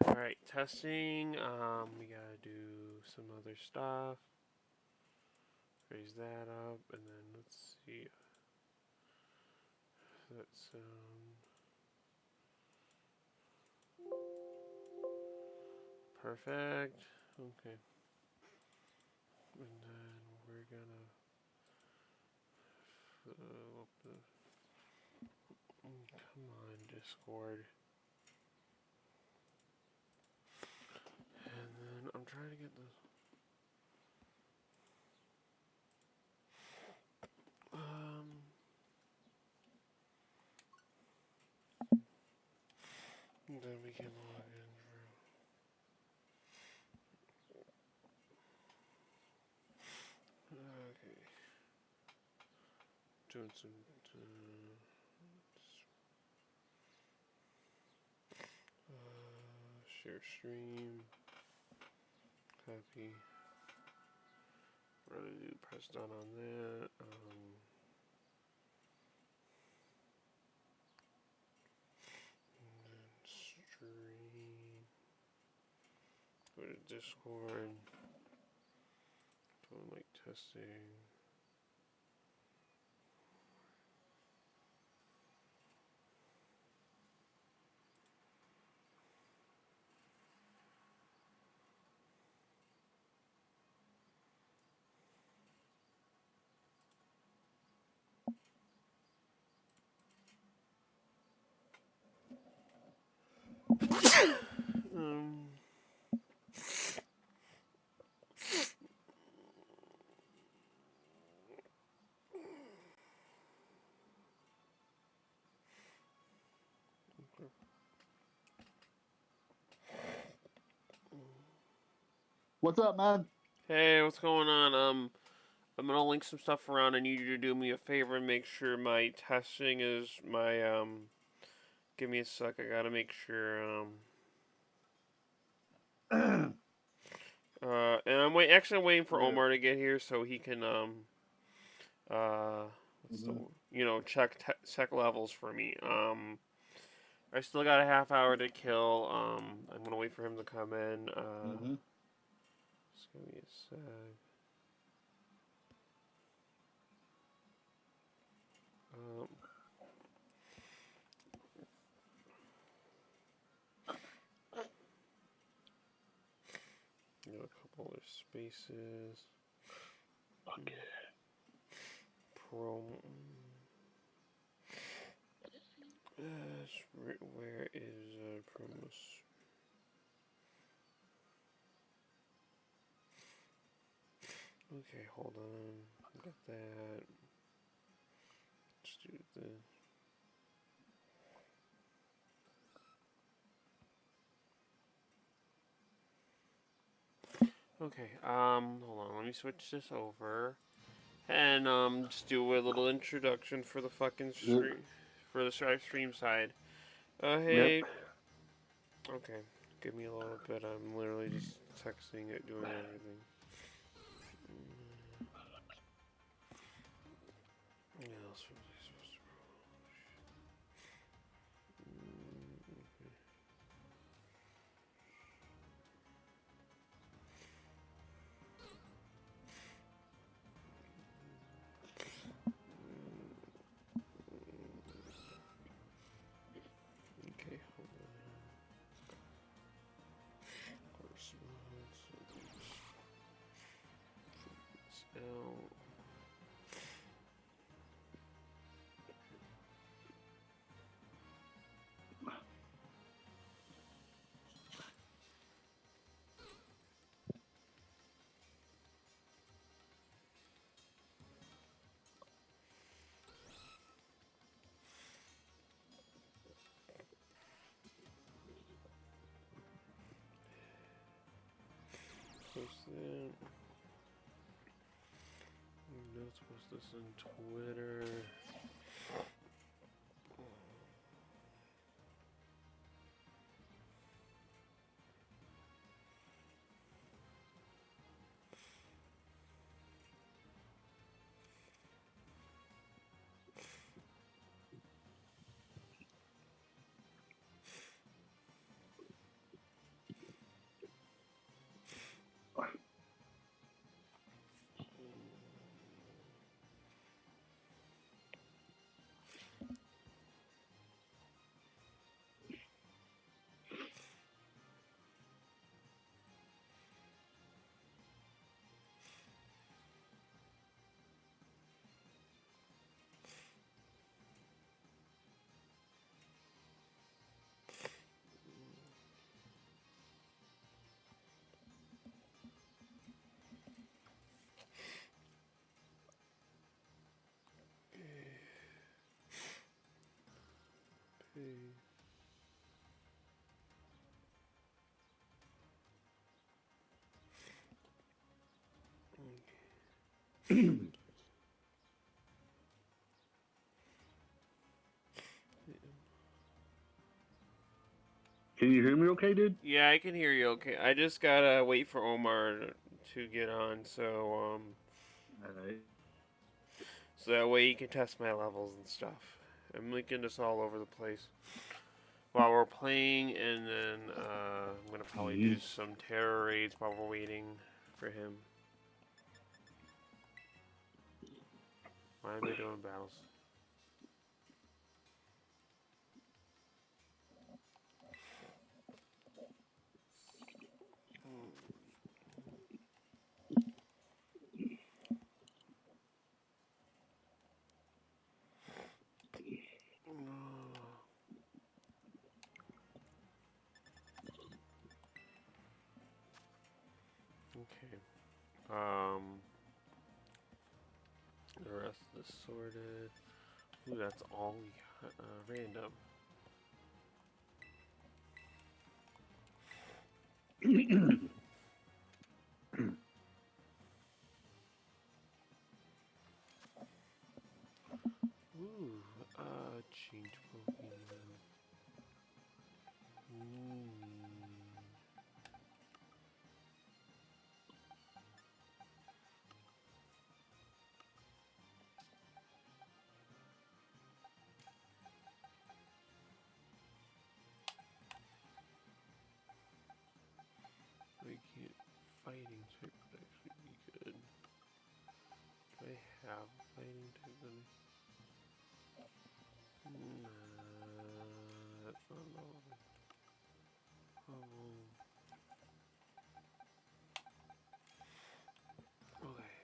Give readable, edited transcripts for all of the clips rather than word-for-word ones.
Alright, testing. We gotta do some other stuff. Raise that up, and then let's see. That's perfect. Okay. And then we're gonna fill up the. Come on, Discord. And then I'm trying to get the. Then we can log in for. Okay. Doing some. Share stream. Copy. We're gonna do press done on that. And then stream. Go to Discord. Doing like testing. Um. What's up, man? Hey, what's going on? I'm gonna link some stuff around. I need you to do me a favor and make sure my testing is my Give me a sec. I gotta make sure and I'm actually waiting for Omar to get here so he can what's the check levels for me. I still got a half hour to kill. I'm gonna wait for him to come in. Just give me a sec. Um, a couple other spaces. Okay. Pro. Where is promos? Okay, hold on. Got that. Let's do this. Okay, hold on. Let me switch this over. And, just do a little introduction for the fucking stream. For the stream side. Hey. Yep. Okay, give me a little bit. I'm literally just texting it, doing everything. Yeah, that's really supposed to. Okay, hold on. Correspondence. Out. Post that. Let's post this on Twitter. Can you hear me okay, dude? Yeah, I can hear you okay. I just gotta wait for Omar to get on, Alright. so that way he can test my levels and stuff. I'm linking this all over the place while we're playing, and then I'm gonna probably do some terror raids while we're waiting for him. Why am I doing battles? Okay. The rest is sorted. Ooh, that's all we got. Random. Ooh, change Pokemon. We can't fighting type would actually be good. Do I have fighting type? Nah, that's not all. Okay,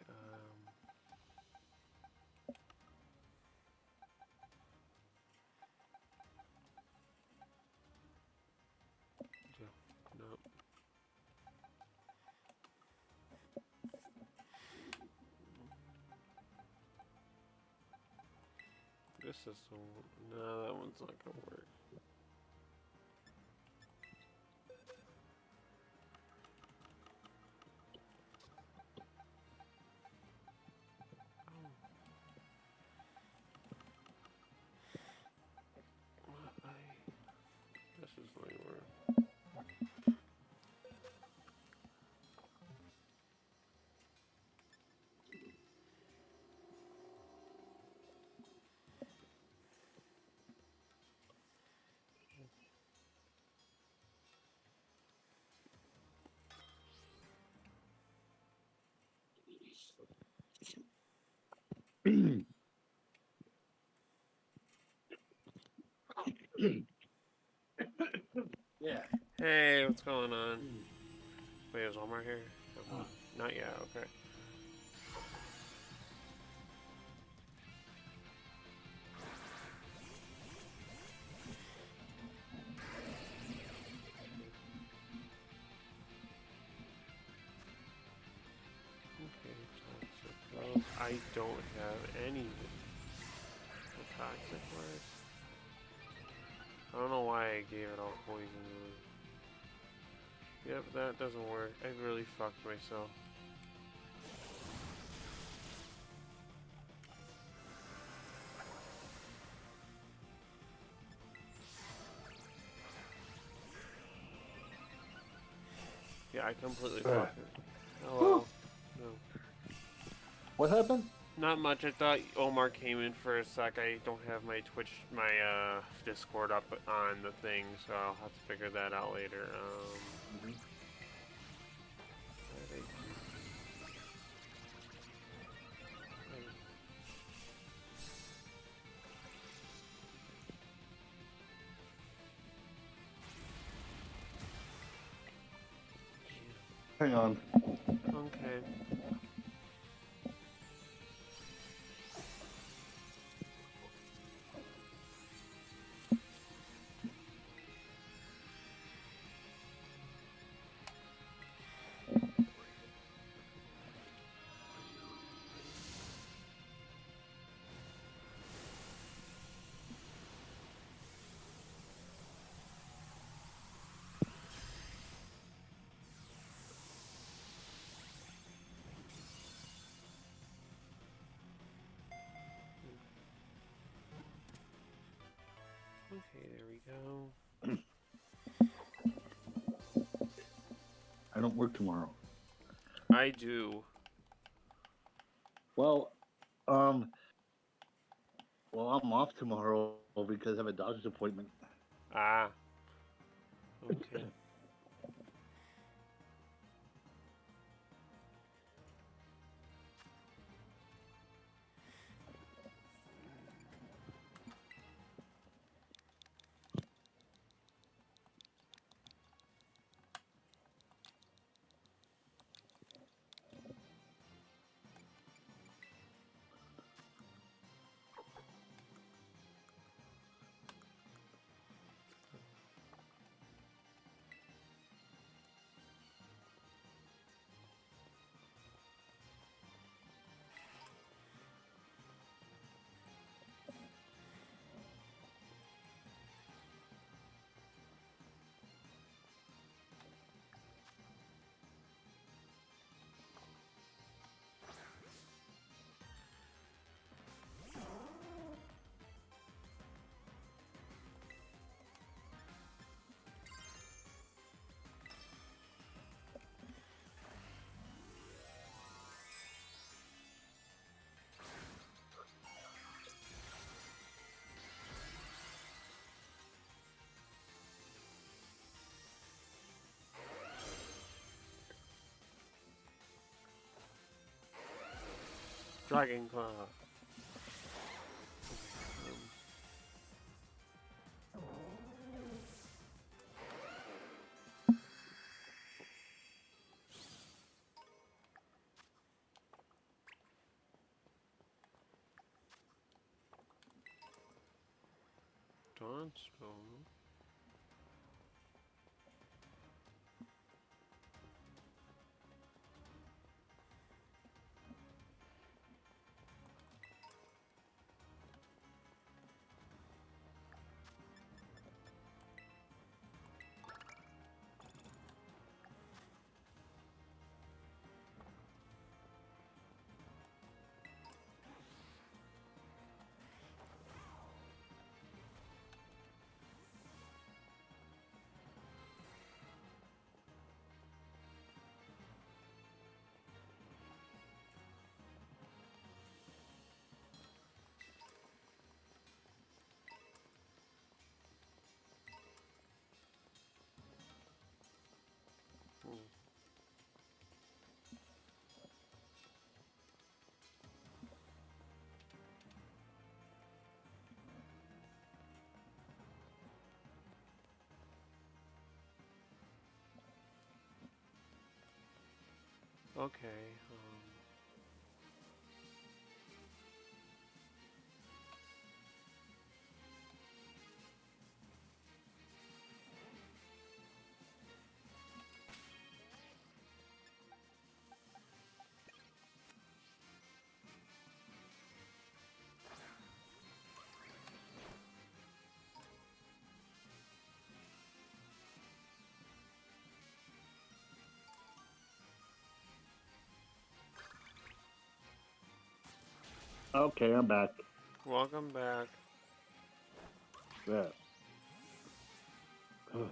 no. This system, no, that one's not gonna work. This is not work. Yeah. Hey, what's going on? Wait, is Omar here? Not yet, okay. Toxic. I don't have any toxic words. I don't know why I gave it all poison. Yep, that doesn't work. I really fucked myself. Yeah, I completely fucked it. Hello. No. What happened? Not much. I thought Omar came in for a sec. I don't have my Discord up on the thing, so I'll have to figure that out later. Hang on. Okay. Okay, there we go. I don't work tomorrow. I do. Well, I'm off tomorrow because I have a doctor's appointment. Ah. Okay. Dragon Claw. Dawnstone. Okay. Okay, I'm back. Welcome back. Yeah. All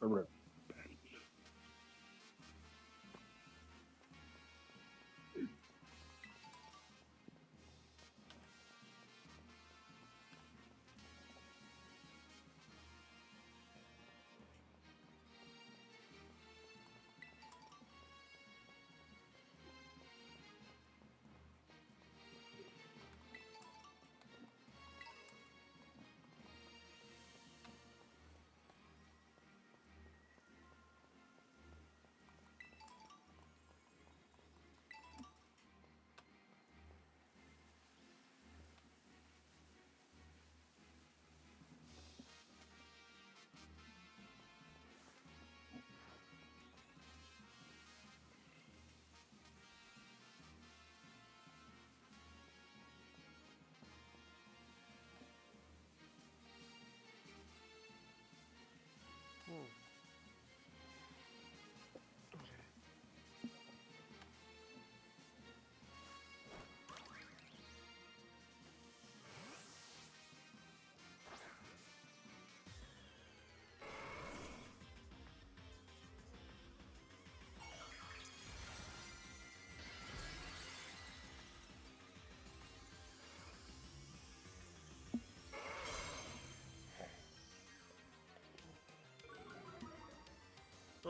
right.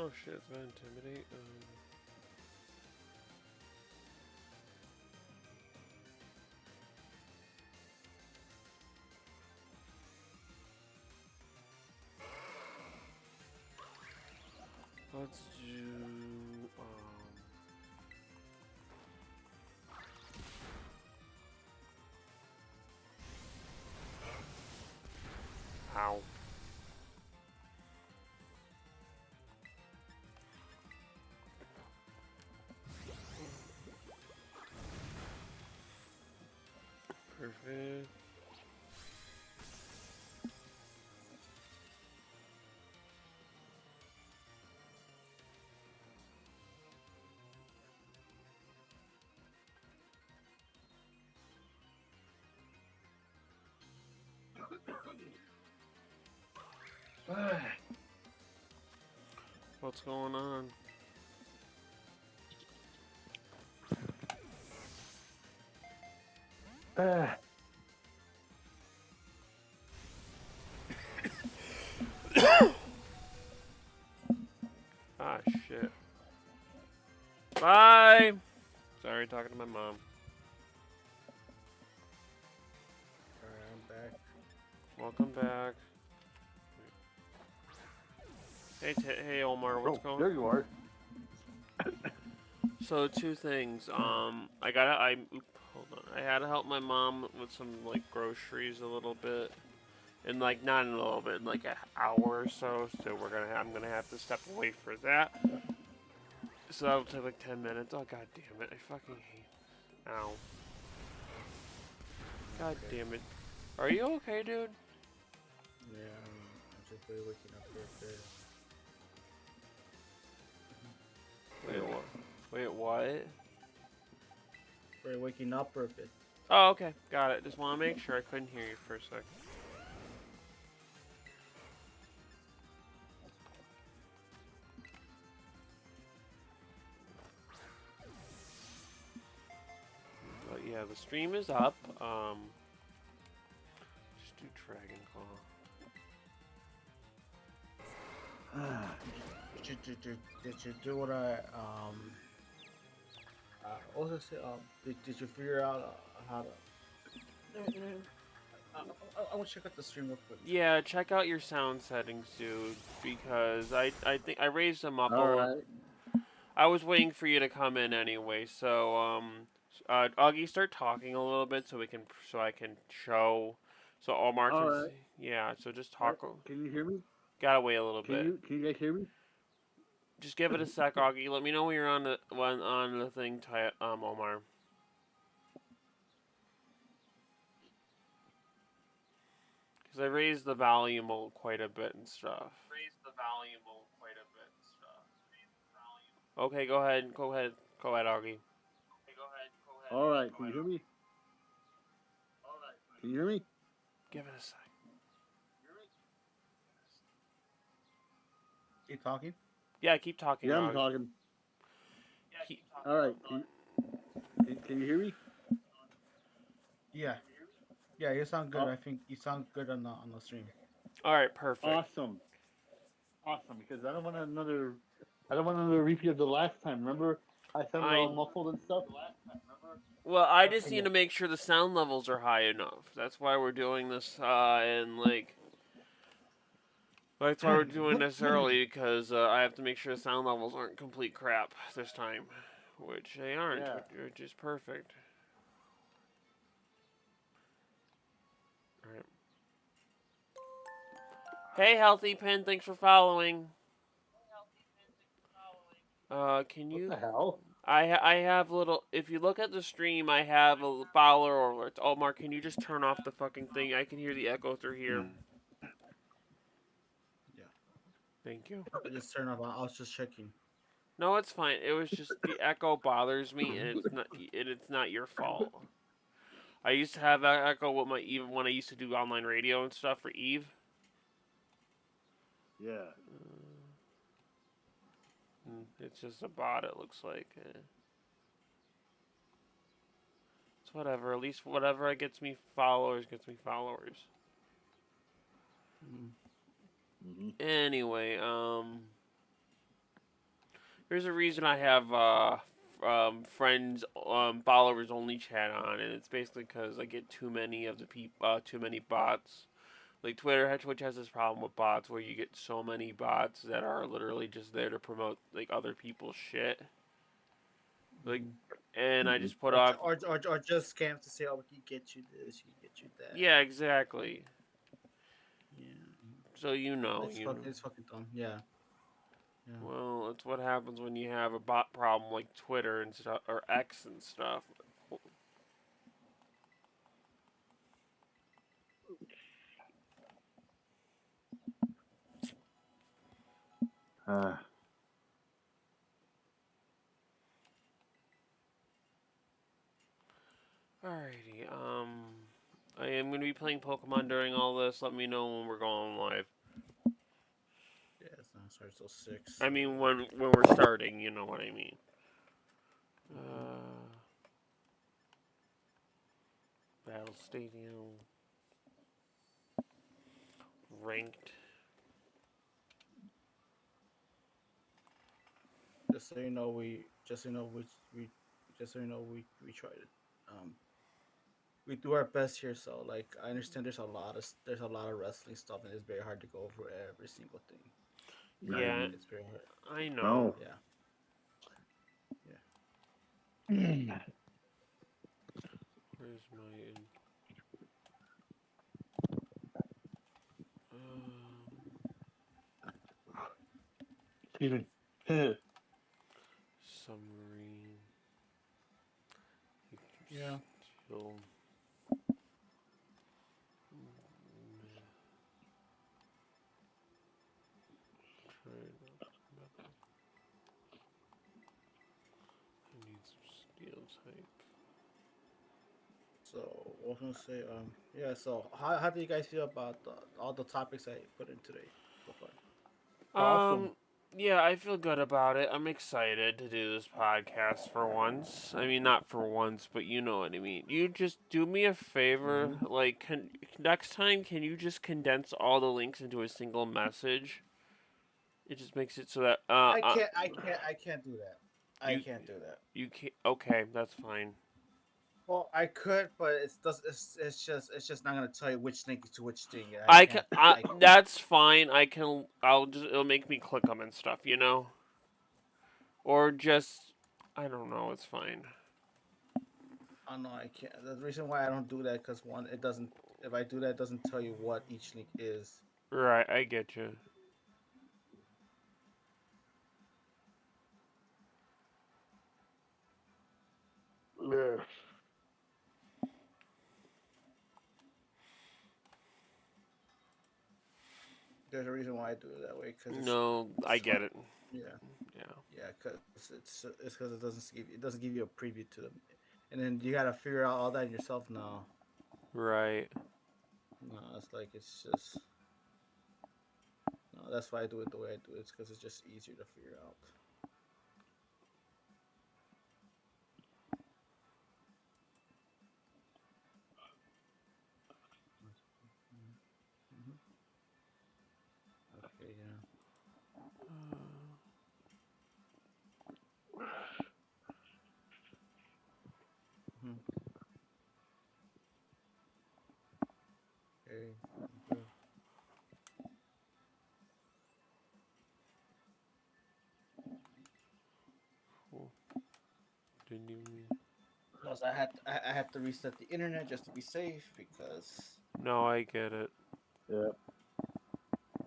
Oh shit, it's gonna intimidate. Let's do. Ow. Perfect. What's going on? Ah, shit. Bye! Sorry, talking to my mom. Alright, I'm back. Welcome back. Hey, Omar, what's going on? There you are. So, two things. Hold on. I had to help my mom with some, like, groceries a little bit. In, like, not in a little bit, in, like, an hour or so. So, I'm gonna have to step away for that. So, that'll take, like, 10 minutes. Oh, god damn it. I fucking hate. Ow. God damn it. Are you okay, dude? Yeah, I'm just really waking up for a bit. Wait, what? Wait, what? We're waking up for a bit. Oh, okay. Got it. Just want to make sure. I couldn't hear you for a sec. But yeah, the stream is up. Just do Dragon Claw. Did you do what I also say did you figure out how to I want to check out the stream real quick. Yeah, check out your sound settings, dude, because I think I raised them up a All little. right. I was waiting for you to come in anyway, so Augie, start talking a little bit so I can show, so Omar All can right. see. Yeah, so just All right. talk. Can you hear me? Gotta wait a little bit. Can you guys hear me? Just give it a sec, Augie. Let me know when you're on the thing, Omar. Because I raised the volume quite a bit and stuff. Okay, go ahead. Go ahead, Augie. All right. Can you hear me? Can you hear me? Give it a sec. Keep talking. Yeah, keep talking, Yeah, I'm Augie. talking. All right. Can you hear me? Yeah. Yeah, you sound good. Oh. I think you sound good on the stream. All right, perfect. Awesome. Because I don't want another repeat of the last time. Remember, I sounded all muffled and stuff. Well, I just need to make sure the sound levels are high enough. That's why we're doing this, and like, that's why we're doing this early, because I have to make sure the sound levels aren't complete crap this time, which they aren't, Yeah. which is perfect. All right. Hey, Healthy Pin, thanks for following. Can you? What the hell? I have little. If you look at the stream, I have a Fowler alert. Omar, can you just turn off the fucking thing? I can hear the echo through here. Yeah. Thank you. I just turned off. I was just checking. No, it's fine. It was just the echo bothers me, and it's not your fault. I used to have that echo with even when I used to do online radio and stuff for Eve. Yeah. It's just a bot. It looks like. It's whatever. At least whatever gets me followers gets me followers. Mm-hmm. Anyway, There's a reason I have friends followers only chat on, and it's basically because I get too many of the too many bots. Like Twitch has this problem with bots where you get so many bots that are literally just there to promote like other people's shit. Like, and I just put off. Or just scams to say, oh, we can get you this, we can get you that. Yeah, exactly. Yeah. So you know. It's fucking dumb. Yeah. Yeah. Well, it's what happens when you have a bot problem like Twitter and stuff, or X and stuff. Alrighty. I am going to be playing Pokemon during all this. Let me know when we're going live. Yeah, it's not starts till 6. I mean, when we're starting, you know what I mean. Battle Stadium. Ranked. Just so you know, we try to we do our best here. So like, I understand there's a lot of wrestling stuff, and it's very hard to go over every single thing. Yeah, It's very hard. I know. Yeah. Where's my? Steven. Submarine. Yeah. Still. I need some steel type. So I was gonna say, yeah. So how do you guys feel about all the topics I put in today so far? Awesome. Yeah, I feel good about it. I'm excited to do this podcast for once. I mean, not for once, but you know what I mean. You just do me a favor, like, next time, can you just condense all the links into a single message? It just makes it so that I can't do that. I you can't do that. you can't. Okay, that's fine. Well, I could, but it's just not gonna tell you which link to which thing. I can. That's fine. I can. I'll just. It'll make me click them and stuff. You know. Or just. I don't know. It's fine. Oh no, I can't. The reason why I don't do that because one, it doesn't. If I do that, it doesn't tell you what each link is. Right. I get you. Yeah. There's a reason why I do it that way because No, I get it. Yeah. Yeah. Yeah, because it's because it doesn't give you a preview to them, and then you gotta figure out all that yourself. No, Right. no, it's like it's just no. That's why I do it the way I do it. It's because it's just easier to figure out. Mm-hmm. Okay, yeah. Mm-hmm. Okay. Okay. Cool. Didn't even. Plus, I had to reset the internet just to be safe because. No, I get it. Yeah.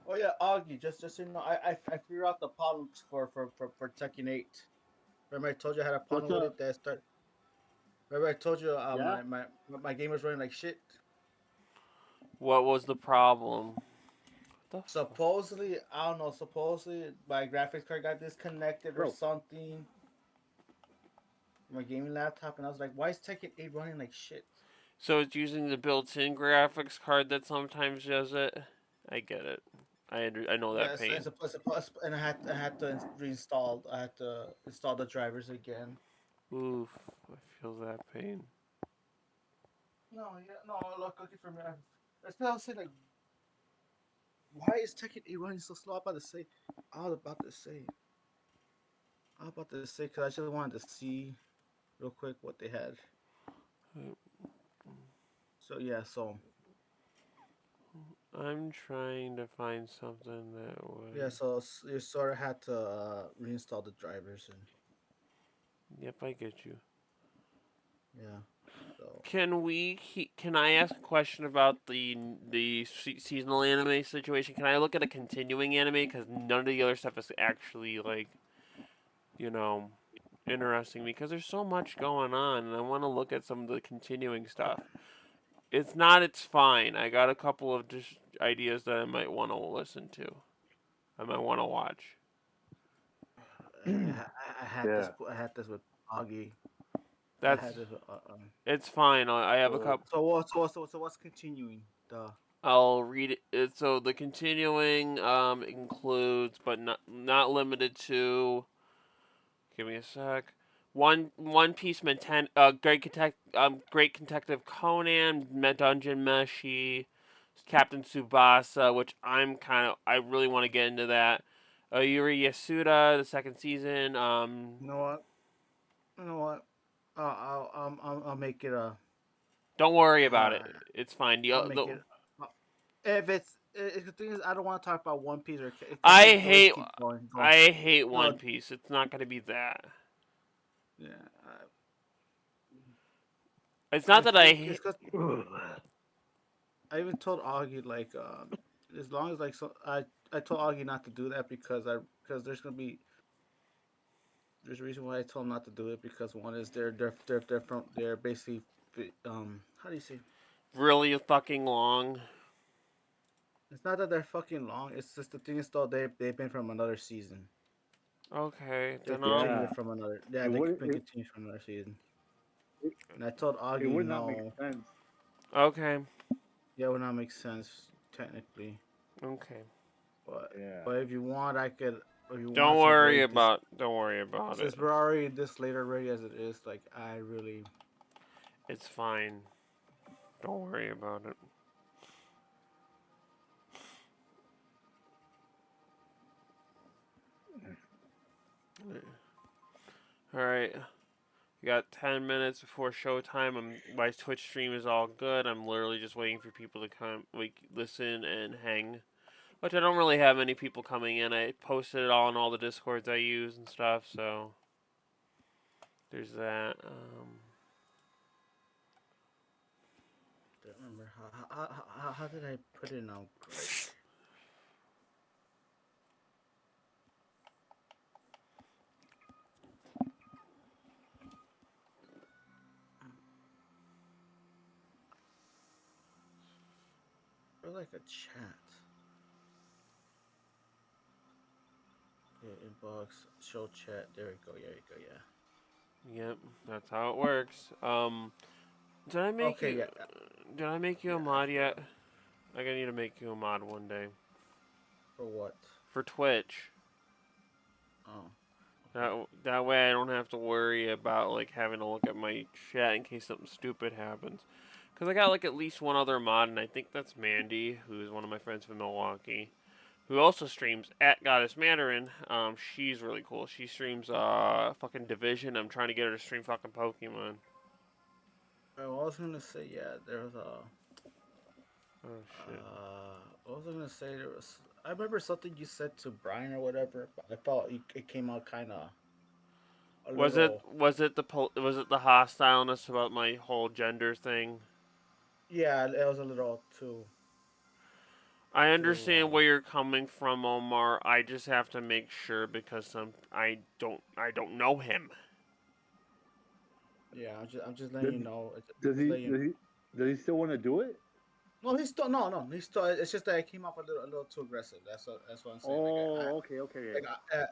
Oh yeah, Augie. Just so you know, I figured out the problems for Tekken 8. Remember I told you I had a problem with it. Remember I told you Yeah. my game was running like shit. What was the problem? Supposedly, I don't know. Supposedly, my graphics card got disconnected or something. My gaming laptop, and I was like, "Why is Tekken 8 running like shit?" So it's using the built-in graphics card that sometimes does it. I get it. I know that Yes, pain. and I had to reinstall. I had to install the drivers again. Oof, I feel that pain. No, yeah, no. Look, looking for me. That's what I was saying. Like, why is Tekken 8 running so slow? I was about to say. I was about to say because I just wanted to see real quick what they had. So yeah, so I'm trying to find something that yeah, would. so you sort of had to reinstall the drivers and Yep, I get you. yeah. So Can I ask a question about the seasonal anime situation? Can I look at a continuing anime because none of the other stuff is actually like you know interesting me because there's so much going on and I want to look at some of the continuing stuff. It's not. It's fine. I got a couple of just ideas that I might want to listen to. I might want to watch. I had this. Yeah. I had this with Augie. I That's. had this. It's fine. I have a So couple. So what's continuing? The I'll read it. So the continuing includes, but not limited to. Give me a sec. One Piece, Great Detective Conan, Dungeon Meshi, Captain Tsubasa, which I really want to get into that. Yuri Yasuda, the second season. you know what? You know what? I'll make it a. Don't worry about Uh, it. It's fine. I'll make it. uh, If the thing is, I don't want to talk about One Piece or because I they always hate keep going. I hate No, One Piece. It's not gonna be that. yeah. It's not I that I think it's hate. because I even told Augie like as long as like I told Augie not to do that because there's a reason why I told him not to do it because one is they're basically how do you say, Really fucking long. it's not that they're fucking long, it's just the thing is though they've been from another season. Okay, They then I'll. yeah, continued from another, yeah, it they've would been continued from another season. it, And I told it Augie would not make no. sense. Okay, Yeah, it would not make sense technically. okay. But Yeah. but if you want I could, if you Don't want, since we're worry already this about. Don't worry about it. since we're already this late already as it is, like I really, It's fine. Don't worry about it. All right. We got 10 minutes before showtime. My Twitch stream is all good. I'm literally just waiting for people to come, like, listen and hang. Which I don't really have many people coming in. I posted it all in all the discords I use and stuff. So there's that. don't remember how did I put it on Greg. Or like a chat. Yeah, inbox, show chat. There we go. There we go. Yep, that's how it works. Did I Yeah. make Okay. you? Yeah. Did I make you a Yeah. I mod yet? forgot. I gotta need to make you a mod one day For what? for Twitch. Oh. Okay. That way I don't have to worry about like having to look at my chat in case something stupid happens. Cause I got like at least one other mod, and I think that's Mandy, who's one of my friends from Milwaukee, who also streams at Goddess Mandarin. She's really cool. She streams fucking Division. I'm trying to get her to stream fucking Pokemon. I was gonna say yeah. There was a. Oh shit. What was I gonna say? There was. I remember something you said to Brian or whatever, but I felt it came out kind of a little. Was it the hostileness about my whole gender thing? Yeah, it was a little too. I Too. understand where you're coming from, Omar. I just have to make sure because I don't know him. Yeah, I'm just letting Does, you know. does Just he letting you. does he does he still want to do it? No, he's still no. He's still. It's just that it came off a little too aggressive. That's what I'm saying. Oh, okay, okay.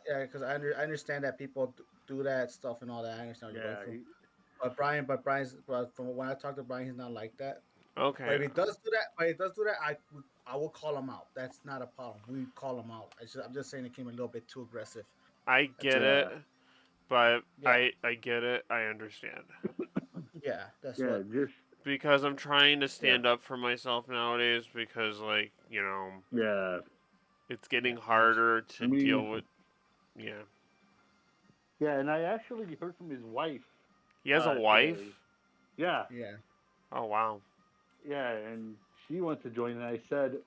Yeah, because I understand that people do that stuff and all that. I understand what you're going Yeah, through. But from when I talk to Brian, he's not like that. But Okay, if he does do that, I will call him out. That's not a problem. We call him out. I'm just saying it came a little bit too aggressive. I That's get all. it, yeah, but Yeah, I get it. I understand yeah. That's yeah. what. Just because I'm trying to yeah, stand up for myself nowadays because yeah. it's getting Yeah, I understand. harder I to deal mean, with. Yeah, Yeah, and I actually heard from his wife. He has a wife? Today. Yeah. Yeah. Oh, wow. Yeah, and she wants to join, and I said,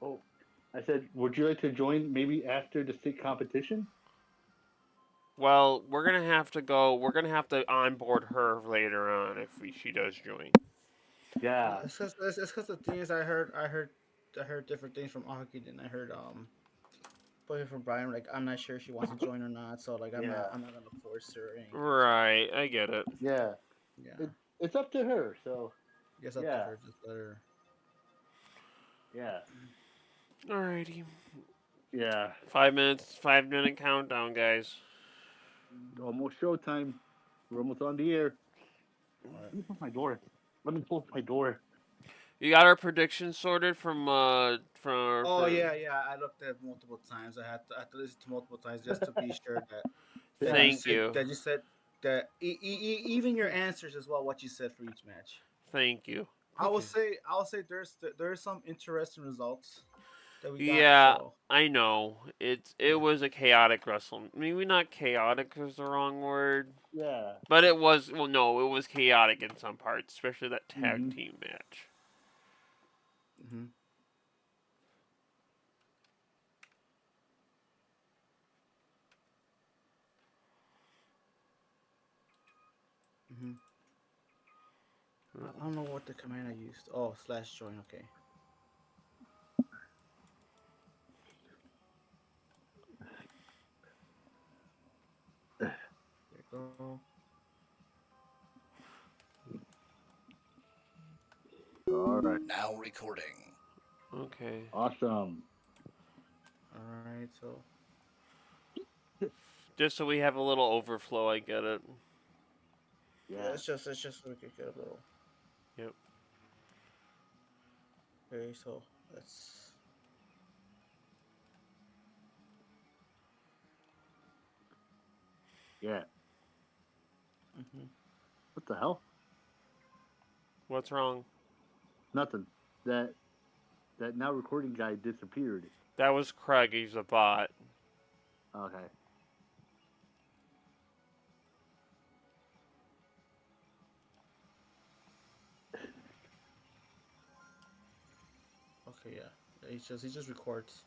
would you like to join maybe after the state competition? Well, we're going to have to go. We're going to have to onboard her later on if she does join. Yeah. It's because the thing is, I heard different things from Aki, and I heard but from Brian, like I'm not sure if she wants to join or not. So like Yeah. I'm not gonna force her or anything. Right, I get it. Yeah. Yeah. It's up to her. So Guess up to yeah, her. Just let her. yeah, Alrighty. yeah. 5 minutes, 5 minute countdown, guys. Almost showtime. We're almost on the air. All right. Let me close my door. Let me close my door. You got our predictions sorted from Oh for yeah, yeah. I looked at it multiple times. I had to listen to multiple times just to be sure that Thank you. you said that even your answers as well. What you said for each match. Thank you. I will say there's some interesting results that we got. Yeah, So I know. It yeah. was a chaotic wrestle. Maybe not chaotic is the wrong word, Yeah. but it was. Well, no, it was chaotic in some parts, especially that tag Mhm. team match. Mm-hmm. Mm-hmm. I don't know what the command I used. Oh, /join. Okay. There you go. All right. Now recording. Okay. Awesome. All right. So Just so we have a little overflow, I get it. yeah, Yeah. it's just so we could get a little. Yep. Okay. So let's. Yeah. Mm-hmm. What the hell? What's wrong? Nothing. That now recording guy disappeared. That was Craig. He's a bot. Okay. Okay. Yeah. He just records.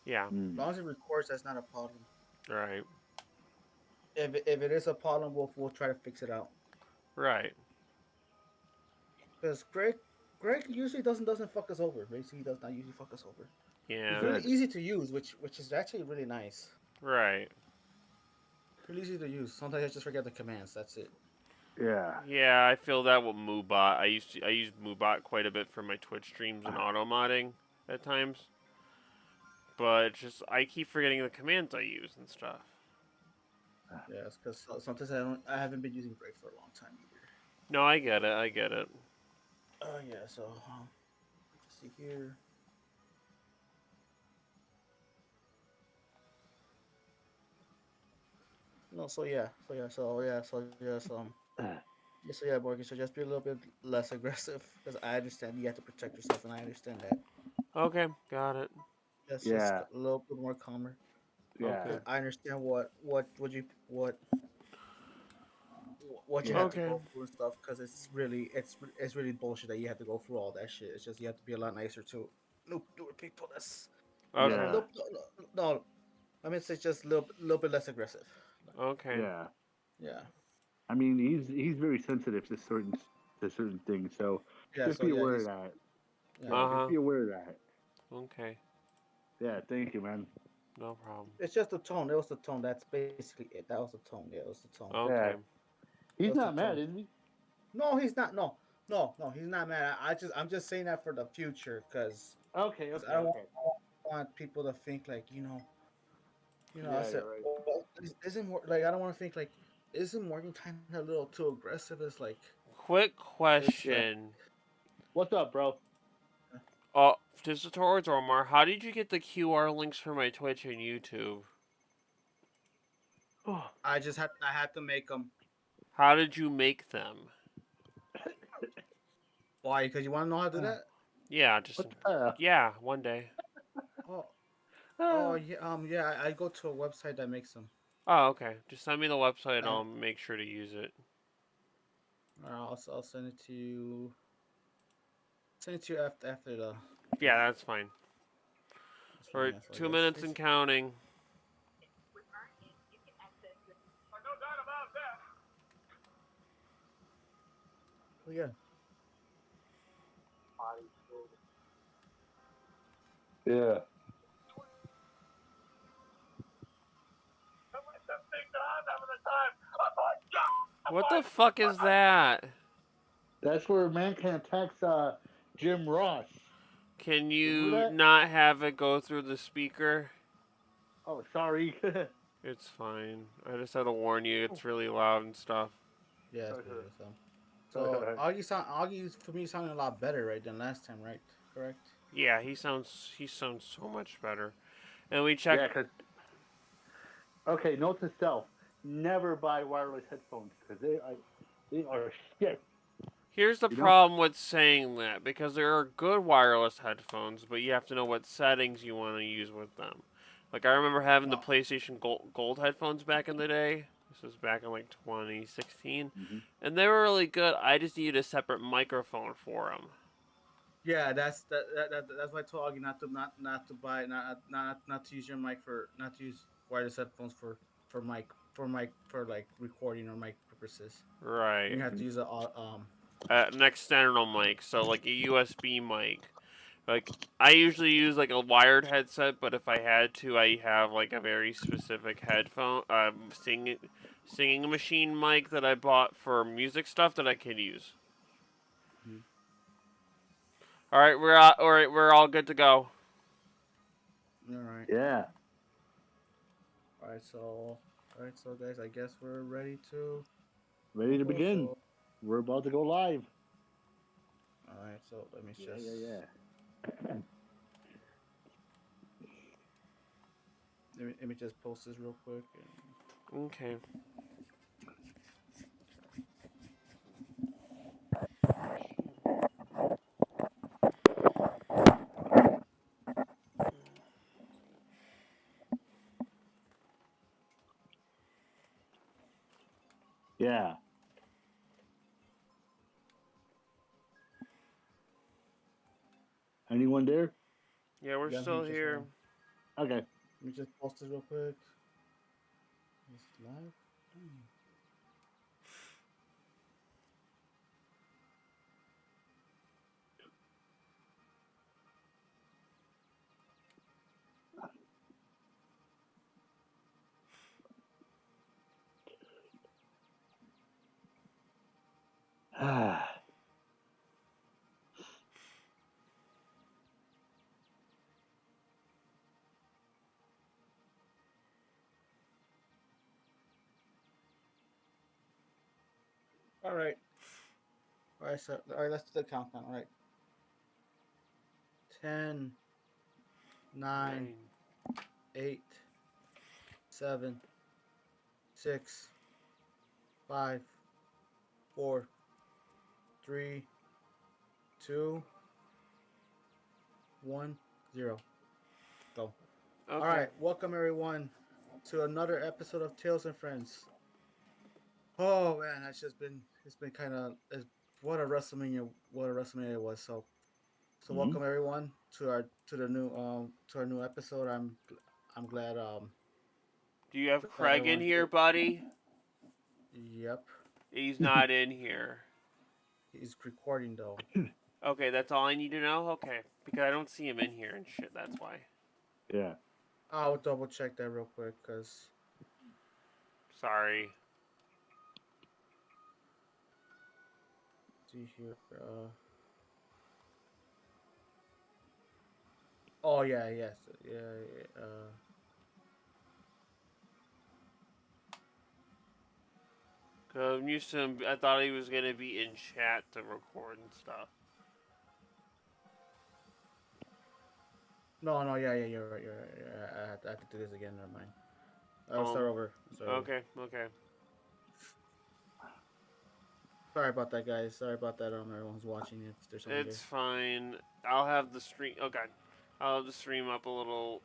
Yeah. As long as he records, that's not a problem. Right. If it is a problem, we'll try to fix it out. Right. Because Greg usually doesn't fuck us over. Basically, he does not usually fuck us over. He's Yeah. really Good. easy to use, which is actually really nice. Right. Really easy to use. Sometimes I just forget the commands. That's it. Yeah. Yeah, I feel that with Moobot. I use Moobot quite a bit for my Twitch streams and auto modding at times. But it's just I keep forgetting the commands I use and stuff. Yeah, it's because sometimes I haven't been using Greg for a long time either. No, I get it. I get it. Oh yeah, so let's see here. No, so yeah, Borgie. So just be a little bit less aggressive because I understand you have to protect yourself, and I understand that. Okay, got it. Just Yeah. a little bit more calmer. Yeah. Okay. I understand what you Yeah. have to Okay. go through and stuff because it's really bullshit that you have to go through all that shit. It's just you have to be a lot nicer to newer people. That's Okay. Yeah. no. I mean, it's just a little bit less aggressive. Okay. Yeah. Yeah. I mean, he's very sensitive to certain things, so Yeah. just So be yeah, aware of he's that. yeah. Yeah, Uh just huh. be aware of that. Okay. Yeah, thank you, man. No problem. It's just the tone. It was the tone. That's basically it. That was the tone. Yeah, it was the tone. Yeah, Okay. he's What's the not mad, tone? is he? No, he's not. No, he's not mad. I'm just saying that for the future because Okay, I don't okay. want people to think like I Yeah, said, you're right. well, isn't like I don't want to think like isn't Morgan kind of a little too aggressive? It's like Quick it's question. What's up, bro? Just towards Omar, how did you get the QR links for my Twitch and YouTube? I had to make them. How did you make them? Why? Because you want to know how to do that? Yeah, just What the? yeah, one day. Oh, oh yeah. Yeah. I go to a website that makes them. Oh, okay. Just send me the website and Uh, I'll make sure to use it. I'll send it to you. Send it to you after the. Yeah, that's fine. That's For fine. That's fine. 2 minutes and counting. Oh yeah. Yeah. What the fuck is that? That's where Mankind attacks Jim Ross. Can Remember you that? not have it go through the speaker? Oh, sorry. It's fine. I just had to warn you. It's really loud and stuff. Yeah. So Augie for me sounded a lot better, right, than last time, right? Correct. Yeah, he sounds so much better. And we Yeah, checked. because okay, note to self: never buy wireless headphones because they are shit. Here's the You know? problem with saying that because there are good wireless headphones, but you have to know what settings you want to use with them. Like I remember having the No. PlayStation Gold headphones back in the day. This was back in like 2016, Mm-hmm. and they were really good. I just needed a separate microphone for them. Yeah, that's why I told Augie not to buy not to use your mic for not to use wireless headphones for mic for like recording or mic purposes. Right. You have to use An external mic, so like a USB mic. Like I usually use like a wired headset, but if I had to, I have like a very specific headphone, singing machine mic that I bought for music stuff that I can use. Mm-hmm. All right, we're out, all right, we're all good to go. all right. Yeah, All right, so guys, I guess we're ready to ready to go. begin. So We're about to go live. all right, so let me Yeah, just yeah, let me just post this real quick. Okay. yeah. Anyone there? Yeah, we're Yeah, I'm still just here. now. Okay. Let me just post this real quick. It's live. All right. All right, so all right, let's do the countdown. All right. 10, 9, 9. 8, 7, 6, 5, 4, 3, 2, 1, 0. Go. All Okay. right, welcome everyone to another episode of Tales and Friends. Oh man, it's been kind of what a WrestleMania it was. So Mm-hmm. welcome everyone to our new episode. I'm glad Do you have glad Craig in everyone's here, here. buddy? Yep, He's not in here. he's recording though. Okay, that's all I need to know? Okay. Because I don't see him in here and shit, that's why. Yeah. I'll double check that real quick because Sorry. see here. Oh yeah, yes, yeah. Yeah, Cause I'm used to him. I thought he was gonna be in chat to record and stuff. no, yeah, you're right, you're right. Yeah, I have to do this again. Never mind. I'll start Um. over. Start over. Okay. Okay. Sorry about that, guys. Sorry about that. Everyone's watching. If there's someone there. It's fine. I'll have the stream. Oh god. I'll have the stream up a little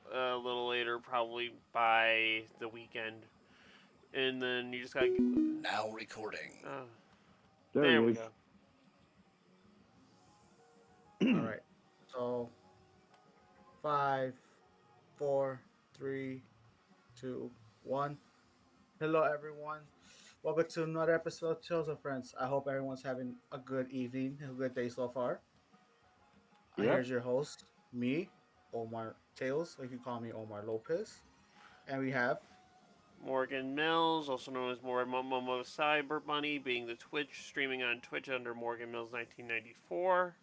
later, probably by the weekend. and then you just gotta. Now recording. There There he we is. go. All right. So 5, 4, 3, 2, 1. Hello, everyone. Welcome to another episode of Tales of Friends. I hope everyone's having a good evening, a good day so far. Yep. Here's your host, me, Omar Tales. Or you can call me Omar Lopez. And we have Morgan Mills, also known as Momo Cyber Bunny, being the Twitch, streaming on Twitch under Morgan Mills 1994.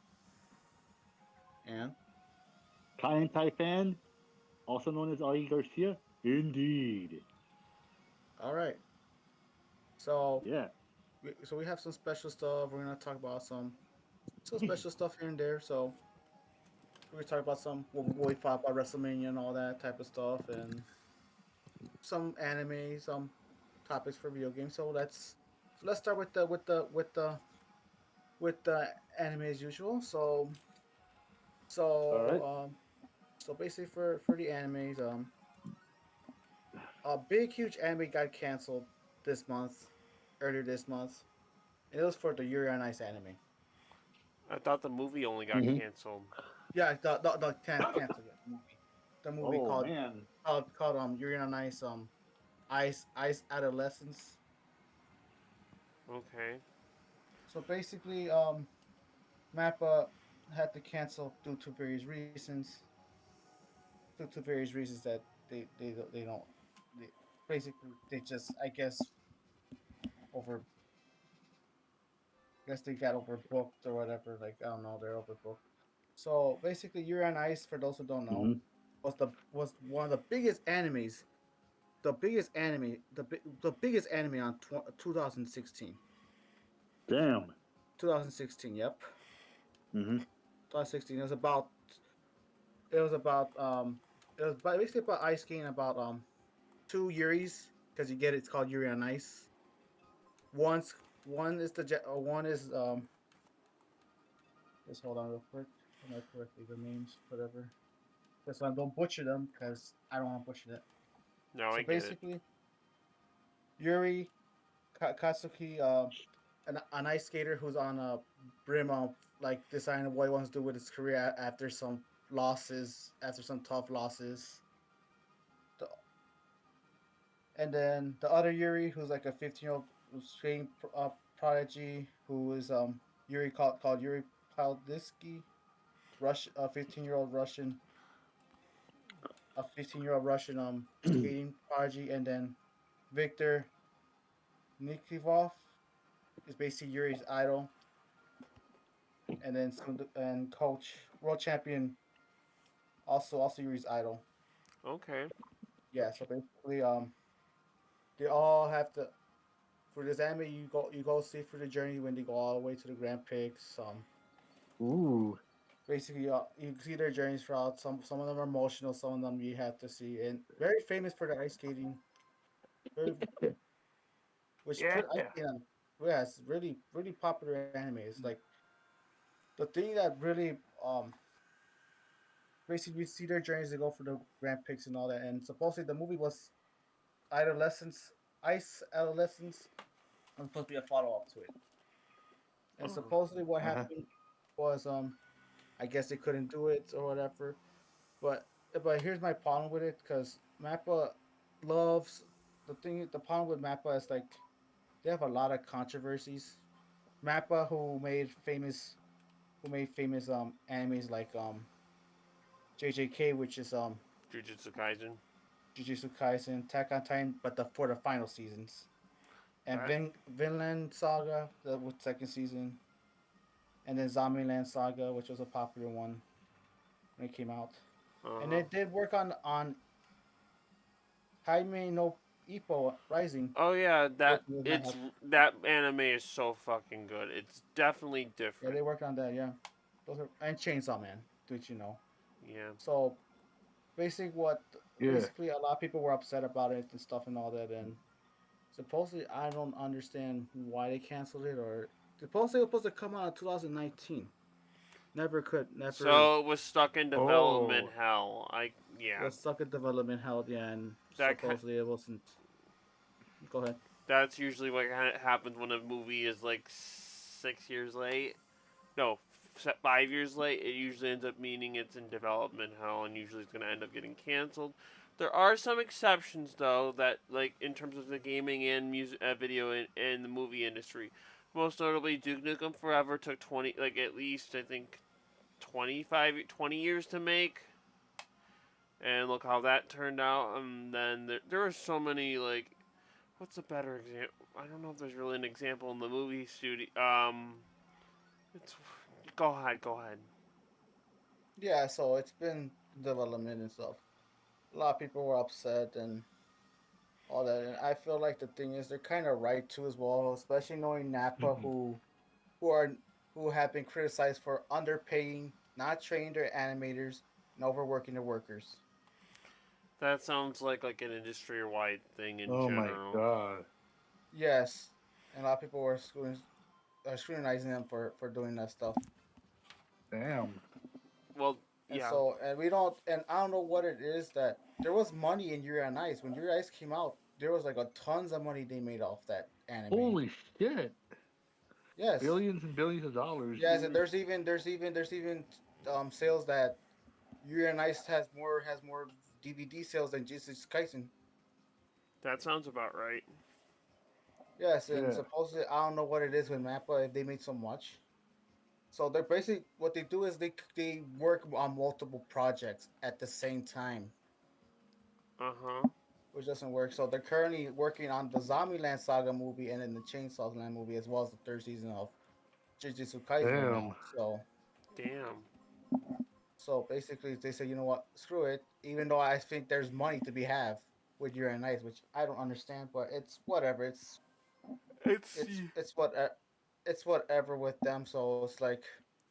and Kai Fan, also known as Ali Garcia. Indeed. all right. So Yeah. we have some special stuff. We're gonna talk about some special stuff here and there. So we talk about some what we thought about WrestleMania and all that type of stuff, and some anime, some topics for video games. So let's start with the anime as usual. All right. So basically for the animes, a big huge anime got canceled this month, earlier this month. It was for the Yuri on Ice anime. I thought the movie only got Mhm. canceled. Yeah, the canceled yet, the movie. The movie Oh called man. Yuri on Ice Ice Adolescence. Okay. So basically, Mappa had to cancel due to various reasons. That they don't they, basically they just over guess they got overbooked or whatever. Like I don't know, they're overbooked. So basically, Yuri on Ice, for those who don't know, Mhm. was one of the biggest animes, the biggest anime on 2016. Damn. 2016, yep. Mhm. 2016. It was basically about ice skating about two Yuris because you get it, it's called Yuri on Ice. One's one is one is just hold on real quick. Am I correctly the names, whatever. This one don't butcher them because I don't want to butcher that. Now I So get it. basically, Yuri Katsuki, an ice skater who's on a brim of like deciding what he wants to do with his career after some losses, after some tough losses. The, and then the other Yuri, who's like a 15-year-old skating prodigy, who is Yuri called Yuri Paldisky, a 15-year-old Russian skating prodigy, and then Victor Nikivov is basically Yuri's idol, and then and coach world champion, also Yuri's idol. Okay. Yeah, so basically they all have to for this anime you go see through the journey when they go all the way to the Grand Prix. Ooh. Basically you see their journeys throughout. Some of them are emotional, some of them you have to see, and very famous for the ice skating. Very, which Yeah. put ice skating on. Yeah, it's really popular anime. It's like the thing that really basically you see their journeys. They go for the Grand Prix and all that. And supposedly the movie was Adolescence, Ice Adolescence. I'm supposed to be a follow up to it. And Oh. supposedly what Uh-huh. happened was I guess they couldn't do it or whatever. But but here's my problem with it because Mappa loves the problem with Mappa is like they have a lot of controversies. Mappa who made famous animes like JJK, which is Jujutsu Kaisen. Jujutsu Kaisen, Attack on Titan, but for the final seasons. And That. Vinland Saga, the with second season, and then Zombieland Saga, which was a popular one when it came out. And Uh-huh. they did work on Jaime no Ippo Rising, Oh yeah, working with Madhouse. that anime is so fucking good. It's definitely Yeah, different. they worked on that. Yeah, those are and Chainsaw Man, which you know. Yeah. So basic what Yeah. basically a lot of people were upset about it and stuff and all that, and supposedly I don't understand why they canceled it or supposedly it was supposed to come out in 2019. Never So it was stuck in development Oh. hell. Yeah. was stuck in development hell, yeah, and That kind. supposedly it wasn't. Go ahead. That's usually what happens when a movie is like 6 years late. No, 5 years late. It usually ends up meaning it's in development hell, and usually it's going to end up getting canceled. There are some exceptions though that, like in terms of the gaming and music, video and the movie industry. Most notably, Duke Nukem Forever took 20, like at least I think 20 years to make, and look how that turned out. And then there were so many, like, what's a better example? I don't know if there's really an example in the movie studio. It's Go ahead, go ahead. Yeah, so it's been development and stuff. A lot of people were upset and all that, and I feel like the thing is they're kind of right too as well, especially knowing Napa Mhm. who are who have been criticized for underpaying, not training their animators, and overworking their workers. That sounds like an industry wide thing in Oh my general. god. Yes, and a lot of people were scrutinizing them for doing that stuff. Damn. Well, And yeah, so, and we don't, and I don't know what it is that there was money in Yuri on Ice. When Yuri on Ice came out, there was like a tons of money they made off that anime. Holy shit. Yes, Billions and billions of dollars. yes, and there's even sales that Yuri on Ice has more DVD sales than Jesus Kaisen. that sounds about right. Yes, and Yeah. supposedly I don't know what it is with Mappa if they made so much. So they're basically what they do is they work on multiple projects at the same time, Uh huh. which doesn't work. So they're currently working on the Zombieland Saga movie and then the Chainsaw Land movie as well as the third season of Jujutsu Kaisen right now. Damn. Damn. So basically they say, you know what, screw it. Even though I think there's money to be have with Yuri on Ice, which I don't understand, but it's whatever. It's It's it's what it's whatever with them. So it's like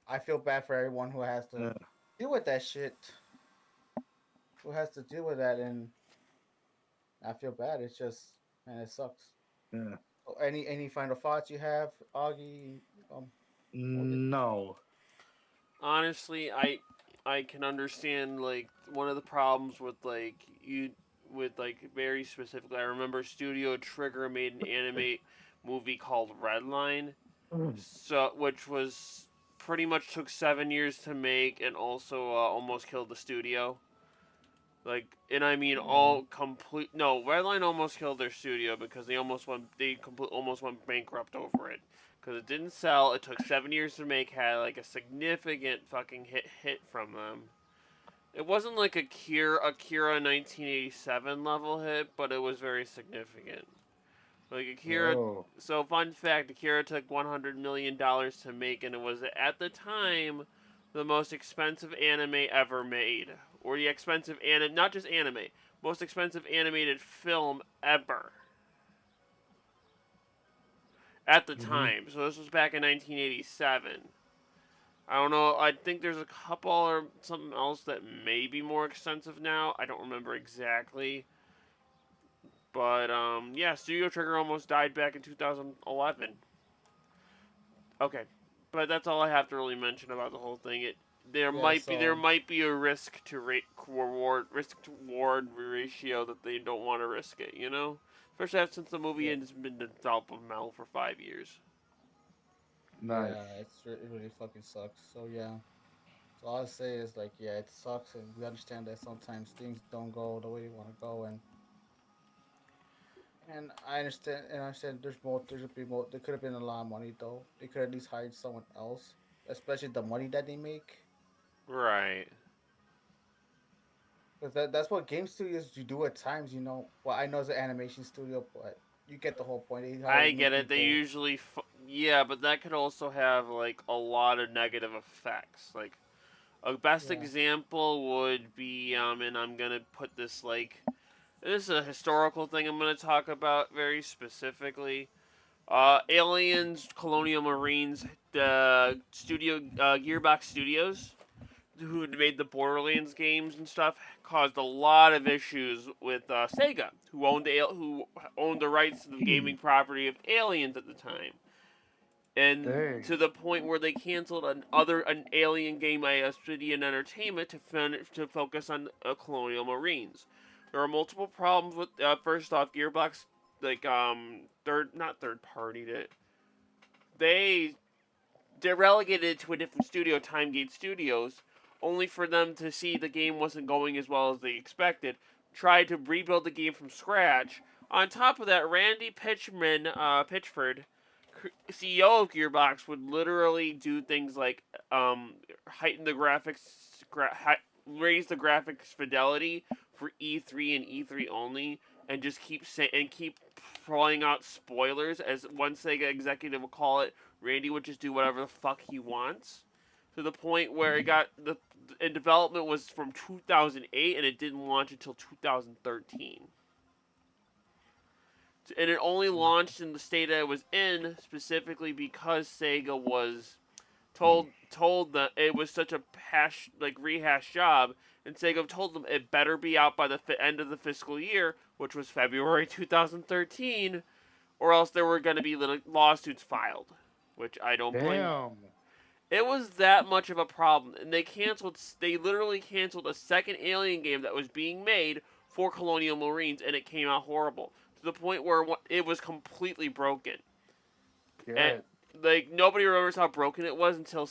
I feel bad for everyone who has to Yeah. deal with that shit, who has to deal with that, and I feel bad. It's just, man, it sucks. Yeah. So any final thoughts you have, Augie? Um, Morgan? No. honestly, I can understand like one of the problems with very specifically. I remember Studio Trigger made an anime movie called Redline, so which was pretty much took 7 years to make and also almost killed the studio. Like, and I mean Yeah. all complete. No, Redline almost killed their studio because they almost went bankrupt over it because it didn't sell. It took 7 years to make. Had like a significant fucking hit from them. It wasn't like Akira 1987 level hit, but it was very significant. Like Akira. Oh. So fun fact: Akira took $100 million to make, and it was at the time the most expensive anime ever made, or the expensive not just anime, most expensive animated film ever at the Mm-hmm. time. So this was back in 1987. I don't know. I think there's a couple or something else that may be more expensive now. I don't remember exactly. But yeah, Studio Trigger almost died back in 2011. Okay, but that's all I have to really mention about the whole thing. Yeah. There So might be a risk to reward ratio that they don't want to risk it. Especially since the movie yeah, has been developed now for 5 years. Nice. it really fucking sucks. So yeah. So all I say is like, yeah, it sucks, and we understand that sometimes things don't go the way you want to go, and I understand there's more. There should be more. There could have been a lot of money though. They could at least hired someone else, especially the money that they make. Right. Because that's what game studios you do at times, you know. Well, I know it's an animation studio, but you get the whole point. They hire I new get it. They people. usually, yeah, but that could also have like a lot of negative effects. Like a best Yeah. example would be, and I'm gonna put this like this is a historical thing I'm gonna talk about very specifically. Aliens, Colonial Marines, the studio, Gearbox Studios, who made the Borderlands games and stuff, caused a lot of issues with Sega, who owned the rights to the gaming property of Aliens at the time, and Dang. to the point where they canceled an Alien game by Obsidian Entertainment to focus on Colonial Marines. There are multiple problems with. First off, Gearbox not third partied it. They relegated it to a different studio, Timegate Studios, only for them to see the game wasn't going as well as they expected. Tried to rebuild the game from scratch. On top of that, Randy Pitchford, CEO of Gearbox, would literally do things like heighten the graphics, raise the graphics fidelity for E3 and E3 only, and just keep throwing out spoilers, as one Sega executive would call it. Randy would just do whatever the fuck he wants, to the point where it got and development was from 2008 and it didn't launch until 2013. And it only launched in the state that it was in specifically because Sega was told that it was such a rehash job, and Sega told them it better be out by the end of the fiscal year, which was February 2013, or else there were going to be lawsuits filed, which I don't blame. Damn. It was that much of a problem, and they literally canceled a second Alien game that was being made for Colonial Marines, and it came out horrible, to the point where it was completely broken. And nobody remembers how broken it was until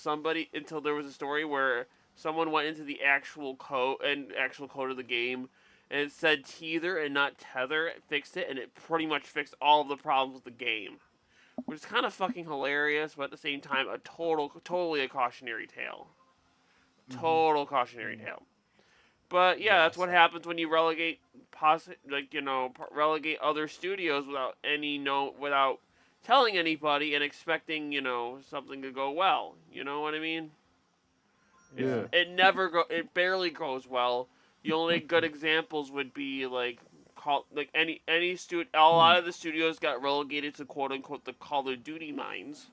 there was a story where someone went into the actual code of the game, and it said teether and not tether. It fixed it, and it pretty much fixed all of the problems with the game, which is kind of fucking hilarious, but at the same time totally a cautionary tale. Total cautionary tale. But yeah, that's what happens when you relegate relegate other studios without telling anybody and expecting, something to go well. You know what I mean? Yeah. It barely goes well. The only good examples would be a lot of the studios got relegated to quote unquote the Call of Duty mines.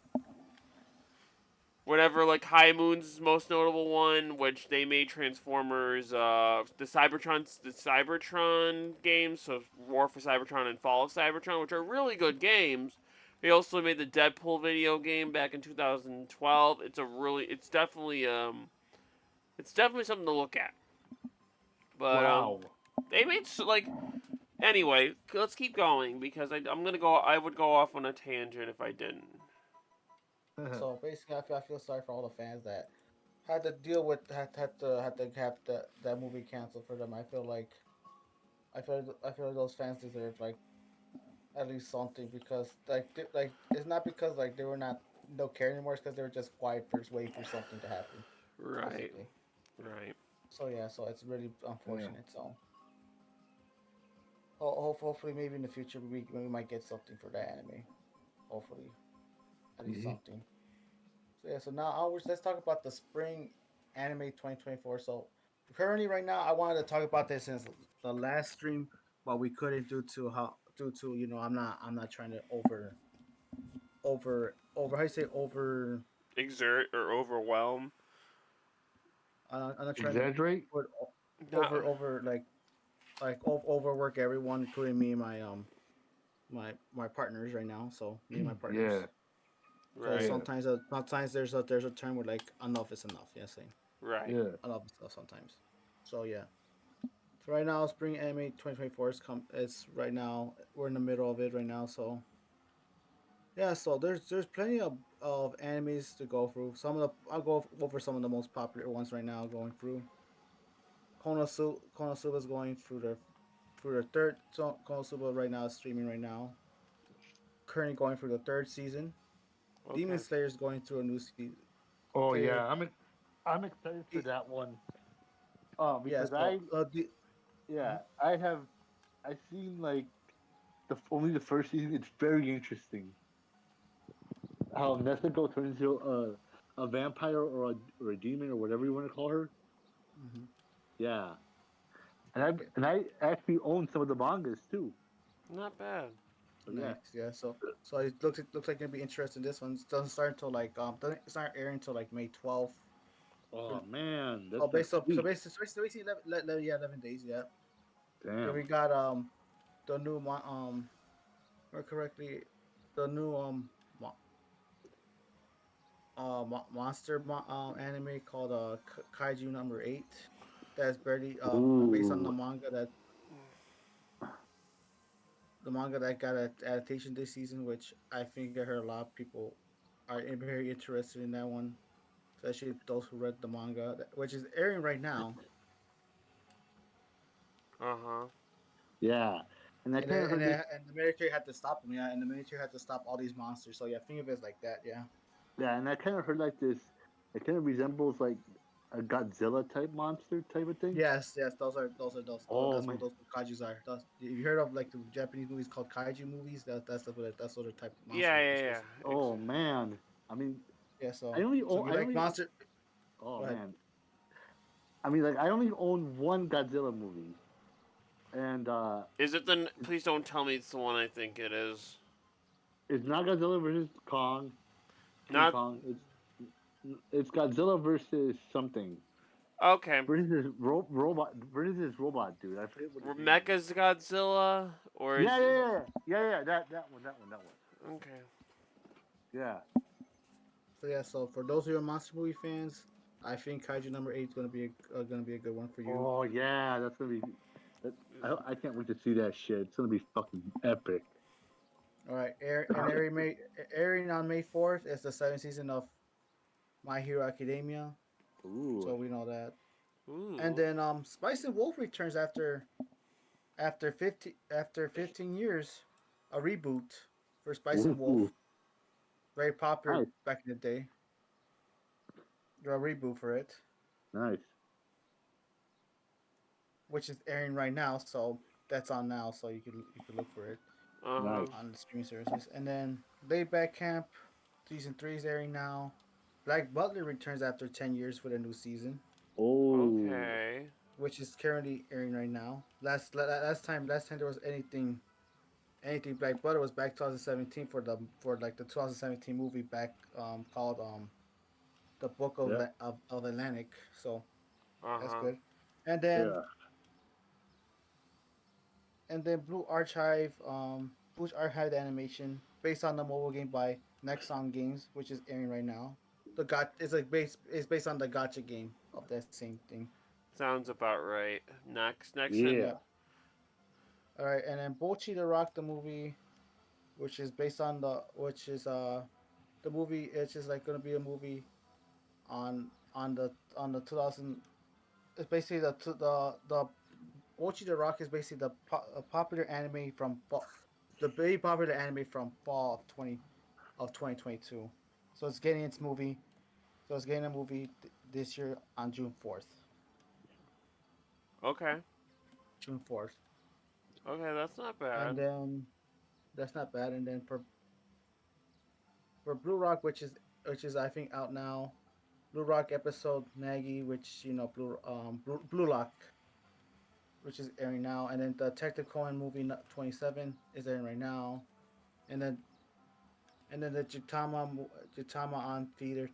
Whatever, High Moon's most notable one, which they made Transformers, the Cybertron games, so War for Cybertron and Fall of Cybertron, which are really good games. They also made the Deadpool video game back in 2012. It's definitely something to look at. But wow. they made anyway. Let's keep going because I would go off on a tangent if I didn't. So basically, I feel sorry for all the fans that had to deal with had to have that movie canceled for them. I feel those fans deserve at least something, because it's not because they were not no care anymore. It's because they were just quiet for waiting for something to happen. Right. Basically. Right. So yeah, so it's really unfortunate. So hopefully maybe in the future we might get something for that anime. Hopefully, at least something. So yeah, so now onwards, let's talk about the spring anime 2024. So currently, right now, I wanted to talk about this since the last stream, but we couldn't due to I'm not trying to how you say over Exert or overwhelm. I'm not trying exaggerate. to over overwork everyone, including me and my partners right now. So me and my partners. Yeah. Right. So sometimes there's a term where enough is enough. Yes, Right. Yeah. enough is enough sometimes. So yeah. So right now, Spring Anime 2024 is right now. We're in the middle of it right now. So yeah, so there's plenty of animes to go through. I'll go over some of the most popular ones right now. Going through Konosuba is going through their third. So Konosuba right now is streaming right now. Currently going through the third season. Okay. Demon Slayer is going through a new season. Oh yeah, I'm excited for that one. Because I've seen only the first season. It's very interesting how Nezuko turns into a vampire or a demon or whatever you want to call her. Mm-hmm. Yeah, and I actually own some of the mangas too. Not bad. So, Nice, yeah. So it looks like it'll be interesting. This one doesn't start until doesn't start airing until May 12th. Oh man, that's So basically, 11 days. Yeah. damn. Then we got the new or correctly, the new monster anime called Kaiju number 8. That's barely based on the manga the manga that got an adaptation this season, which I think I heard a lot of people are very interested in that one, especially those who read the manga, which is airing right now. Uh-huh. Yeah, and I kind of heard this. And the military had to stop them, yeah, and the military had to stop all these monsters. So yeah, think of it like that, yeah. Yeah, and I kind of heard like this. It kind of resembles like a Godzilla type monster type of thing. Yes, yes, those Oh that's what man, those kaiju's are. If you heard of like the Japanese movies called kaiju movies, that's what the type of monster Yeah, it is yeah, yeah. basically. oh man. I mean, Yeah, I only so own. if you I like only. monster, Oh go ahead. man. I mean, like I only own one Godzilla movie, and Is it the? Please don't tell me it's the one I think it is. it's not Godzilla versus King Not Kong. It's Godzilla versus something. okay. Robot versus this robot dude. I forget what his name is. Mecha's Godzilla, or is Yeah. That one. okay? Yeah. So yeah, so for those of you monster movie fans, I think Kaiju number 8 is gonna be a good one for you. Oh yeah, that's gonna be. That, I can't wait to see that shit. It's gonna be fucking epic. All right, airing on May 4th is the seventh season of My Hero Academia, Ooh. so we know that. Ooh. And then Spice and Wolf returns after 15 years, a reboot for Spice and Wolf, Ooh. very popular Nice. back in the day. They're a reboot for it, Nice. which is airing right now. So that's on now, so you could look for it Uh-huh. Nice. on the streaming services. And then Laid Back Camp season 3 is airing now. Black Butler returns after 10 years for the new season, Oh. Okay. which is currently airing right now. Last time there was anything Black Butler was back 2017 for like the 2017 movie back called the Book Yeah. of Atlantic. So that's Uh-huh. good. And then Yeah. Blue Archive animation based on the mobile game by Nexon Games, which is airing right now. It's based on the Gotcha game of that same thing. Sounds about right. Next in. Yeah. Yeah. All right, and then Bochi the Rock the movie, which is the movie. It's just like gonna be a movie on the 2000. It's basically the Bochi the Rock is basically a popular anime from the very popular anime from fall of 2022. So it's getting its movie. So it's getting a movie this year on June 4th. Okay. June 4th, Okay, that's not and bad. then that's not bad. And then for Blue Rock, which is I think out now. Blue Rock episode Maggie, which Blue Lock, which is airing now, and then the Detective Cohen movie 27 is airing right now, and then the Jutama on theater,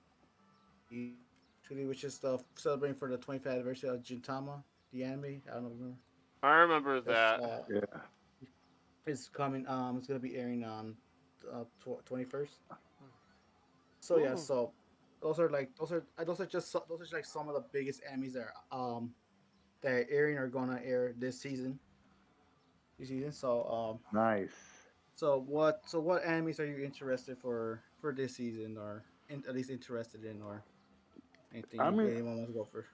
which is the celebrating for the 25th anniversary of Jutama, the anime. I don't know if you remember. I remember That's that. Yeah. it's coming. It's gonna be airing on 21st. So yeah, Ooh. so those are like some of the biggest animes that are airing are gonna air this season. So Nice. so what animes are you interested for this season, or at least interested in, or I anything mean, anyone wants to go for?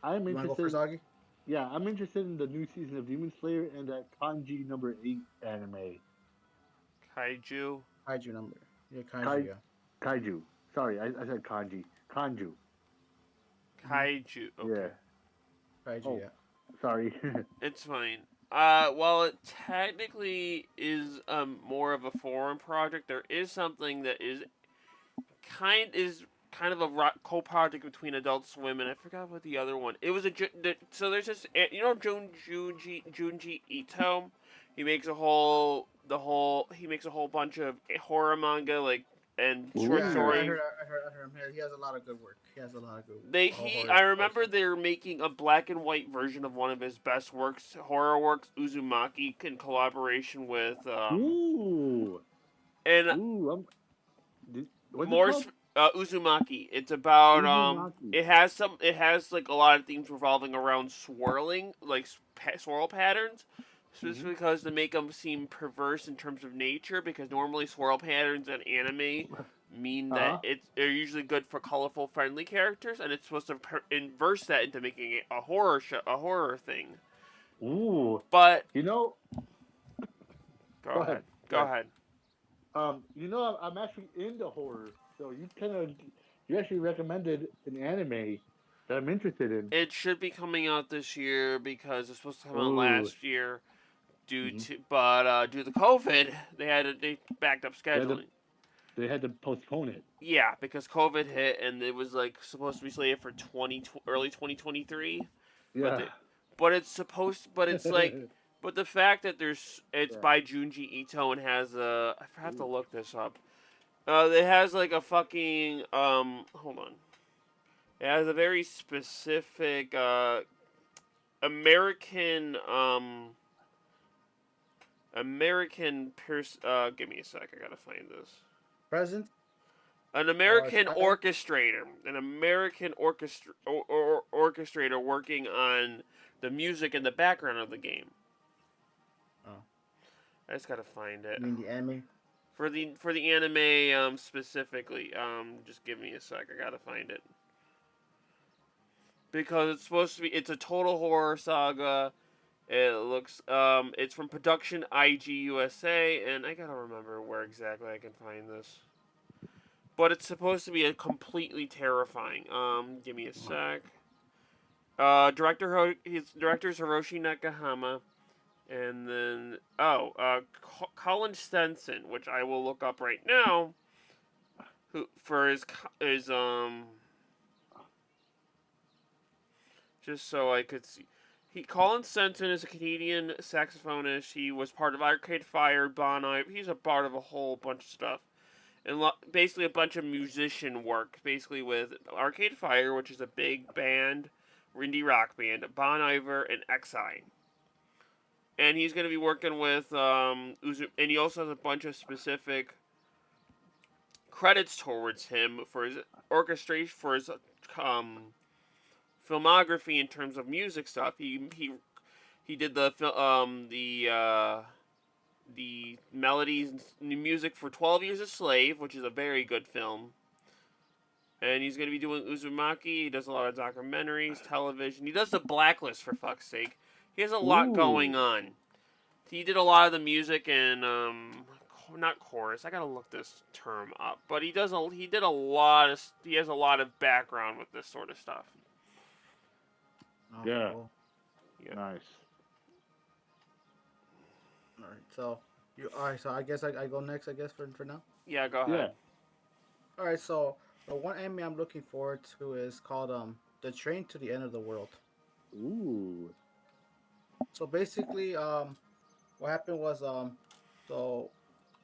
I'm You want to go first, interested. Augie? Yeah, I'm interested in the new season of Demon Slayer and that Kanji number 8 anime. Kaiju. Kaiju number. Yeah, Kai, Kaiju. Yeah. Kaiju. Sorry, I said kanji. Kanju. Kaiju. Yeah. Okay. Kaiju. Oh. Yeah. Sorry. It's fine. While it technically is more of a foreign project, there is something that is kind of a co-project between Adult Swim and I forgot what the other one. It was so there's this Junji Ito. He makes he makes a whole bunch of horror manga and short Yeah, Ooh. story. I heard him. He has a lot of good work. He has a lot of good. I remember they're making a black and white version of one of his best works, horror works, Uzumaki, in collaboration with Ooh. and Ooh. What's it more called? Uzumaki. It's about Uzumaki. it has like a lot of themes revolving around swirling, like swirl patterns. specifically because to make them seem perverse in terms of nature, because normally swirl patterns in anime mean that Uh-huh. they're usually good for colorful, friendly characters, and it's supposed to inverse that into making it a horror thing. Ooh. But You know, go go ahead. ahead, Go go ahead. ahead. I'm actually into horror, so you actually recommended an anime that I'm interested in. It should be coming out this year because it's supposed to come out Ooh. last year Hmm. due to COVID, they backed up They had to scheduling. they had to postpone it. Yeah, because COVID hit and it was like supposed to be slated for early 2023, but Yeah. they, but it's like but the fact that it's Yeah. by Junji Ito and has a I have to Ooh. look this up. It has like a fucking hold on. It has a very specific American give me a sec. I gotta find this. Present An or American style? orchestrator, orchestrator working on the music in the background of the game. Oh, I just gotta find you it mean the anime? for the anime specifically. Just give me a sec. I gotta find it because it's supposed to be. It's a total horror saga. It's from production IG USA, and I gotta remember where exactly I can find this. But it's supposed to be a completely terrifying. Give me a sec. His director is Hiroshi Nakahama, and then Colin Stenson, which I will look up right now, who for his just so I could see. Colin Stenson is a Canadian saxophonist. He was part of Arcade Fire, Bon Iver. He's a part of a whole bunch of stuff. And basically a bunch of musician work, basically with Arcade Fire, which is a big band, indie rock band, Bon Iver, and Exile. And he's going to be working with and he also has a bunch of specific credits towards him for his orchestration, for his filmography in terms of music stuff. He did the melodies and music for 12 Years a Slave, which is a very good film. And he's going to be doing Uzumaki. He does a lot of documentaries, television. He does the Blacklist, for fuck's sake. He has a lot going Ooh. on. He did a lot of the music and not chorus. I gotta look this term up. But he has a lot of background with this sort of stuff. Oh, Yeah. cool. Yeah. Nice. All right, so all right. So I guess I go next. I guess for now. Yeah, go Yeah. ahead. All right, so the one anime I'm looking forward to is called The Train to the End of the World. Ooh. So basically, what happened was so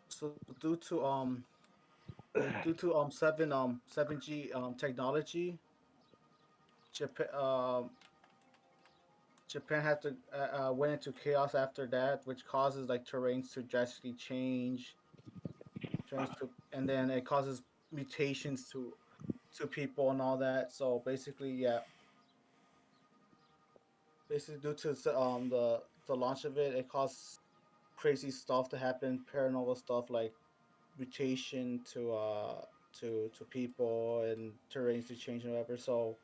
so due to 7G technology, Japan Japan had to went into chaos after that, which causes like terrains to drastically change, and then it causes mutations to people and all that. So basically, yeah, basically due to the launch of it, it caused crazy stuff to happen, paranormal stuff like mutation to people and terrains to change and whatever. So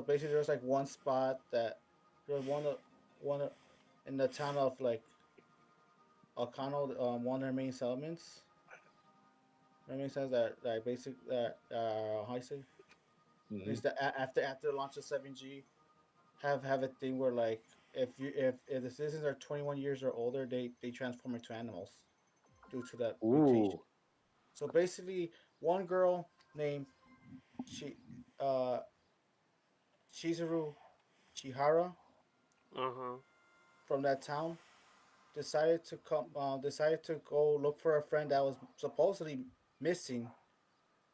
basically, there's like one spot that there's one in the town of like Alcano, one of their main settlements. That makes sense. That basic that how you say Hmm. is that after the launch of 7G, have a thing where like if the citizens are 21 years or older, they transform into animals due to that mutation. Ooh. So basically, one girl named Chi uh Chizuru Chihara Uh huh. from that town decided to go look for a friend that was supposedly missing,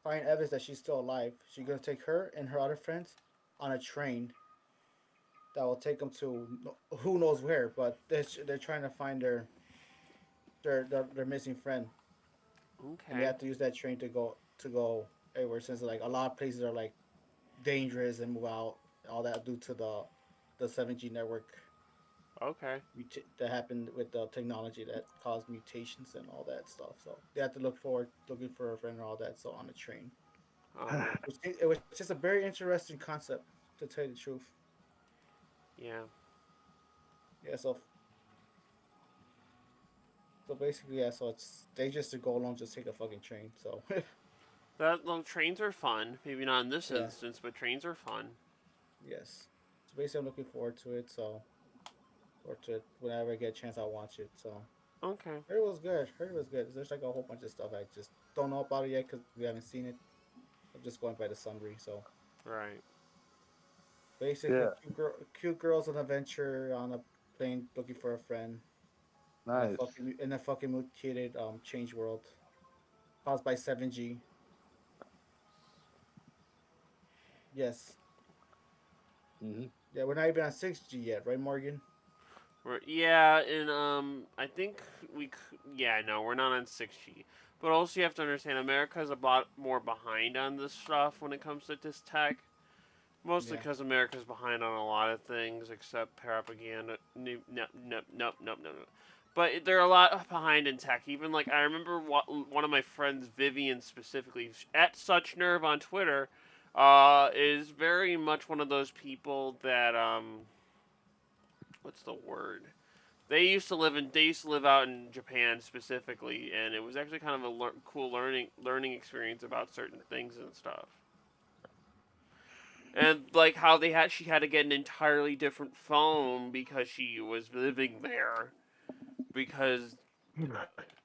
find evidence that she's still alive. She's gonna take her and her other friends on a train that will take them to who knows where, but they're trying to find their missing friend, and they Okay. have to use that train to go everywhere since like a lot of places are like dangerous and move out all that due to the 7G network. Okay. that happened with the technology that caused mutations and all that stuff. So they had to looking for a friend and all that. So on a train, Uh-huh. it was just a very interesting concept to tell you the truth. Yeah. Yeah. So basically, yeah. So it's dangerous to go alone. Just take a fucking train. So Trains are fun. Maybe not in this yeah. instance, but trains are fun. Yes. So basically, I'm looking forward to it. So or to whenever I get a chance, I'll watch it. So Okay. heard it was good. Heard it was good. There's like a whole bunch of stuff I just don't know about it yet because we haven't seen it. I'm just going by the summary. So Right. basically, Yeah, cute girls on adventure on a plane looking for a friend nice. in a fucking mutated change world caused by 7G. Yes. Hmm. Yeah, we're not even on 6G yet, right, Morgan? Yeah, and I think yeah, no, we're not on 6G. But also you have to understand America's a lot more behind on this stuff when it comes to this tech. Mostly Yeah. because America's behind on a lot of things except propaganda. Nope, nope, nope, nope, nope, nope. But they're a lot behind in tech. Even like I remember one of my friends, Vivian specifically, at Such Nerve on Twitter, is very much one of those people that what's the word? They used to live out in Japan specifically, and it was actually kind of a cool learning experience about certain things and stuff. And like how she had to get an entirely different phone because she was living there because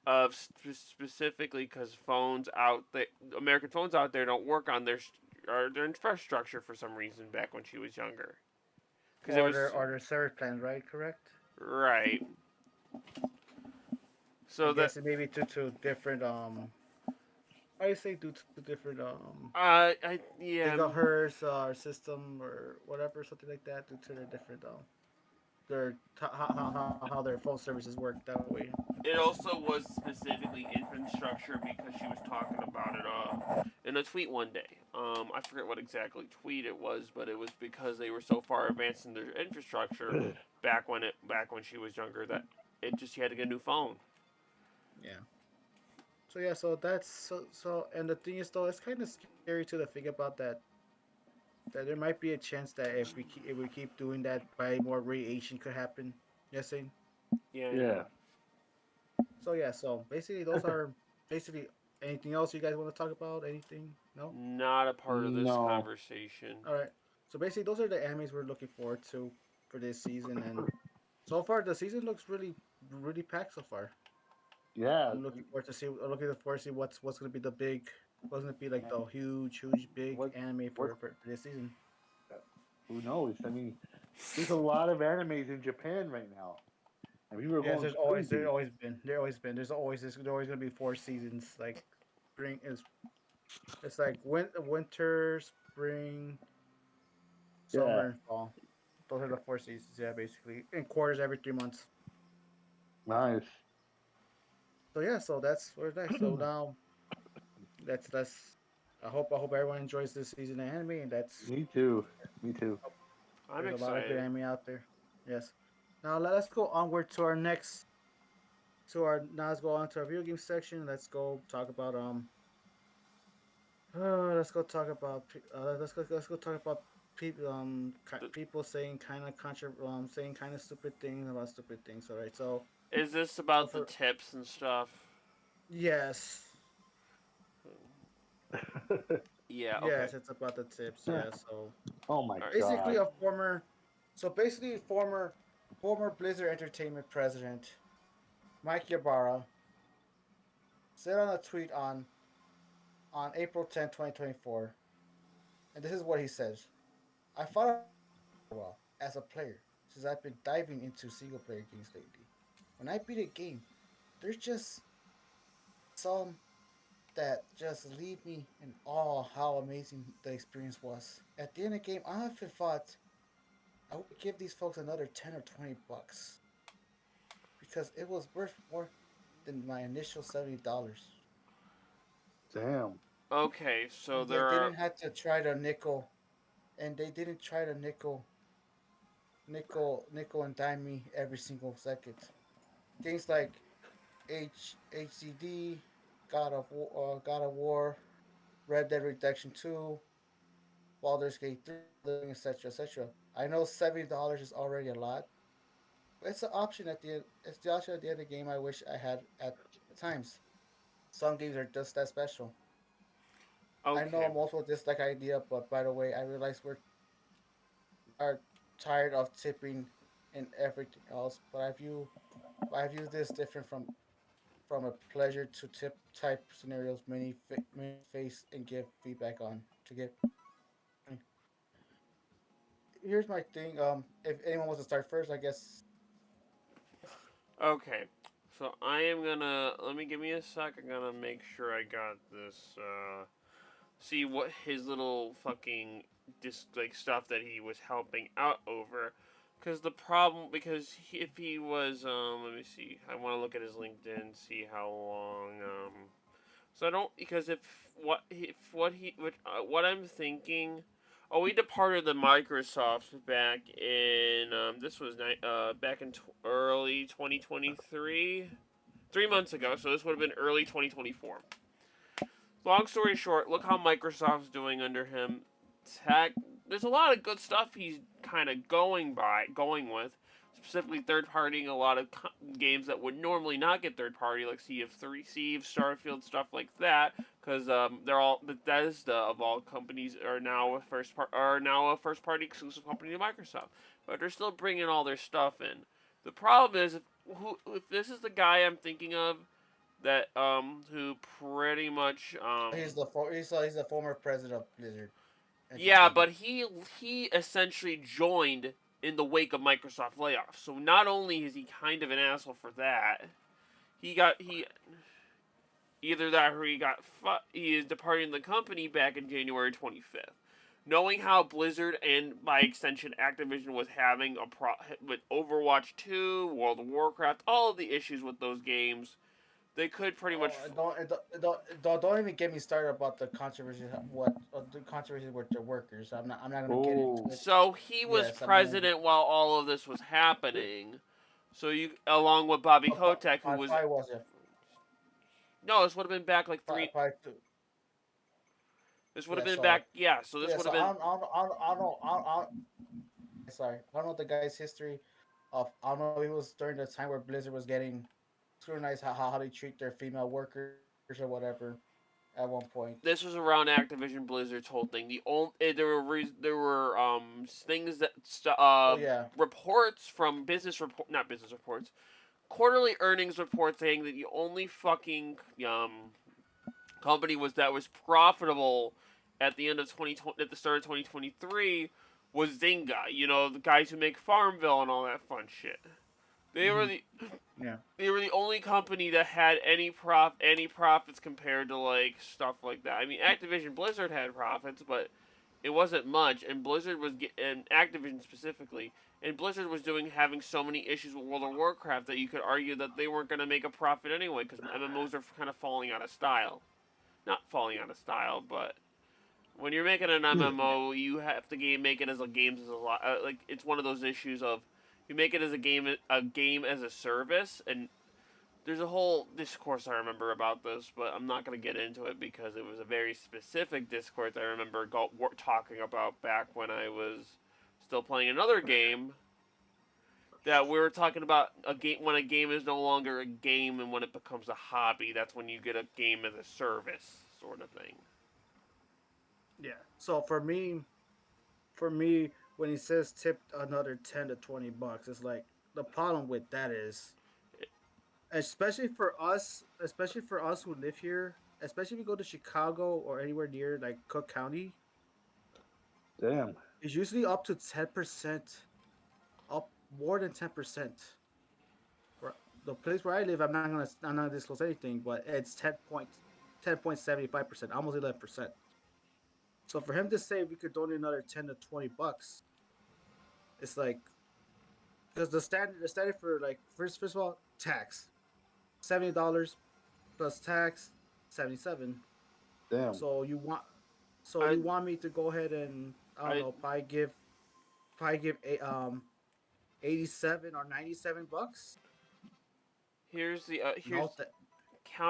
of specifically because phones out there, American phones out there don't work on their infrastructure for some reason back when she was younger. Because it was Or their service plan, right? Correct. right. I So that guess it may be due to different I say due to different I yeah. gigahertz system or whatever, something like that, due to their different how their phone services work that way. It also was specifically infrastructure because she was talking about it in a tweet one day. I forget what exactly tweet it was, but it was because they were so far advanced in their infrastructure back when she was younger that it just she had to get a new phone. Yeah. So yeah, so that's and the thing is though, it's kind of scary to think about that there might be a chance that if we keep doing that, by more radiation could happen. Yes, saying. Yeah, I Yeah. know. So yeah, so basically those are basically anything else you guys want to talk about? Anything? No. Not a part of this No. conversation. All right. So basically, those are the animes we're looking forward to for this season, and so far the season looks really packed so far. Yeah. I'm looking forward to see what's gonna be what's gonna be like the huge big What? anime What? for this season. Who knows? I mean, there's a lot of animes in Japan right now, and people are Yes, going crazy. there's always gonna be 4 seasons. Like spring is it's like winter, spring, Yeah. summer, and fall. Those are the 4 seasons. Yeah, basically in quarters every 3 months. Nice. So yeah, so that's where next. So now that's. I hope everyone enjoys this season of anime, and that's Me too. Me too. I'm there's a lot of good excited. anime out there. Yes. Now let's go onward to our next now let's go on to our video game section. Let's go talk about let's go talk about people people saying saying kind of stupid things about stupid things. All right. Is this So about the for tips and stuff? yes. Yeah. Okay. Yes, it's about the tips. Yeah. So Oh my All right. basically god. former Blizzard Entertainment president Mike Ybarra said on a tweet on April 10th, 2024, and this is what he says: "I fought a while as a player since I've been diving into single player games lately. When I beat a game, there's just some that just leave me in awe how amazing the experience was. At the end of the game, I often thought I would give these folks another 10 or $20 because it was worth more than my initial $70. Damn. Okay. So They there are didn't have to try to nickel, and they didn't try to nickel nickel and dime me every single second. Things like HCD, God of War, Red Dead Redemption 2, Baldur's Gate 3, etc., etc. I know $70 is already a lot. But it's an option at the end. It's the option at the end of the game. I wish I had at times. Some games are just that special. I know Okay. most will dislike idea, but by the way, I realize we are tired of tipping and everything else. But I view this different from a pleasure to tip type scenarios many face and give feedback on to give. Here's my thing. If anyone wants to start first, I guess. Okay. So I am gonna let me give me a sec. I'm gonna make sure I got this. See what his little fucking like stuff that he was helping out over. Because the problem, because if he was, let me see. I want to look at his LinkedIn, see how long. So I don't, because what I'm thinking. Oh, we departed the Microsoft back in this was back in early 2023, 3 months ago. So this would have been early 2024. Long story short, look how Microsoft's doing under him. Tech, there's a lot of good stuff he's kind of going with. Specifically, third partying a lot of games that would normally not get third party, like Sea of Starfield, stuff like that, because they're all Bethesda of all companies are now a first party exclusive company to Microsoft, but they're still bringing all their stuff in. The problem is if this is the guy I'm thinking of that who pretty much He's the former president of Blizzard yeah, Entertainment. but he essentially joined in the wake of Microsoft layoffs. So not only is he kind of an asshole for that, he either that or he is departing the company back in January 25th. Knowing how Blizzard and by extension Activision was having with Overwatch 2, World of Warcraft, all of the issues with those games, they could pretty much Don't even get me started about the controversy with the workers. I'm not gonna get into Oh, it. So he was Yes, I'm not gonna. president while all of this was happening. So you, along with Bobby Kotick, who I was probably was it. no, this would have been back like three. Probably two. This would have Yeah. been back, yeah. So this Yeah. would So have been. I don't. Sorry, I don't know the guy's history. I don't know if it was during the time where Blizzard was getting scrutinized how they treat their female workers or whatever. At one point. This was around Activision Blizzard's whole thing. The only there were things that Oh yeah. reports from business report not business reports quarterly earnings reports saying that the only fucking company that was profitable at the end of 2020 at the start of 2023 was Zynga. You know, the guys who make Farmville and all that fun shit. They were the Yeah. they were the only company that had any profits compared to like stuff like that. I mean, Activision Blizzard had profits, but it wasn't much. And and Activision specifically, and Blizzard was having so many issues with World of Warcraft that you could argue that they weren't going to make a profit anyway because MMOs are kind of falling out of style. Not falling out of style, but when you're making an MMO, you have to make it as a lot. Like it's one of those issues of you make it as a game as a service, and there's a whole discourse I remember about this, but I'm not going to get into it because it was a very specific discourse I remember talking about back when I was still playing another game. That we were talking about a game when a game is no longer a game and when it becomes a hobby. That's when you get a game as a service sort of thing. Yeah. So for me, when he says tip another $10 to $20, it's like the problem with that is, especially for us who live here, especially if you go to Chicago or anywhere near like Cook County, damn. it's usually up to 10%, up more than 10%. The place where I live, I'm not gonna disclose anything, but it's 10.75%, almost 11%. So for him to say we could donate another $10 to $20, it's like because the standard for like first of all tax $70 plus tax 77. Damn. So I you want me to go ahead and I don't I know probably give a $87 or $97. Here's the No, here's th-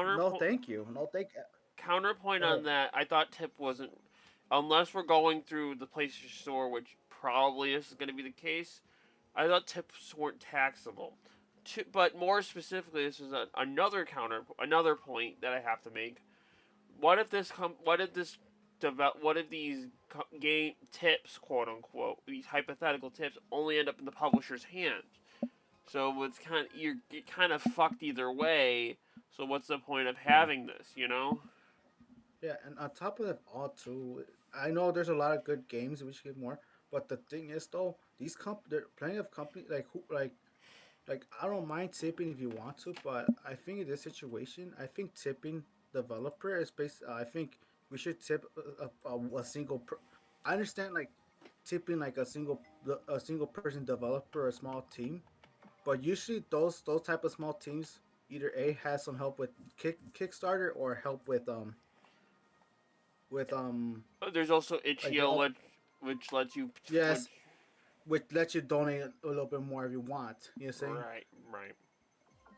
no, counterpoint thank you. No, thank. counterpoint Go ahead. on that. I thought tip wasn't, unless we're going through the PlayStation Store, which probably this is going to be the case. I thought tips weren't taxable. But more specifically, this is another point that I have to make. What if these game tips, quote unquote, these hypothetical tips, only end up in the publisher's hands? So you're kind of fucked either way. So what's the point of having this? You know? Yeah, and on top of that, all too, I know there's a lot of good games. We should get more, but the thing is, though, there are plenty of companies like I don't mind tipping if you want to, but I think in this situation, I think tipping developer is based. I think we should tip a single. I understand like tipping like a single person developer, a small team, but usually those type of small teams either a has some help with Kickstarter or help with There's also like the itch.io, which lets you, which yes, which lets you donate a little bit more if you want. You know what I'm saying? right.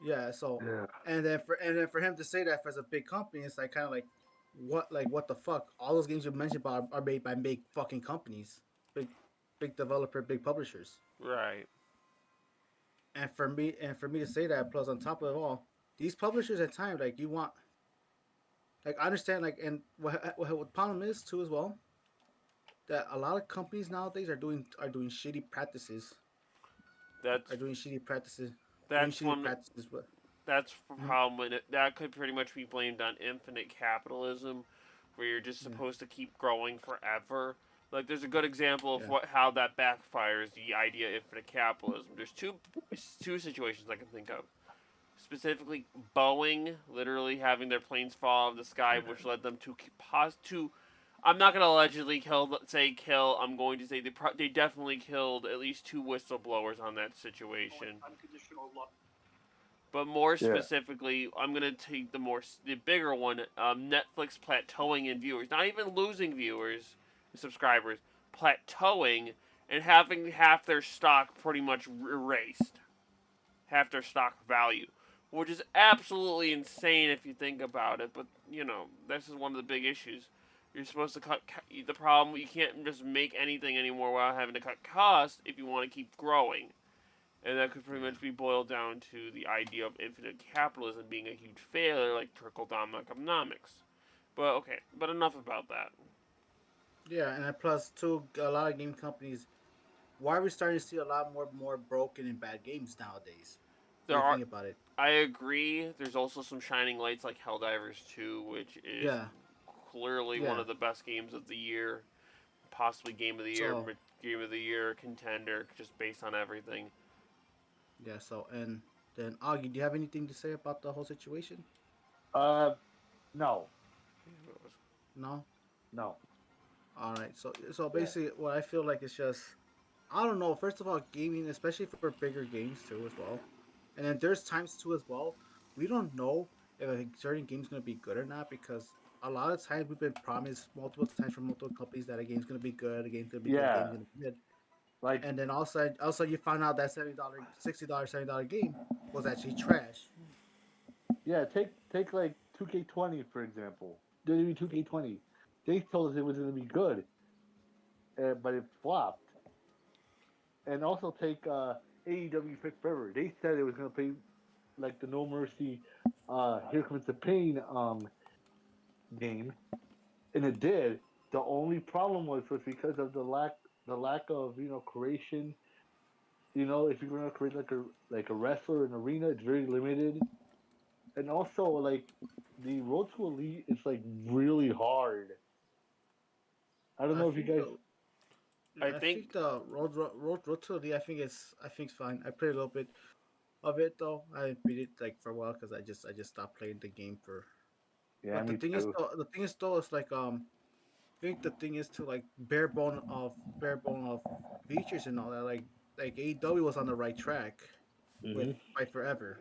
Yeah, so Yeah. and then for him to say that as a big company, it's like kind of like what the fuck? All those games you mentioned about are made by big fucking companies, big big developer, big publishers. Right. And for me to say that, plus on top of it all, these publishers at times like you want like I understand like and what the problem is too as well that a lot of companies nowadays are doing shitty practices, That's are doing shitty practices, doing that's shitty one practices. But that's the mhm, problem with it. That could pretty much be blamed on infinite capitalism, where you're just yeah, supposed to keep growing forever. Like there's a good example of yeah, how that backfires. The idea of infinite capitalism. There's two situations I can think of. Specifically, Boeing literally having their planes fall out of the sky, which led them to. I'm not gonna allegedly kill. I'm going to say they definitely killed at least two whistleblowers on that situation. But more Yeah. specifically, I'm gonna take the bigger one. Netflix plateauing in viewers, not even losing viewers, subscribers, plateauing and having half their stock pretty much erased, half their stock value, which is absolutely insane if you think about it. But this is one of the big issues. You're supposed to cut the problem. You can't just make anything anymore without having to cut costs if you want to keep growing. And that could pretty yeah, much be boiled down to the idea of infinite capitalism being a huge failure, like trickle down economics. But okay, but enough about that. yeah. And then plus too, a lot of game companies. Why are we starting to see a lot more broken and bad games nowadays? What There do you are, think about it? I agree. There's also some shining lights like Helldivers 2, which is Yeah, clearly one yeah. of the best games of the year, possibly So game of the year contender, just based on everything. yeah, and then Augie, do you have anything to say about the whole situation? Uh, no, No. no. All right. So Yeah. basically, what I feel like is just I don't know. First of all, gaming, especially for bigger games too, as well. And then there's times too as well. We don't know if a certain game's gonna be good or not because a lot of times we've been promised multiple times from multiple companies that a game's gonna be good, a game's gonna be good, a game's Yeah. gonna be good. Like, And then also you find out that $70, $60, $70 game was actually trash. yeah. Take like 2K20 for example. WWE 2K20. They told us it was going to be good, but it flopped. And also take AEW Fight Forever. They said it was going to play like the No Mercy, Here Comes the Pain game, and it did. The only problem was because of the lack of creation. If you're gonna create like a wrestler in arena, it's very limited. And also like the road to elite is like really hard. I don't I know if you think guys. the I I think think the road to the I think it's fine. I played a little bit of it though. I didn't beat it like for a while because I just stopped playing the game for. Yeah, But the me thing is too. though, the thing is though, it's like I think the thing is to like bare bone of features and all that. Like AEW was on the right track with Hmm. Fight Forever,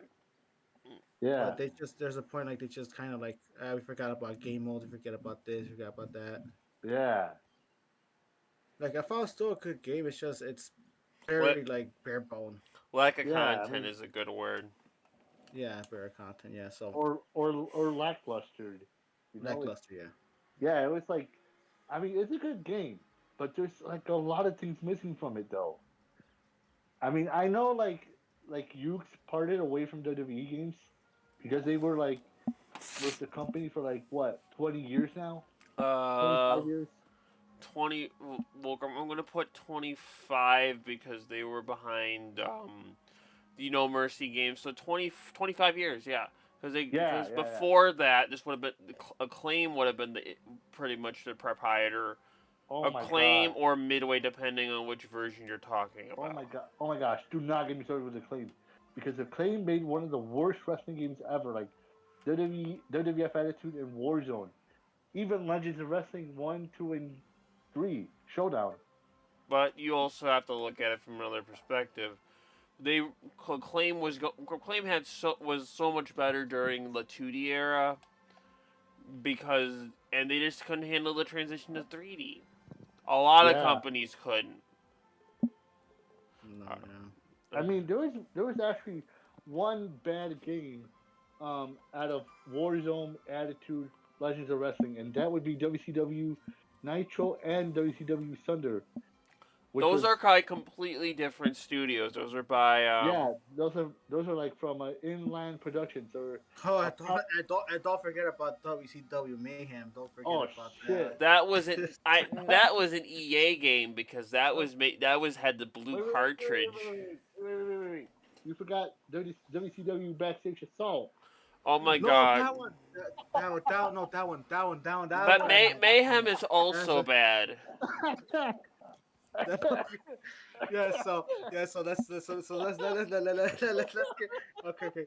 Yeah, but there's a point like they just kind of like we forgot about game mode, we forget about this, we forgot about that. yeah, Like I found still a good game. It's just very like bare bone. Lack of Yeah, I content mean, is a good word. Yeah, bare content. Yeah, so or lackluster. You know, it's lackluster. Yeah. yeah, it was like, I mean, it's a good game, but there's like a lot of things missing from it though. I mean, I know like Yuke's parted away from WWE games because they were like with the company for like what 20 years now, Uh, 25 years. 20. Well, I'm gonna put 25 because they were behind the No Mercy game. So 25 years, yeah. Yeah, Because yeah, yeah. before that, this would have been Acclaim would have been pretty much the proprietor. Oh my Acclaim god. or Midway, depending on which version you're talking Oh my about. god. Oh my gosh. Do not get me started with Acclaim, because Acclaim made one of the worst wrestling games ever. Like WWE, WWF Attitude, and Warzone. Even Legends of Wrestling 1, 2, and 3 Showdown. But you also have to look at it from another perspective. They Acclaim was so much better during the 2D era because and they just couldn't handle the transition to 3D. A lot of Yeah. companies couldn't. No, Uh, yeah. I mean, there was actually one bad game out of Warzone, Attitude, Legends of Wrestling, and that would be WCW Nitro and WCW Thunder, which those was are probably completely different studios. Those are by yeah, those are like from Inland Productions or Oh, a pop. and don't forget about WCW Mayhem. Don't forget Oh about that. shit! that was an EA game because that was had the blue Wait, wait, wait, wait, cartridge. wait, wait, wait, wait, wait, wait. You forgot WCW Backstage Assault. Oh my No, god! that one. No, that But one. Mayhem is That's also a, bad. that, so let's get okay.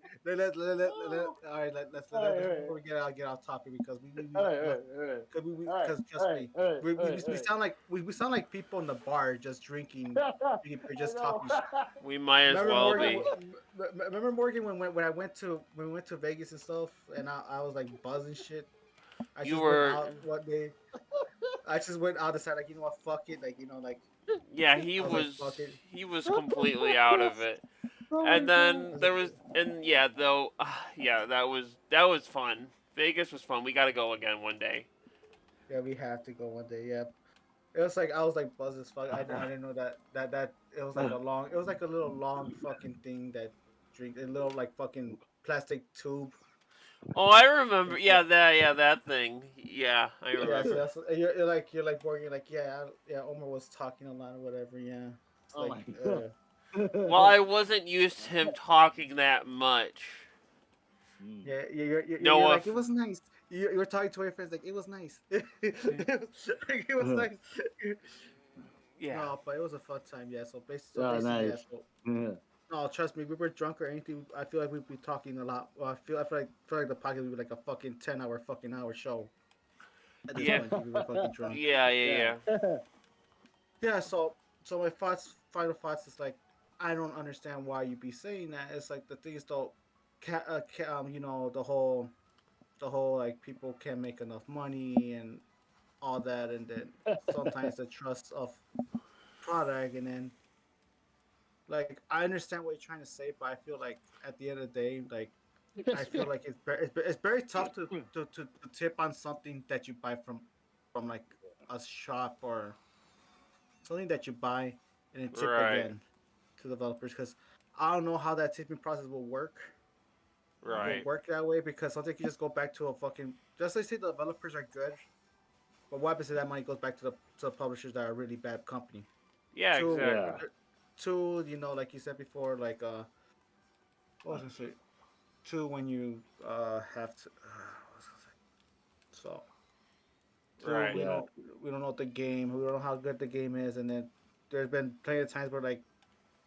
All right. Let's before we get off topic because All right, all right, all right, all right, because all trust right, me, all right, all right, we sound like we sound like people in the bar just drinking, or I just know. talking shit. We might as Remember well Morgan? be. Remember Morgan when I went to when we went to Vegas and stuff, and I was like buzzing shit. I You just went were, out one day. I just went out decided like you know what, fuck it, like yeah. I was like fuck it. He was completely out of it. Oh my And god. then there was, and yeah, though, yeah, that was fun. Vegas was fun. We got to go again one day. Yeah, we have to go one day. Yeah, it was like I was like buzz as fuck. I didn't know that it was like a long. It was like a little long fucking thing that drink a little like fucking plastic tube. Oh, I remember. Yeah, that thing. Yeah, I Yeah, so remember. that's you're like Morgan, like yeah. Omar was talking a lot or whatever. Yeah, it's Oh like my god. Well, I wasn't used to him talking that much. Mm. yeah, No, you're like it was nice. You were talking to your friends like it was nice. It was nice. yeah. No, but it was a fun time. Yeah. So Oh, basically, yeah. nice. So Yeah. no, trust me, we were drunk or anything. I feel like we'd be talking a lot. Well, feel like the podcast would be like a fucking 10 hour fucking hour show. At this Yeah. point, we were fucking drunk. Yeah. Yeah. So my final thoughts is like, I don't understand why you be saying that. It's like the thing is though, you know, the whole like people can't make enough money and all that, and then sometimes the trust of product, and then like I understand what you're trying to say, but I feel like at the end of the day, like I feel like it's very tough to tip on something that you buy from like a shop or something that you buy and then tip Right. again to developers because I don't know how that tipping process will Right. work that way because something you just go back to a fucking just like say the developers are good, but what happens if that money goes back to the publishers that are really bad company? Yeah, Two, Yeah. exactly. two, you know, like you said before, like what was I gonna say? Two, when you have to, what was I gonna say? So two, Right. Yeah. we don't know the game, we don't know how good the game is, and then there's been plenty of times where like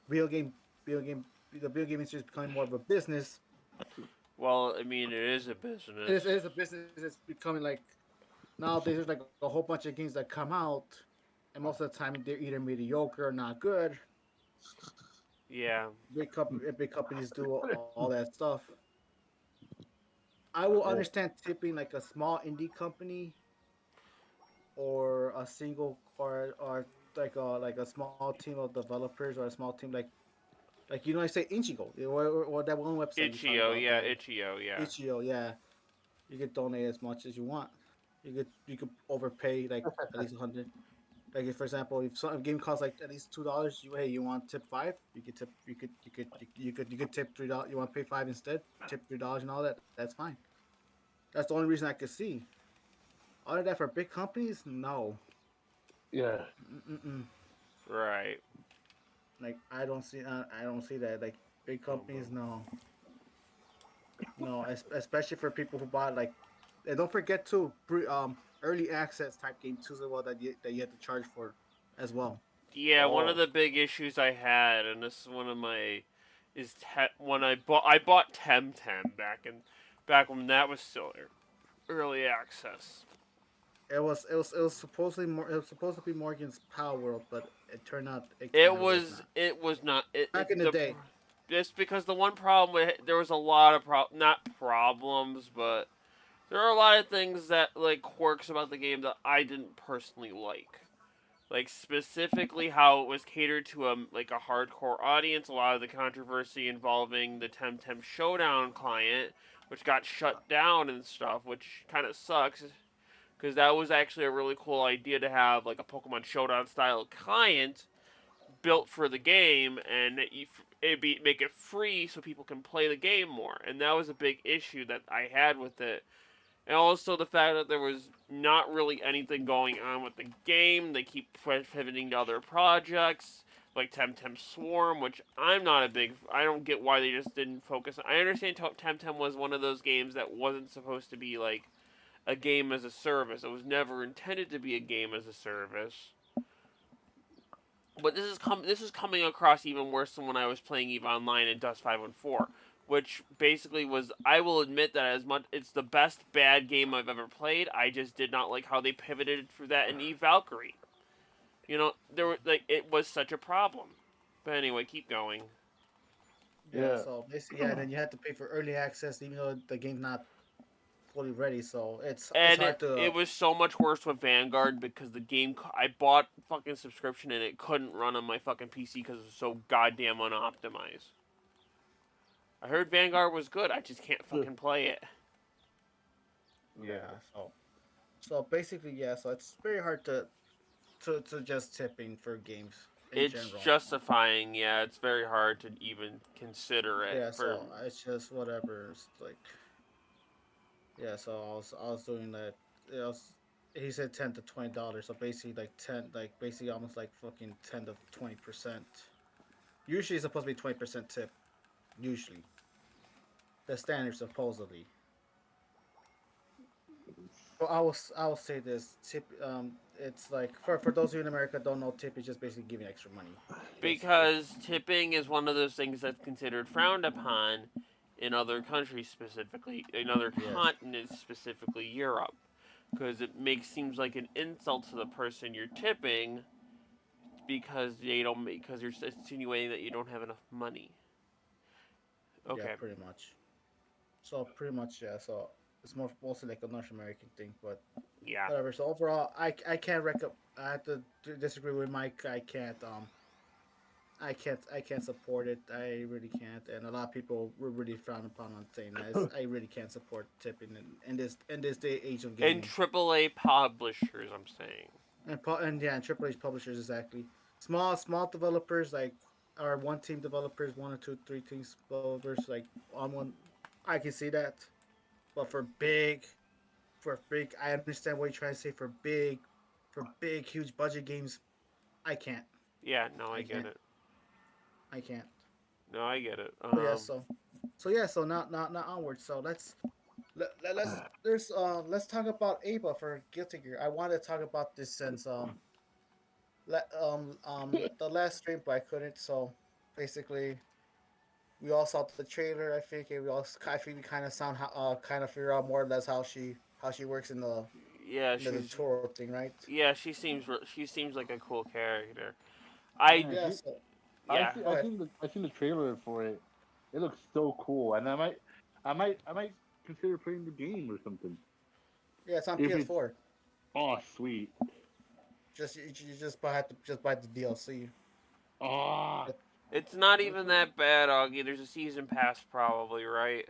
video game, video game, the video game industry is becoming more of a business. Well, I mean, it is a business. It is a business. It's becoming like nowadays. There's like a whole bunch of games that come out, and most of the time they're either mediocre or not good. Yeah. Big companies do all that stuff. I will understand tipping like a small indie company or a single or like a small team of developers or a small team like I say Ichigo or that one website you talked Itch.io, about yeah, the Itch.io, yeah. Itch.io, yeah. You could donate as much as you want. You could overpay like at least 100. Like if, for example, if some if game costs like at least $2, you want tip five, you could tip you could tip $3. You want to pay five instead, tip $3 and all that. That's fine. That's the only reason I could see. Other than that, for big companies, no. Yeah. Mm-mm. Right. Like I don't see that. Like big companies, no, no. Especially for people who bought like, and don't forget too, early access type game too as well that you have to charge for, as well. Yeah, one of Oh. the big issues I had, and this is one of my, is when I bought Temtem back when that was still early access. It was supposedly more. It was supposed to be Morgan's Power World, but it turned out it It kind of was was not. it was not Back in the day, just because the one problem there was a lot of not problems, but there are a lot of things that like quirks about the game that I didn't personally like specifically how it was catered to like a hardcore audience. A lot of the controversy involving the Temtem Showdown client, which got shut down and stuff, which kind of sucks because that was actually a really cool idea to have like a Pokemon Showdown style client built for the game, and make it free so people can play the game more. And that was a big issue that I had with it, and also the fact that there was not really anything going on with the game. They keep pivoting to other projects like Temtem Swarm, which I'm not a big. I don't get why they just didn't focus. I understand Temtem was one of those games that wasn't supposed to be like a game as a service. It was never intended to be a game as a service. But this is coming across even worse than when I was playing EVE Online in Dust 514, which basically was, I will admit that as much it's the best bad game I've ever played. I just did not like how they pivoted for that in EVE Valkyrie. You know, there were like it was such a problem. But anyway, keep going. yeah. Yeah. So basically, yeah. And then you had to pay for early access, even though the game's not fully ready. So it's And hard to. it was so much worse with Vanguard because the game I bought fucking subscription and it couldn't run on my fucking PC because it was so goddamn unoptimized. I heard Vanguard was good. I just can't fucking play it. Yeah. So basically, yeah. So it's very hard to just tipping for games in It's general. justifying, yeah. It's very hard to even consider it Yeah. for. So it's just whatever. It's like yeah. So I was doing that. It was, he said $10 to $20. So basically like 10, like basically almost like fucking 10 to 20%. Usually it's supposed to be 20% tip. Usually the standard supposedly. Well, I will say this tip. It's like for those of you in America don't know, tip is just basically giving extra money, basically. Because tipping is one of those things that's considered frowned upon in other countries, specifically, in other Yes. continents, specifically Europe. Because it seems like an insult to the person you're tipping because you're insinuating that you don't have enough money. Yeah, Okay, pretty much. So pretty much, yeah. So it's mostly like a North American thing, but yeah. whatever. So overall, I can't I have to disagree with Mike. I can't support it. I really can't, and a lot of people were really frowned upon on saying that. I really can't support tipping in this day age of And gaming. AAA publishers, I'm saying. And yeah, and Triple H publishers exactly. Small developers like or one team developers, one or two, three teams developers like on one. I can see that, but for big, I understand what you're trying to say. For big, huge budget games, I can't. Yeah, no, I I get can't. it. I can't. No, I get it. But yeah, so yeah, so now onward. So let's talk about Ava for Guilty Gear. I wanted to talk about this since the last stream, but I couldn't. So basically, we all saw the trailer. I think, and I think we kind of kind of figure out more or less how she works in the Yeah, the she's Toro thing, right? yeah, she seems like a cool character. I Man, Yeah. So yeah. go ahead. I seen the trailer for it. It looks so cool, and I might consider playing the game or something. Yeah, it's on If it's PS4. oh sweet. You just have to just buy the DLC. Ah, It's not even that bad, Augie. There's a season pass, probably, right?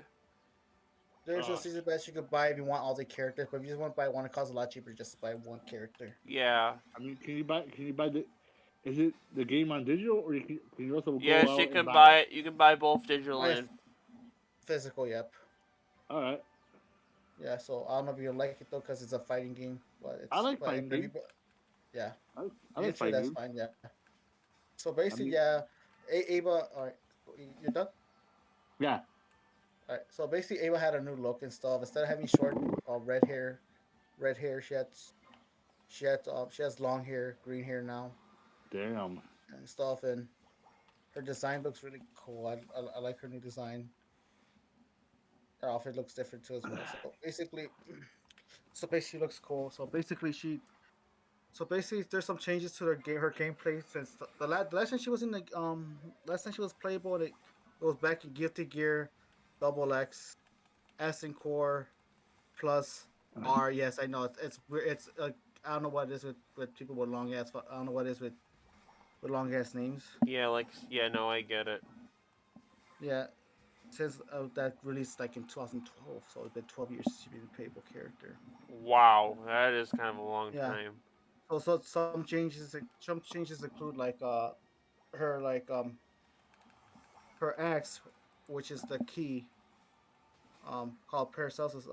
There's a ah. season pass you could buy if you want all the characters, but if you just want to buy one, it costs a lot cheaper just to buy one character. Yeah. I mean, can you buy? Can you buy the? Is it the game on digital, or can you also go Yes, you out and can buy buy it? it. You can buy both digital Buy and. physical, yep. All right, Yeah, so I don't know if you like it though, because it's a fighting game, but I it's like but fighting and if you games. yeah, I you like too, fighting that's games. fine. Yeah. So I basically, mean, yeah, Ava. All right, you're done. yeah. All right. So basically, Ava had a new look and stuff. Instead of having short red hair, she has long hair, green hair now Damn. and stuff. And her design looks really cool. I like her new design. Her outfit looks different too as well. So basically, looks cool. So basically, there's some changes to her gameplay since the last time she was in the last time she was playable. It was back in Guilty Gear, Double X, Ascent Core, Plus R. Yes, I know it's I don't know what it is with people with long ass. I don't know what it is with long ass names. Yeah, like. Yeah, no, I get it. Yeah, since that released like in 2012, so it's been 12 years since she's been a playable character. Wow, that is kind of a long Yeah. time. So some changes include like her like her axe, which is the key, called Paracelsus.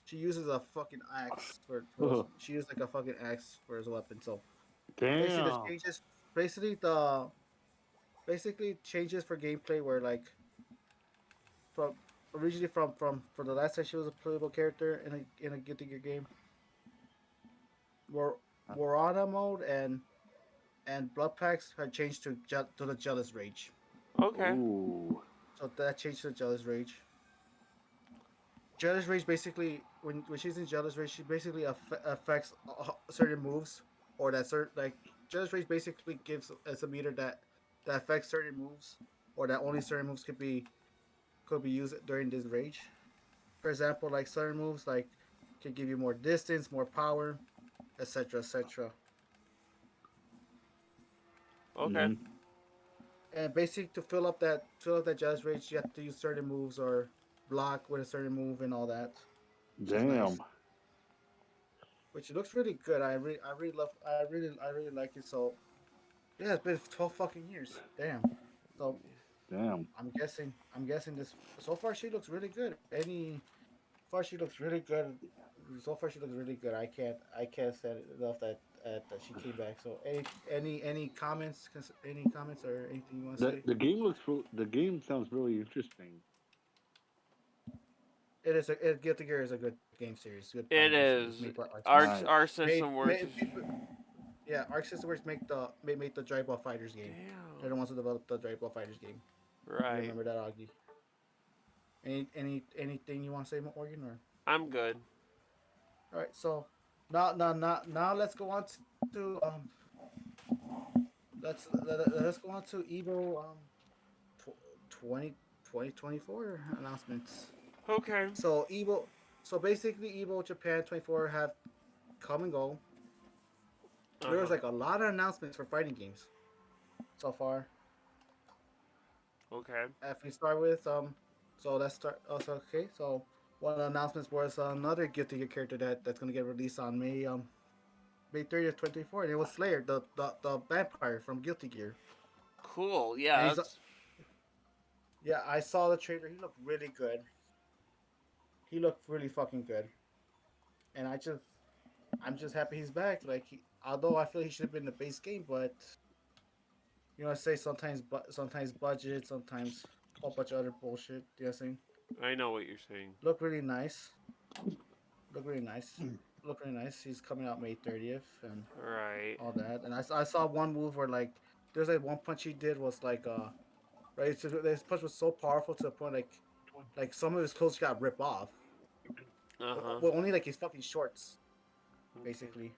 She uses a fucking axe Ugh. she used like a fucking axe for his weapon. So basically the Damn. changes, basically the basically changes for gameplay were like from originally from for the last time she was a playable character in a Guilty Gear game. War Warana mode and blood packs had changed to the jealous rage. Okay. Ooh. So that changed to jealous rage. Jealous Rage basically, when she's in Jealous Rage, she basically affects certain moves, or that certain like Jealous Rage basically gives us a meter that affects certain moves, or that only certain moves could be used during this rage. For example, like certain moves like can give you more distance, more power, etc., etc. Okay. Hmm. And basically to fill up that Jealous Rage, you have to use certain moves or block with a certain move and all that, which is nice. Damn. Which looks really good. I really like it. So yeah, it's been 12 fucking years. Damn. So Damn. I'm guessing this. So far she looks really good. Far she looks really good. So far she looks really good. I can't say it enough that she came back. So any comments? Any comments or anything you want to say? The game looks. The game sounds really interesting. Guilty Gear is a good game series. Good It fighting series is. made by Arc Our System. Nice. our system works. Yeah, Arc System Works make the Dragon Ball Fighters game. They're the Damn. ones who developed the Dragon Ball Fighters game. You Right. remember that, Augie? Anything you want to say, Morgan? Or I'm good. all right, so now let's go on to let's go on to Evo 20 2024 announcements. Okay. So basically Evo Japan 24 have come and go. There was Uh-huh. like a lot of announcements for fighting games so far. Okay. If we start with so let's start also okay, so one of the announcements was another Guilty Gear character that's gonna get released on May 30th, 2024, and it was Slayer, the vampire from Guilty Gear. Cool. And Yeah. he's yeah, I saw the trailer. He looked really good. He looked really fucking good. And I'm just happy he's back. Like although I feel he should have been the base game, but you know I say sometimes budget, sometimes a whole bunch of other bullshit. You know what I'm saying? I know what you're saying. Look really nice. Look really nice. Look really nice. He's coming out May 30th and Right. all that. And I saw one move where like there's like one punch he did was like right. So this punch was so powerful to the point like some of his clothes got ripped off. Uh-huh. Well, only like his fucking shorts, basically.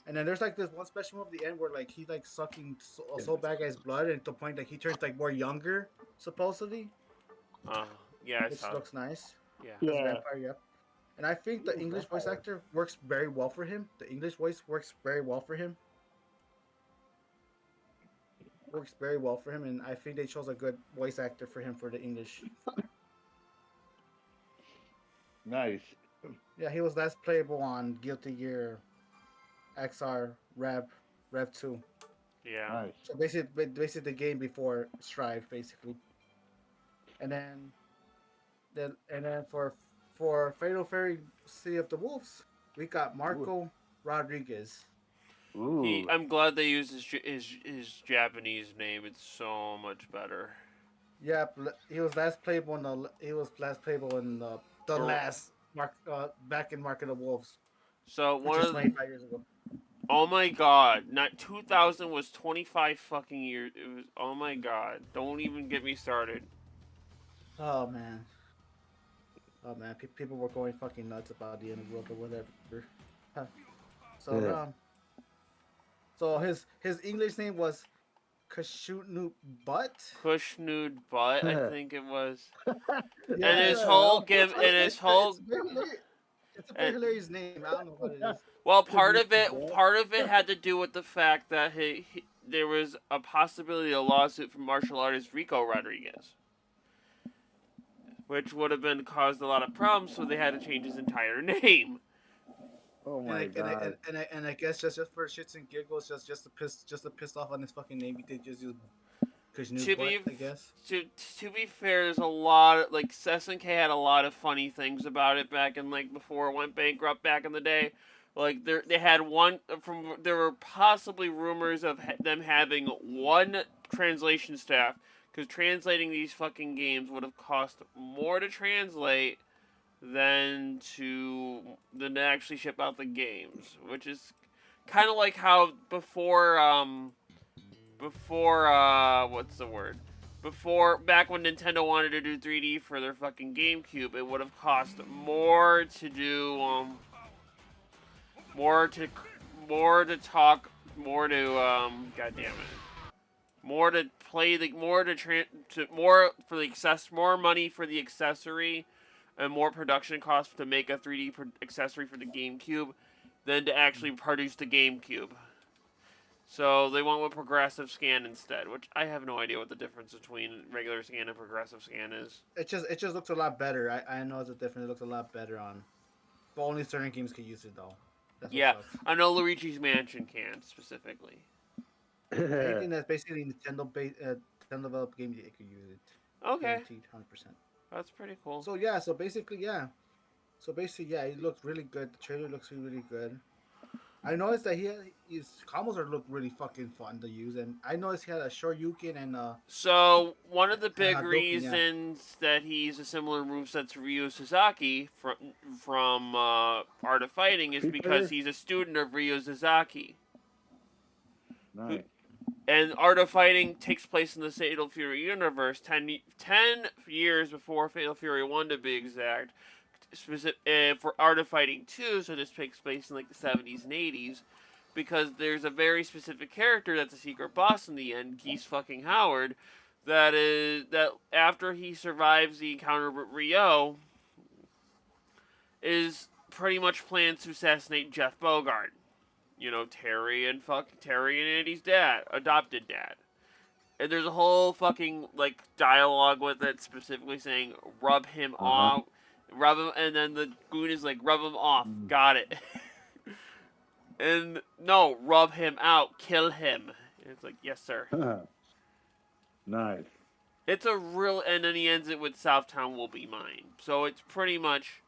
And then there's like this one special move at the end where like he like sucking so bad guy's blood, and to the point like he turns like more younger supposedly, Yeah, I which saw. looks nice. Yeah. As a Yeah. vampire, yep. and I think the Ooh, English voice vampire. actor works very well for him. The English voice works very well for him. Works very well for him, and I think they chose a good voice actor for him for the English. Nice. Yeah, he was last playable on Guilty Gear XR Rev 2. Yeah. Nice. So basically the game before Strive, basically. And then for Fatal Fury City of the Wolves, we got Marco Rodriguez. Ooh. I'm glad they used his Japanese name. It's so much better. Yeah, he was last playable in the Or- last back in Mark of the Wolves, So which one is of 25 years ago. oh my god, not 2000 was 25 fucking years. It was oh my god. Don't even get me started. Oh man. Oh man, people were going fucking nuts about the end of the world or whatever. Huh. So Yeah. so his English name was Kashutnu Butt. Kushnude butt, I think it was. Yeah, And his yeah. whole Well, give and his whole it's a very and hilarious name. I don't know what it is. well, Kushnude part of it had to do with the fact that there was a possibility of a lawsuit from martial artist Rico Rodriguez, which would have been caused a lot of problems, so they had to change his entire name. Oh And my god. I guess just for shits and giggles, just to piss off on his fucking name, he did just use Kashutnu To Butt, be I guess. to be fair, there's a lot of, like SNK had a lot of funny things about it back in like before it went bankrupt back in the day. Like they had one from there were possibly rumors of them having one translation staff because translating these fucking games would have cost more to translate than to actually ship out the games, which is kind of like how before what's the word? Before back when Nintendo wanted to do 3D for their fucking GameCube, it would have cost more to do more to more to talk more to god damn it. More to play the more to more for the more money for the accessory and more production costs to make a 3D accessory for the GameCube than to actually produce the GameCube. So they went with progressive scan instead, which I have no idea what the difference between regular scan and progressive scan is. It just looks a lot better. I know it's a difference. It looks a lot better on, but only certain games can use it though. That's what Yeah, sucks. I know Luigi's Mansion can specifically. Anything that's basically Nintendo developed game, it could use it. Okay, Guaranteed, 100%. that's pretty cool. So yeah, so basically yeah, it looks really good. The trailer looks really good. I noticed that his combos look really fucking fun to use, and I noticed he had a Shoryuken and So one of the big Hadouken, yeah. reasons that he's a similar moveset to Ryu Sasaki from Art of Fighting is Street because Fighter? he's a student of Ryu Sasaki. Nice. And Art of Fighting takes place in the Fatal Fury universe 10 years before Fatal Fury 1 to be exact. For Art of Fighting 2, so this takes place in like the 70s and 80s, because there's a very specific character that's a secret boss in the end, Geese fucking Howard, that after he survives the encounter with Ryo, is pretty much plans to assassinate Jeff Bogart. You know, Terry and Andy's dad, adopted dad. And there's a whole fucking like dialogue with it specifically saying rub him off, rub him, and then the goon is like rub him off, got it. And no, rub him out, kill him. And it's like yes sir. Nice. It's a real, and then he ends it with Southtown will be mine. So it's pretty much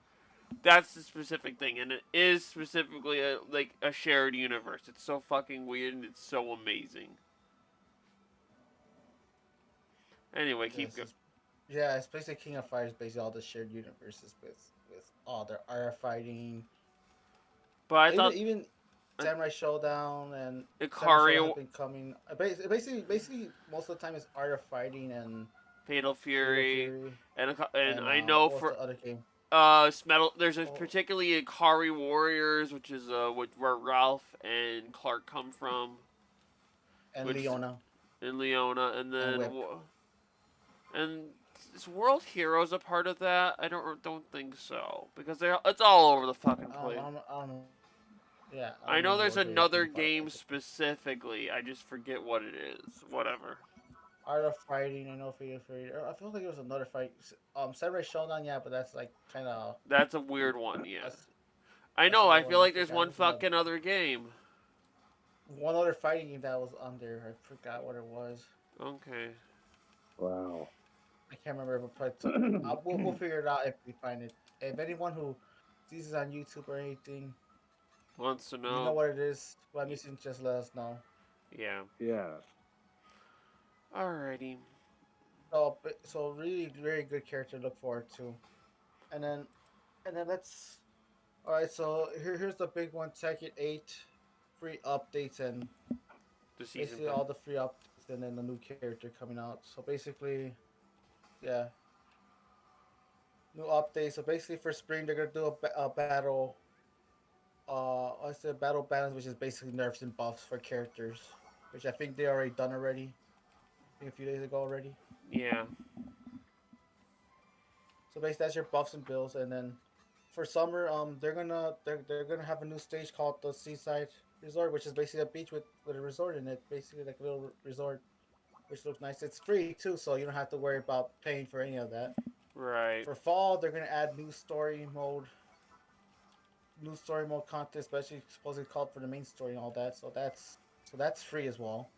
that's the specific thing, and it is specifically a shared universe. It's so fucking weird and it's so amazing. Anyway, keep going. Yeah, it's basically King of Fighters, basically all the shared universes with all their art fighting. But I thought even Samurai Showdown and Ikari have been coming. Basically, most of the time it's art of fighting and Fatal Fury, and I what know was for the other game? There's a particularly Ikari Warriors, which is where Ralph and Clark come from, And which- Leona. and Leona, and then Whip. and is World Heroes a part of that? I don't think so because it's all over the fucking place. I don't know. Yeah, I I don't know know there's what they're another being part game of. specifically. I just forget what it is. Whatever. Art of Fighting, I know Fate Free. I feel like there was another fight. Samurai Shodown, yeah, but that's like kind of. That's a weird one. Yeah. That's, I that's know. I another feel one. I like there's forgot. one There's another fucking other game. one other fighting game that was on there. I forgot what it was. Okay. Wow. I can't remember. But we'll figure it out if we find it. If anyone who sees this on YouTube or anything, Wants to you know know? what it is, what I'm missing, just let us know. Yeah. Yeah. Alrighty. So really, very good character to look forward to. And then, let's. All right, so here's the big one: Tekken 8 free updates and The season. basically all the free updates, and then the new character coming out. So basically, yeah, new updates. So basically, for spring, they're gonna do a battle. I said battle balance, which is basically nerfs and buffs for characters, which I think they already done already. I think a few days ago already. Yeah. So basically, that's your buffs and builds, and then for summer, they're gonna have a new stage called the Seaside Resort, which is basically a beach with a resort in it, basically like a little resort, which looks nice. It's free too, so you don't have to worry about paying for any of that. Right. For fall, they're gonna add new story mode content, especially supposedly called for the main story and all that. So that's free as well.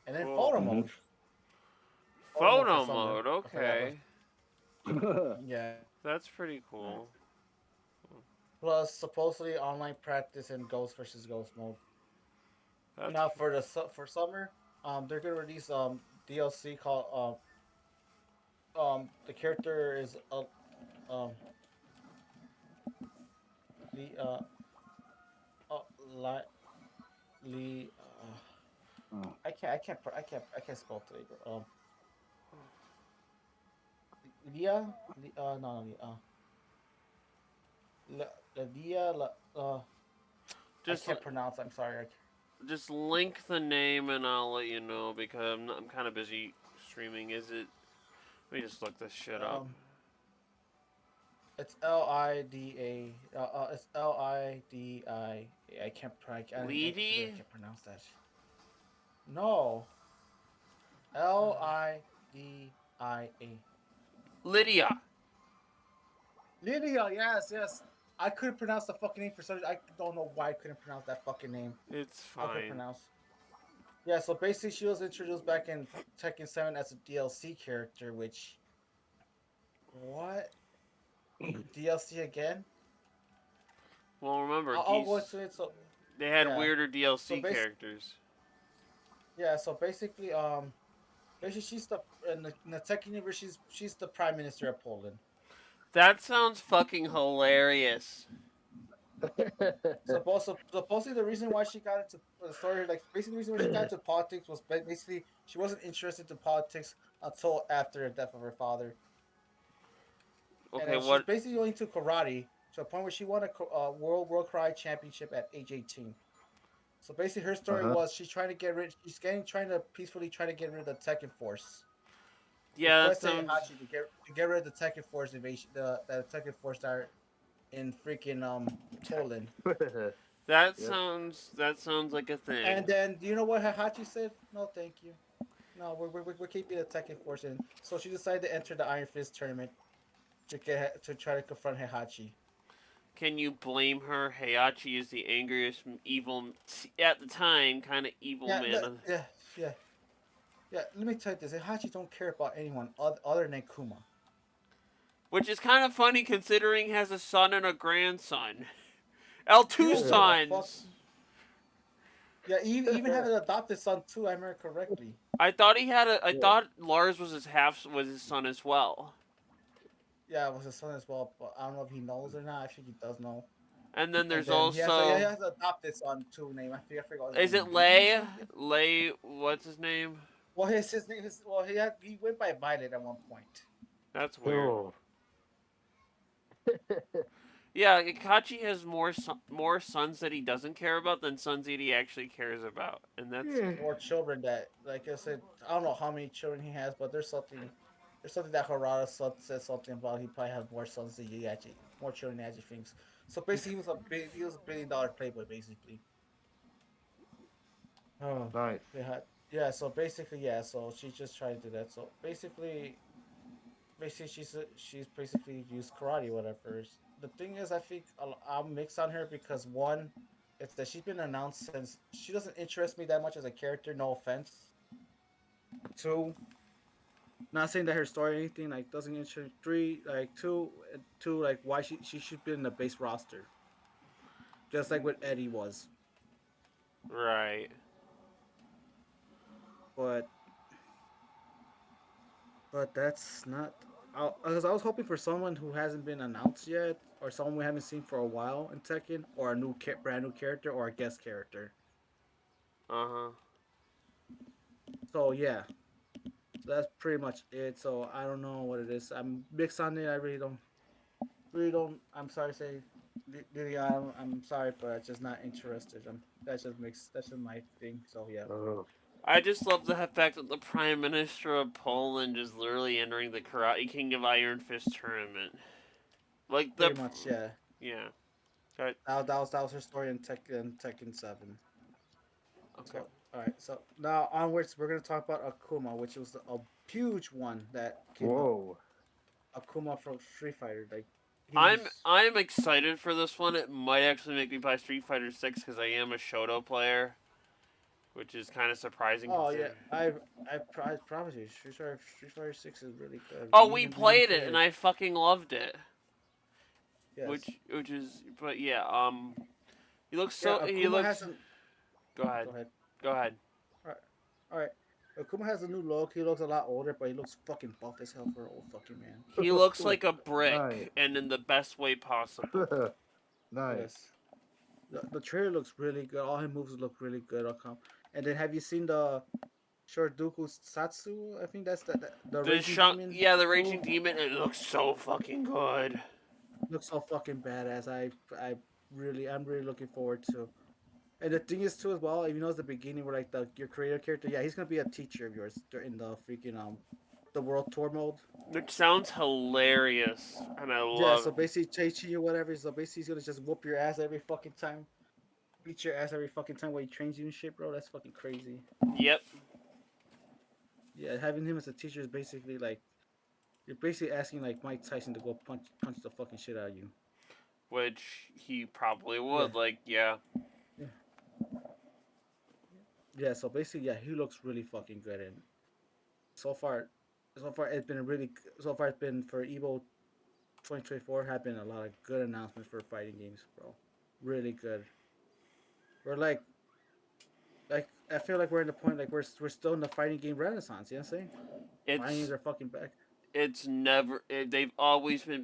And then Cool. photo Mhm. mode. Photo for summer. mode. I forgot Okay. Yeah. That's pretty cool. Plus supposedly online practice and ghost versus ghost mode. That's Now for summer, they're gonna release DLC called the character is um Lee uh Li, Lee Oh. I can't spell today, bro. Leah no Leah I just can't pronounce. I'm sorry. just link the name and I'll let you know because I'm kind of busy streaming. Is it? Let me just look this shit up. It's Lida. It's Lidi. I Lidi? can't pronounce that. No. Lidia. Lydia. Lydia. Yes. I couldn't pronounce the fucking name for some reason. I don't know why I couldn't pronounce that fucking name. It's I could fine. pronounce. Yeah, so basically she was introduced back in Tekken 7 as a DLC character, which what? DLC again? Well, remember I'll go into it. So they had yeah. weirder DLC So characters. yeah, so basically she's in the Tekken universe. She's the prime minister of Poland. That sounds fucking hilarious. Supposedly the reason why she got into the story, like basically the reason why she got into politics was basically she wasn't interested in politics until after the death of her father. And Okay, then she's what? basically going to karate to a point where she won a world karate championship at age 18. So basically, her story was she's trying to get rid. Trying to peacefully try to get rid of the Tekken Force. Yeah, that Requesting sounds. Heihachi to get rid of the Tekken Force invasion. The Tekken Force that are in freaking Poland. That sounds like a thing. And then, do you know what Heihachi said? No, thank you. No, we're keeping the Tekken Force in. So she decided to enter the Iron Fist tournament to try to confront Heihachi. Can you blame her? Heihachi is the angriest, evil, at the time, kind of evil man. Yeah. Let me tell you this: Heihachi don't care about anyone other than Kuma. Which is kind of funny considering he has a son and a grandson. Two sons. Yeah, even had an adopted son too. I remember correctly. I thought he had a. I thought Lars was his son as well. Yeah, it was his son as well, but I don't know if he knows or not. I think he does know. And then there's he has an adopted son too. Name I forgot. Is it Lay? Lay, what's his name? Well, his name is he went by Violet at one point. That's weird. Yeah, Ikachi has more sons that he doesn't care about than sons that he actually cares about, and that's more children that, like I said, I don't know how many children he has, but there's there's something that Harada said something about. He probably had more sons than Yaji, more children than Yaji thinks. So basically, he was a $1 billion playboy basically. Oh, Nice. yeah, yeah. So basically, yeah. So she just tried to do that. So basically, she's basically used karate, whatever. The thing is, I think I'm mixed on her because one, it's that she's been announced since she doesn't interest me that much as a character. No offense. Two, not saying that her story or anything like doesn't interest. Three, like two, like why she should be in the base roster, just like what Eddie was. Right. But that's not. Because I was hoping for someone who hasn't been announced yet, or someone we haven't seen for a while in Tekken, or a brand new character, or a guest character. Uh huh. So yeah, that's pretty much it. So I don't know what it is. I'm mixed on it. I really don't. I'm sorry to say, Lily, I'm sorry, but I'm just not interested. That's just my thing. So yeah. Oh. I just love the fact that the Prime Minister of Poland is literally entering the Karate King of Iron Fist tournament. Like the. Pretty much, yeah. Yeah. Right. That was her story in Tekken 7. Okay. So all right, so now onwards, we're gonna talk about Akuma, which was a huge one that came up. Whoa. Akuma from Street Fighter, like I'm he's I'm excited for this one. It might actually make me buy Street Fighter 6 because I am a Shoto player, which is kind of surprising. oh yeah, I promise you, Street Fighter 6 is really good. Oh, we played it and I fucking loved it. yes. Which is, but yeah, he looks Yeah, so. He Akuma looks. has an, Go ahead. go ahead. Go ahead. All right. Akuma has a new look. He looks a lot older, but he looks fucking buff as hell for an old fucking man. He looks like a brick, Nice. and in the best way possible. Nice. Yes. The trailer looks really good. All his moves look really good. And then have you seen the Shorduku Satsu? I think that's the Raging Demon. Yeah, the Raging move? Demon. It looks so fucking good. Looks so fucking badass. I'm really looking forward to. And the thing is too as well, even though it's the beginning where like your creator character, yeah, he's gonna be a teacher of yours in the freaking the world tour mode. Which sounds hilarious, and I Yeah, love. so basically teaching you whatever. So basically he's gonna just whoop your ass every fucking time. Beat your ass every fucking time while he trains you and shit, bro. That's fucking crazy. Yep. Yeah, having him as a teacher is basically like you're basically asking like Mike Tyson to go punch the fucking shit out of you. Which he probably would. Yeah. Like, yeah. Yeah, so basically, yeah, he looks really fucking good, and so far it's been for Evo 2024 have been a lot of good announcements for fighting games, bro. Really good. We're like I feel like we're in the point like we're still in the fighting game renaissance. You know what I'm saying? Fighting games It's are fucking back.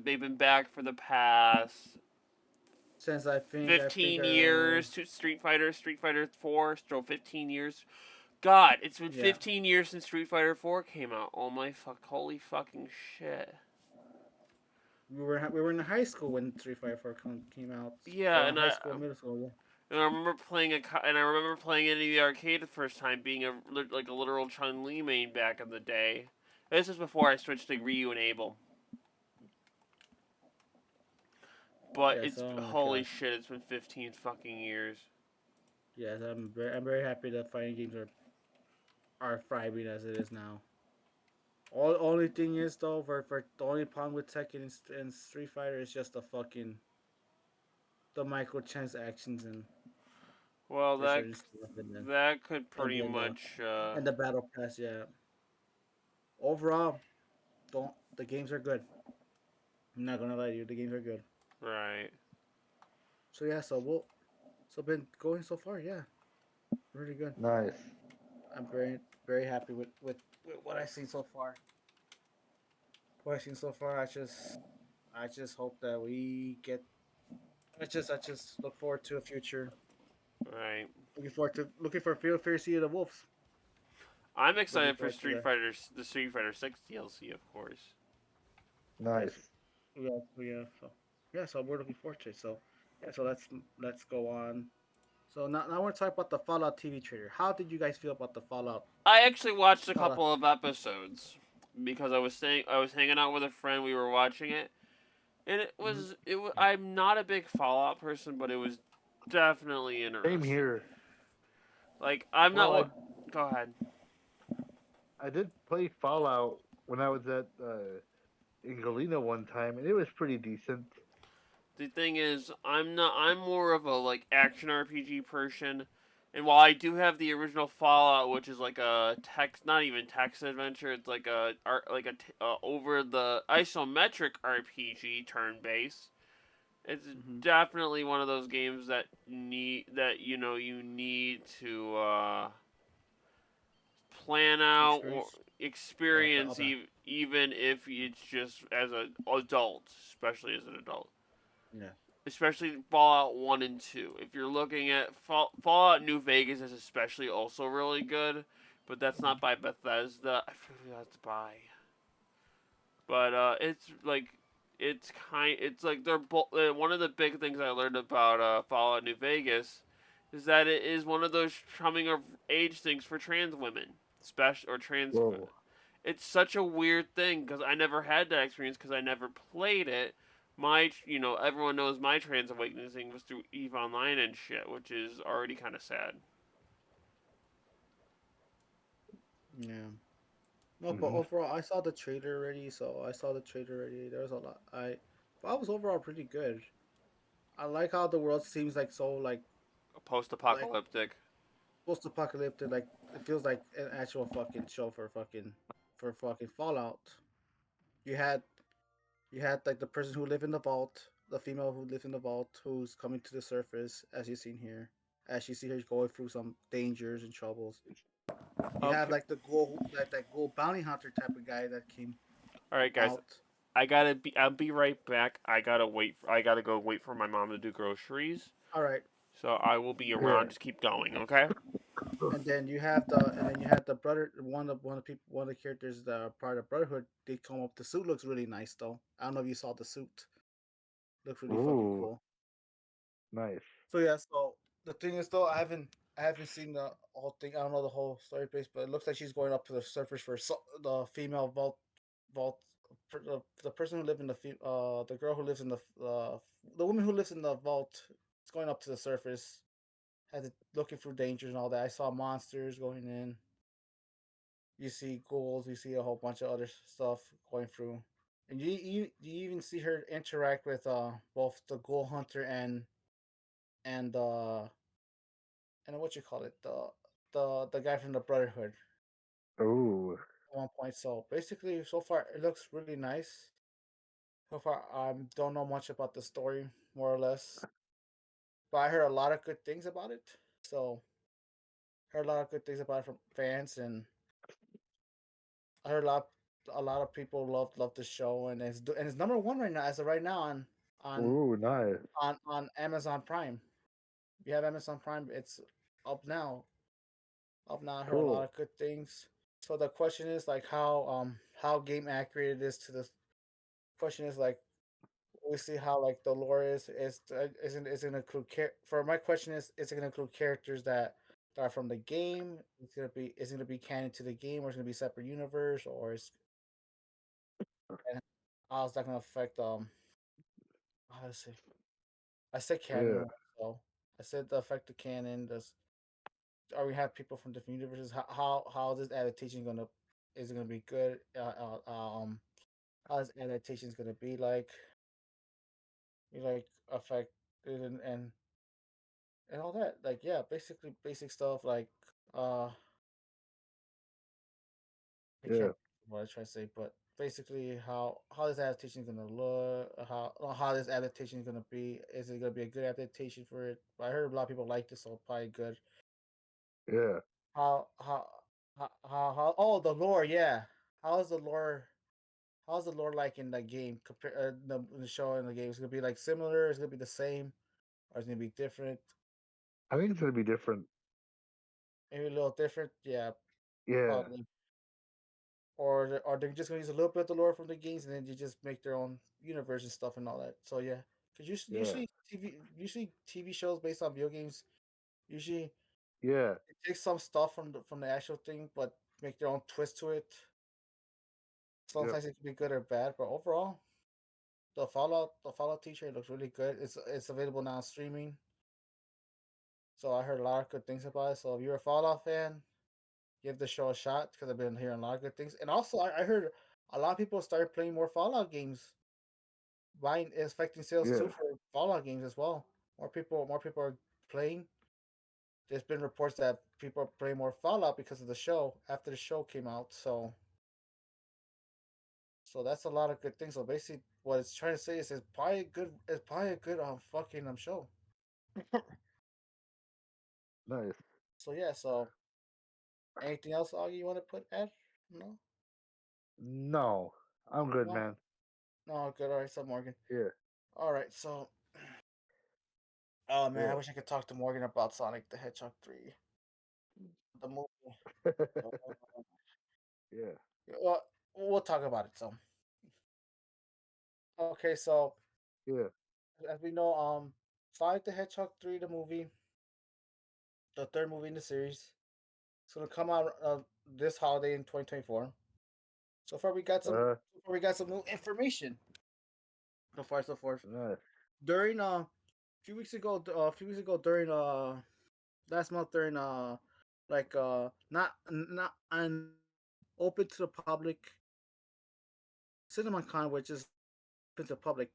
they've been back for the past Since I think 15 years to Street Fighter 4, still 15 years. God, it's been 15 years since Street Fighter 4 came out. Oh my holy fucking shit. we were in high school when Street Fighter 4 came out. Yeah, and high school, middle school. Yeah. And I remember playing it in the arcade the first time, being a literal Chun Li main back in the day. This was before I switched to Ryu and Abel. But Yes, it's oh my holy God. shit! It's been 15 fucking years. Yes, I'm very happy that fighting games are thriving as it is now. Only thing is though, for the only problem with Tekken and Street Fighter is just the microtransactions and Well, for certain stuff that could pretty then much. and the battle pass. Yeah. Overall, the games are good. I'm not gonna lie to you, the games are good. Right. So yeah, been going so far. Yeah, really good. Nice. I'm very happy with what I've seen so far. What I've seen so far, I just hope that we get. I just look forward to a future. Right. Looking for Fear City of the Wolves. I'm excited for Looking forward to the Street Fighter 6 DLC, of course. Nice. So we're looking forward to it. So yeah, so let's go on. So now I want to talk about the Fallout TV trailer. How did you guys feel about the Fallout? I actually watched a Fallout? couple of episodes. because I was hanging out with a friend. We were watching it, and I'm not a big Fallout person, but it was definitely Same interesting. here. Like I'm not Well, what. Go ahead. I did play Fallout when I was at in Galena one time, and it was pretty decent. The thing is, I'm not. I'm more of a like action RPG person, and while I do have the original Fallout, which is like a text, not even text adventure, it's like over the isometric RPG turn based. It's Mm-hmm. definitely one of those games that you need to plan out or Experience. Oh, experience okay. even if it's just as an adult, especially as an adult. Yeah. Especially Fallout 1 and 2. If you're looking at Fallout New Vegas is especially also really good, but that's not by Bethesda. I forget who that's by. But it's like they're one of the big things I learned about Fallout New Vegas is that it is one of those coming of age things for trans women, special or trans. Whoa. It's such a weird thing because I never had that experience because I never played it. Everyone knows my trans awakening was through Eve Online and shit, which is already kind of sad. Yeah. No, but Hmm. overall, I saw the trailer already. So I saw the trailer already. There was a lot. But I was overall pretty good. I like how the world seems like so like Post-apocalyptic. post-apocalyptic. Like it feels like an actual fucking show for fucking Fallout. You had you had like the person who lived in the vault, the female who lived in the vault, who's coming to the surface as you've seen here, as you see her going through some dangers and troubles. You have Okay. like the ghoul, like that ghoul bounty hunter type of guy that came All right, guys. out. I'll be right back. I gotta go wait for my mom to do groceries. All right, So I will be Yeah. around. Just keep going, okay? and then you have the brother, one of the people, one of the characters that are part of Brotherhood. They come up. The suit looks really nice though. I don't know if you saw the suit. Looks really fucking Ooh, cool. nice. So yeah, so the thing is though, I haven't seen the whole thing. I don't know the whole story base, but it looks like she's going up to the surface for the female vault. The person who lived in the girl who lives in the woman who lives in the vault is going up to the surface, had to looking for dangers and all that. I saw monsters going in. You see ghouls. You see a whole bunch of other stuff going through, and you even see her interact with both the ghoul hunter and and what you call it, the guy from the Brotherhood Ooh, at one point. So basically, so far it looks really nice. So far, I don't know much about the story, more or less, but I heard a lot of good things about it. So heard a lot of good things about it from fans, and I heard a lot of people love the show, and it's number one right now as of right now on ooh, nice. on Amazon Prime. If you have Amazon Prime, it's up now. Up now, I heard a lot Cool. of good things. So the question is like how game accurate it is to the question is like we see how like the lore is gonna include for my question is it gonna include characters that are from the game? Is it gonna be canon to the game, or is it gonna be separate universe, or is and how is that gonna affect how to say I said Yeah, canon, so I said the effect of canon. Does Are we have people from different universes? How this adaptation gonna is it gonna be good? How this adaptation is gonna be like? Like affect it and all that. Like yeah, basically basic stuff like uh I yeah, can't what I try to say, but basically how this adaptation is gonna look, how this adaptation is gonna be. Is it gonna be a good adaptation for it? But I heard a lot of people like this, so probably good. yeah, How how how oh the lore, yeah. How is the lore how's the lore like in the game compare the show and the game? Is it gonna be like similar? Is it gonna be the same? Or is it gonna be different? I think it's gonna be different. Maybe a little different? Yeah, Yeah, probably. Or are they just gonna use a little bit of the lore from the games and then you just make their own universe and stuff and all that? So yeah, because yeah, usually TV shows based on video games usually yeah. take some stuff from the actual thing but make their own twist to it. Sometimes it can be good or bad, but overall, the Fallout T-shirt looks really good. It's available now streaming. So I heard a lot of good things about it. So if you're a Fallout fan, give the show a shot because I've been hearing a lot of good things. And also, I heard a lot of people started playing more Fallout games. Buying is affecting sales Yeah. too for Fallout games as well. More people are playing. There's been reports that people are playing more Fallout because of the show after the show came out. So that's a lot of good things. So basically, what it's trying to say is it's probably a good fucking show. Nice. So yeah, so anything else, Augie, you want to put add? No, No, I'm good, no, man. no. Good. All right, so Morgan. Yeah, All right, so oh man, I yeah. wish I could talk to Morgan about Sonic the Hedgehog 3, the movie. Uh, Yeah, well, we'll talk about it. So okay, so yeah. as we know, Sonic the Hedgehog 3, the movie, the third movie in the series, it's gonna come out this holiday in 2024. So far, we got some new information. So far, so forth. Nice. During a few weeks ago during last month during like not an open to the public CinemaCon, which is open to the public.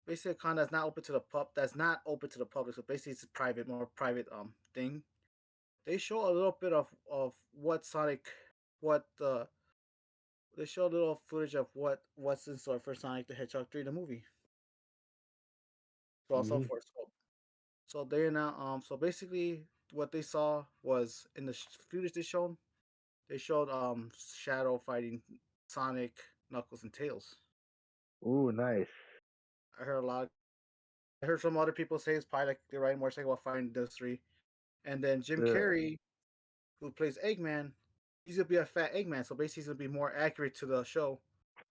Basically, a con that's not open to the that's not open to the public. So basically, it's a more private thing. They show a little bit of what Sonic, what they show a little footage of what's in store for Sonic the Hedgehog 3, the movie, so on and so Hmm. forth. So they now so basically what they saw was in the footage they showed Shadow fighting Sonic, Knuckles, and Tails. Ooh, nice. I heard a lot. I heard some other people say it's probably like they're writing more like about fighting those three. And then Jim Yeah. Carrey, who plays Eggman, he's gonna be a fat Eggman, so basically he's gonna be more accurate to the show.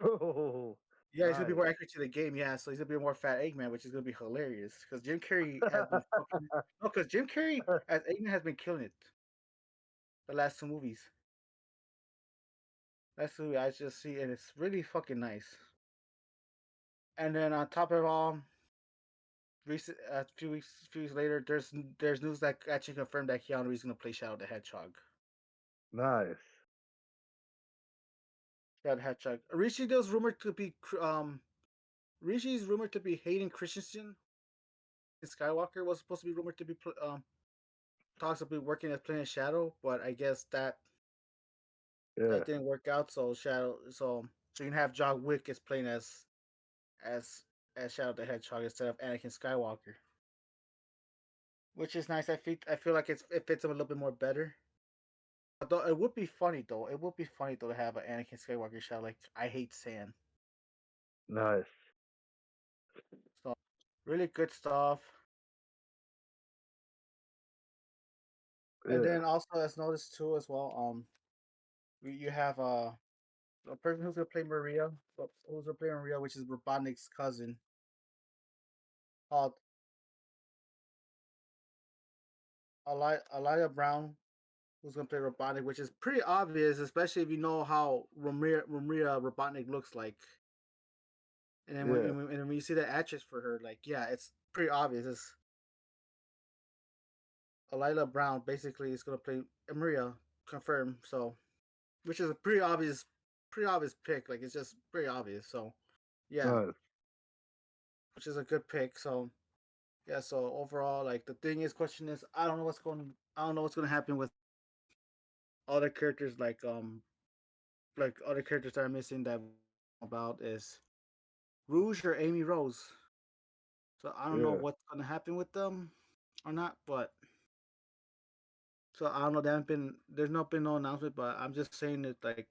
Oh, Yeah, he's gonna be nice. more accurate to the game. Yeah, so he's gonna be a more fat Eggman, which is gonna be hilarious because Jim Carrey has been fucking no, because Jim Carrey as Eggman has been killing it the last two movies. That's who I just see, and it's really fucking nice. And then on top of it all, recent a few weeks later, there's news that actually confirmed that Keanu Reeves is gonna play Shadow the Hedgehog. Nice. Shadow the Hedgehog. Rishi was rumored to be Rishi's rumored to be Hayden Christensen. Skywalker was supposed to be rumored to be talks of be working as playing Shadow, but I guess Yeah. that didn't work out. So you can have John Wick as playing as as Shadow the Hedgehog instead of Anakin Skywalker, which is nice. I feel like it fits him a little bit more better. Although it would be funny though. It would be funny though to have an Anakin Skywalker Shadow like I hate sand. Nice. So really good stuff. And Yeah. then also as noticed too as well, you have a person who's gonna play Maria, who's gonna play Maria, which is Robotnik's cousin, called Elijah Brown, who's gonna play Robotnik, which is pretty obvious, especially if you know how Maria Robotnik looks like. And then Yeah. when you see the actress for her, like yeah, it's pretty obvious. It's Elijah Brown basically is gonna play Maria, confirmed. So, which is a pretty obvious pick. Like it's just pretty obvious. So, yeah, Nice. which is a good pick. So, yeah. So overall, like the thing is, question is, I don't know what's gonna happen with other characters like other characters that are missing that about is Rouge or Amy Rose. So I don't know Yeah. what's gonna happen with them or not, but so I don't know. There's not been no announcement, but I'm just saying that like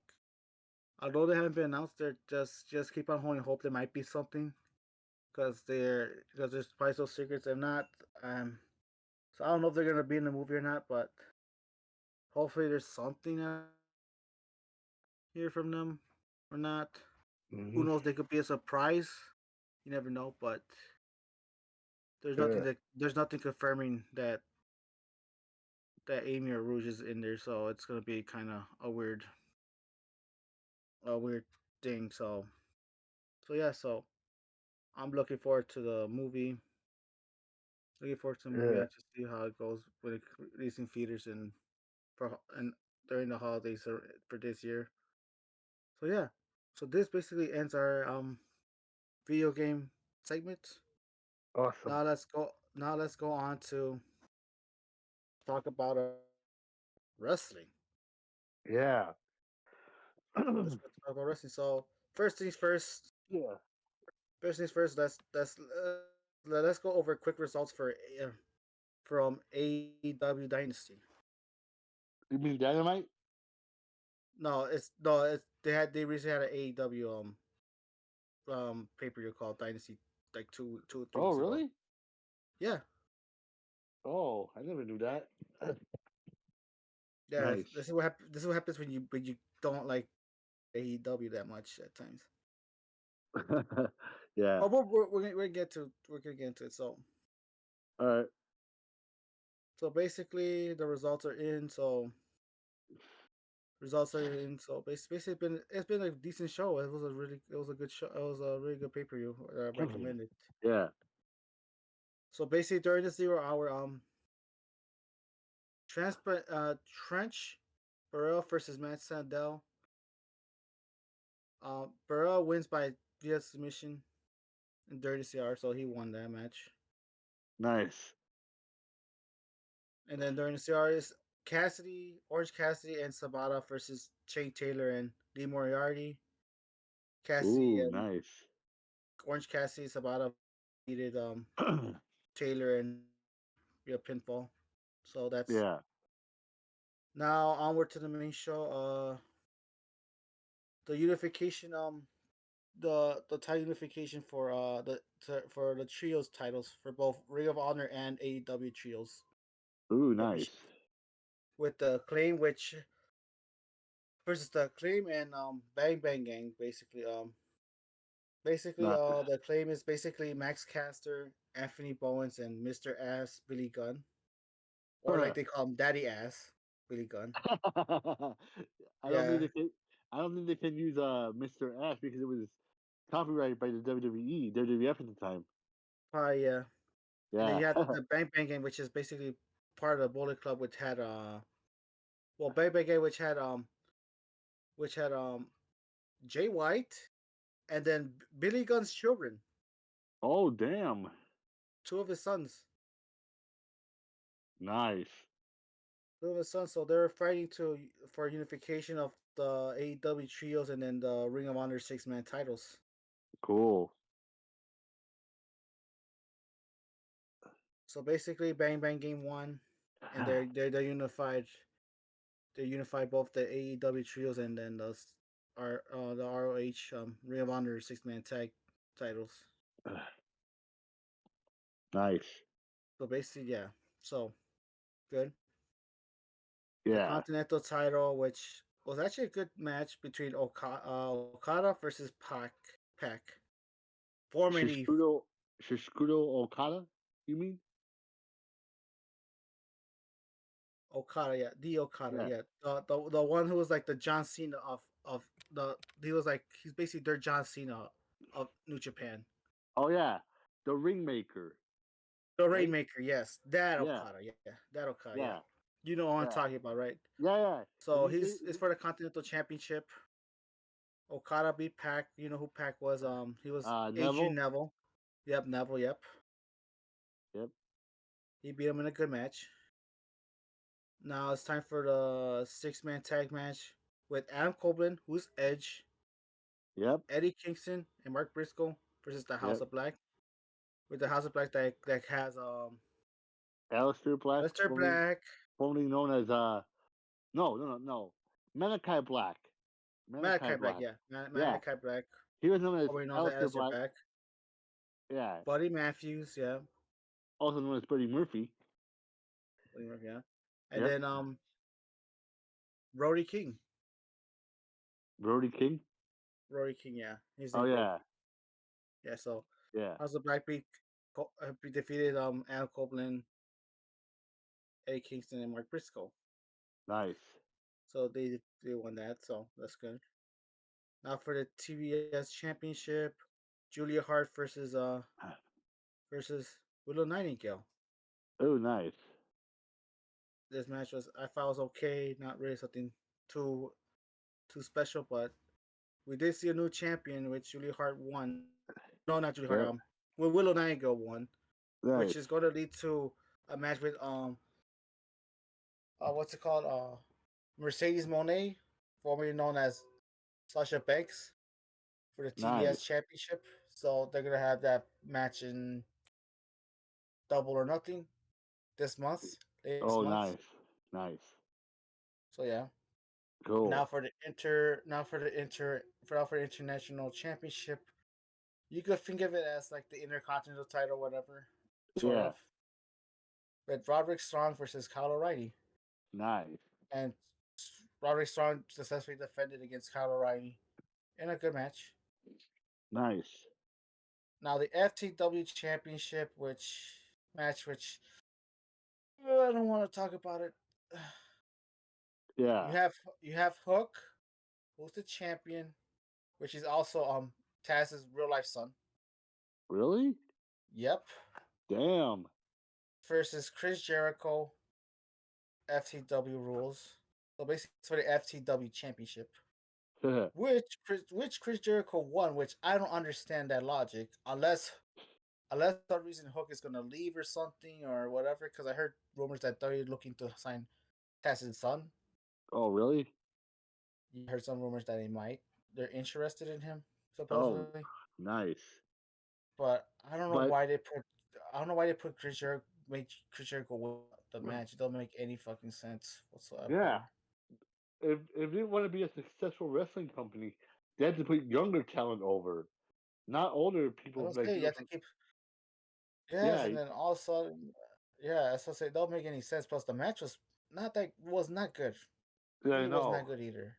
although they haven't been announced, they're just keep on holding hope there might be something because there's probably still secrets. If not, so I don't know if they're gonna be in the movie or not, but hopefully there's something here from them or not. Who Hmm. knows? They could be a surprise. You never know, but Yeah. there's nothing confirming that Amy or Rouge is in there, so it's gonna be kind of a weird a weird thing. So yeah, so I'm looking forward to the movie. Looking forward to the movie. Yeah. I just see how it goes with it releasing theaters and during the holidays for this year. So yeah, so this basically ends our video game segment. Awesome. Now let's go. Now let's go on to talk about wrestling. Yeah. Let's go talk about wrestling. So first things first. Yeah. First things first. Let's go over quick results from AEW Dynasty. You mean Dynamite? No, it's they recently had an AEW pay per view called Dynasty like 2 3 Oh, weeks ago. really? Yeah, Oh, I never knew that. yeah. Nice. This is what happens. This is what happens when you don't like AEW that much at times. Yeah. Oh, we're gonna get into it. All right. So basically, the results are in. So results are in. So basically, it's been a decent show. It was a good show. It was a really good pay per view. I recommend it. Yeah. So basically, during the 0 hour, Trench Burrell versus Matt Sandell. Burrell wins by via submission during the CR, so he won that match. Nice. And then during the CR is Orange Cassidy, and Sabata versus Shane Taylor and Lee Moriarty. Cassidy Ooh, and nice. Orange Cassidy Sabata beated Taylor and via pinfall. So that's Yeah. now onward to the main show. The unification the title unification for for the trios titles for both Ring of Honor and AEW trios Ooh, championship nice. with the claim which versus the claim and Bang Bang Gang basically Not. the claim is basically Max Caster, Anthony Bowens, and Mr. Ass Billy Gunn, or like they call him Daddy Ass Billy Gunn. I don't Yeah, think they can. I don't think they can use Mr. Ash because it was copyrighted by the WWE, WWF at the time. probably yeah. And then Yeah. you have the Bang Bang Gang, which is basically part of the Bullet Club, which had Bang Bang Gang, which had Jay White, and then Billy Gunn's children, Oh, damn. two of his sons, Nice. So they're fighting for unification of the AEW trios and then the Ring of Honor 6-man titles. Cool. So basically, Bang Bang Game 1, and they're unified. They unified both the AEW trios and then the ROH Ring of Honor 6-man tag titles. Nice. So basically, yeah. So good. The Yeah. Continental title, which was actually a good match between Okada versus Pac, formerly Shiskudo, Shiskudo Okada, you mean? Okada, yeah, the Okada, Yeah. yeah, the one who was like the John Cena of the he was like he's basically their John Cena of New Japan. Oh, yeah. The Ringmaker, The right? Rainmaker, yes, that Yeah. Okada, yeah, that Okada, yeah. Yeah. You know what I'm Yeah. talking about, right? Yeah. Yeah. So it's for the Continental Championship. Okada beat Pac. You know who Pac was? He was Adrian Neville. Neville. Yep, Neville. Yep, Yep. he beat him in a good match. Now it's time for the 6-man tag match with Adam Copeland, who's Edge, Yep. Eddie Kingston, and Mark Briscoe versus the House Yep. of Black. With the House of Black that has Aleister Black, Lester Black, formerly known as no. Malachi Black. Malachi Malachi Black, Black. yeah, Yeah. Malachi Black, He was known as formerly known as Aleister Lester Black. Black, Yeah. Buddy Matthews, yeah, Also known as Buddy Murphy. yeah, and Yep. then Brody King, Brody King. yeah, he's Oh named Brody. yeah. Yeah, so Yeah. House of Black defeated Adam Copeland, Eddie Kingston, and Mark Briscoe. Nice. So they won that, so that's good. Now for the TBS Championship, Julia Hart versus Willow Nightingale. Oh, nice. This match was I thought was okay, not really something too too special, but we did see a new champion, which Julia Hart won. No, not Julia Hart. Yeah, Willow Nightingale won, which nice. is going to lead to a match with what's it called? Mercedes Monet, formerly known as Sasha Banks, for the Nice. TBS Championship. So they're gonna have that match in Double or Nothing this month, this Oh, month. nice. Nice. So yeah. Cool. Now for the international championship, you could think of it as like the intercontinental title, whatever, sort Yeah, of. With Roderick Strong versus Kyle O'Reilly, nice. and Roderick Strong successfully defended against Kyle O'Reilly in a good match. Nice. Now the FTW Championship, which I don't want to talk about it. Yeah. You have Hook, who's the champion, which is also Taz's real life son. Really? Yep. Damn. Versus Chris Jericho, FTW rules. So basically, it's for the FTW Championship, which Chris Jericho won. Which I don't understand that logic, unless for some reason Hook is gonna leave or something or whatever. Because I heard rumors that they're looking to sign Taz's son. Oh, really? You heard some rumors that they're interested in him Oh, supposedly. nice. But I don't know But why they put make Chris Jericho win the match. It don't make any fucking sense whatsoever. yeah, if they want to be a successful wrestling company, they have to put younger talent over, not older I people. don't Like say you have to keep. Yes, yeah, and then also, yeah, as I say, it don't make any sense. Plus, the match was not good. yeah, I Really was not know. good either.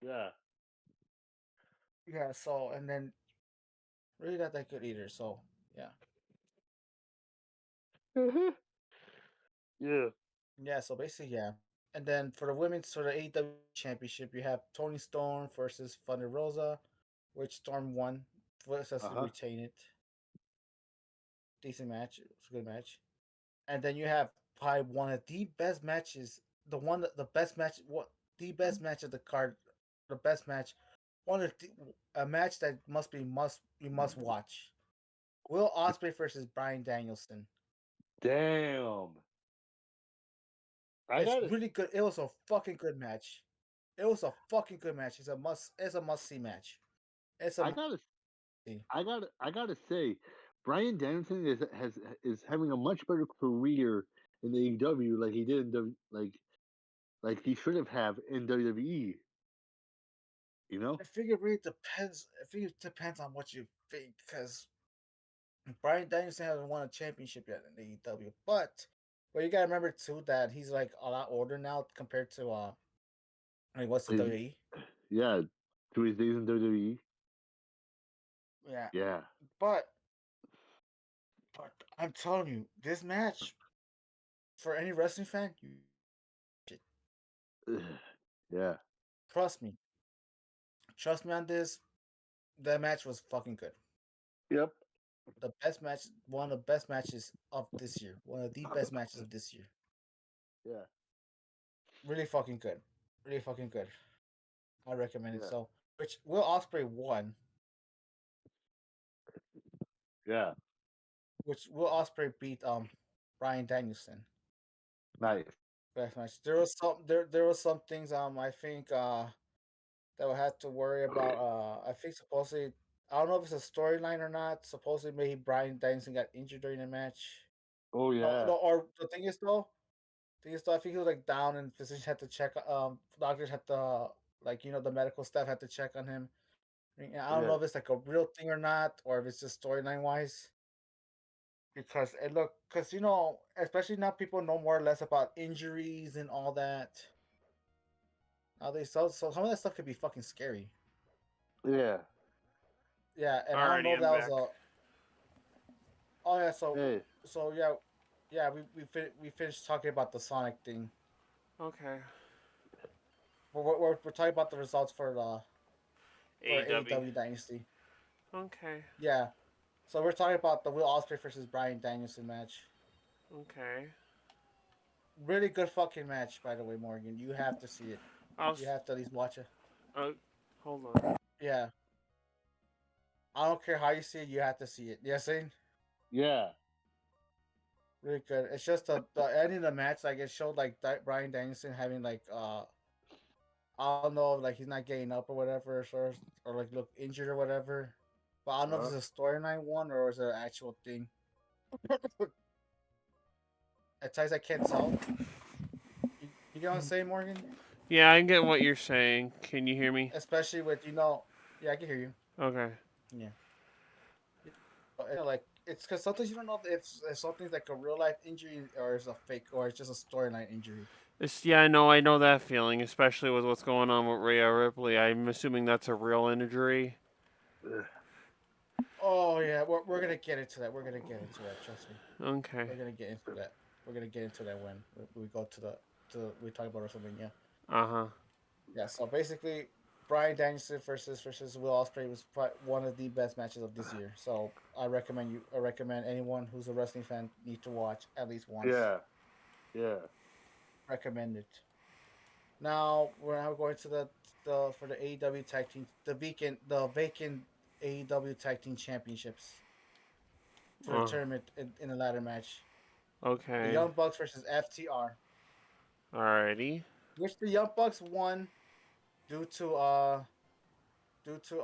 Yeah, Yeah. So and then really not that good either. So yeah, yeah. yeah. So basically, yeah. And then for the women's for the AEW Championship, you have Tony Storm versus Thunder Rosa, which Storm won. Uh Successfully huh. retain it. Decent match. It was a good match. And then you have probably one of the best matches, the best match, what the best match of the card, the best match, a match that you must watch. Will Ospreay versus Brian Danielson. Damn. I It's gotta, really good. It was a fucking good match. It was a fucking good match. It's a must see match. It's a I must gotta, see. I gotta say, Brian Danielson is having a much better career in AEW like he did in like he should have in WWE. You know? I figure it really depends. I figure it depends on what you think because Brian Danielson hasn't won a championship yet in AEW, but you gotta remember too that he's like a lot older now compared to what's the His, WWE? yeah, to his days in WWE. Yeah, Yeah. but but I'm telling you, this match for any wrestling fan, Yeah. trust me, trust me on this. That match was fucking good. Yep. The best match, one of the best matches of this year, one of the best matches of this year. Yeah. Really fucking good, really fucking good. I recommend it. Yeah. So, which Will Ospreay won, Yeah. which Will Ospreay beat Brian Danielson. Nice. Best match. There was some things I think that we had to worry about. I think supposedly I don't know if it's a storyline or not. Supposedly maybe Brian Danielson got injured during the match. Oh No, yeah. no, or the thing is though, I think he was like down and physicians had to check. Doctors had to like the medical staff had to check on him. I don't Yeah. know if it's like a real thing or not, or if it's just storyline wise. Because especially now people know more or less about injuries and all that. Now they so some of that stuff could be fucking scary. Yeah. Yeah, and I don't know Alrighty, if I'm that was back. a. Oh yeah, Hey. yeah, yeah. We finished talking about the Sonic thing. Okay. We're talking about the results for the for AEW. AEW Dynasty. Okay. Yeah. So we're talking about the Will Ospreay versus Bryan Danielson match. Okay. Really good fucking match, by the way, Morgan. You have to see it. I'll. You have to at least watch it. Uh, hold on. Yeah. I don't care how you see it. You have to see it. You know what I'm saying? Yeah. Really good. It's just the ending of the match. Like it showed like Bryan Danielson having like I don't know, like he's not getting up or whatever, or like look injured or whatever. But I don't know if it's a storyline one or is it an actual thing. At times I can't tell. You know what I'm saying, Morgan? Yeah, I get what you're saying. Can you hear me? Especially with yeah, I can hear you. Okay. Yeah, like it's because sometimes you don't know if something's like a real life injury or it's a fake or it's just a storyline injury. Yeah, I know that feeling, especially with what's going on with Rhea Ripley. I'm assuming that's a real injury. Oh yeah, we're gonna get into that. We're gonna get into that. Trust me. Okay. We're gonna get into that. We're gonna get into that when we go to we talk about WrestleMania. Uh huh. Yeah. So basically, Bryan Danielson versus Will Ospreay was probably one of the best matches of this year. So I recommend anyone who's a wrestling fan need to watch at least once. Yeah. Yeah. Recommend it. Now we're now going to the for the AEW tag team vacant AEW tag team championships for the tournament in the ladder match. The Okay. Young Bucks versus FTR, Alrighty. which the Young Bucks won due to due to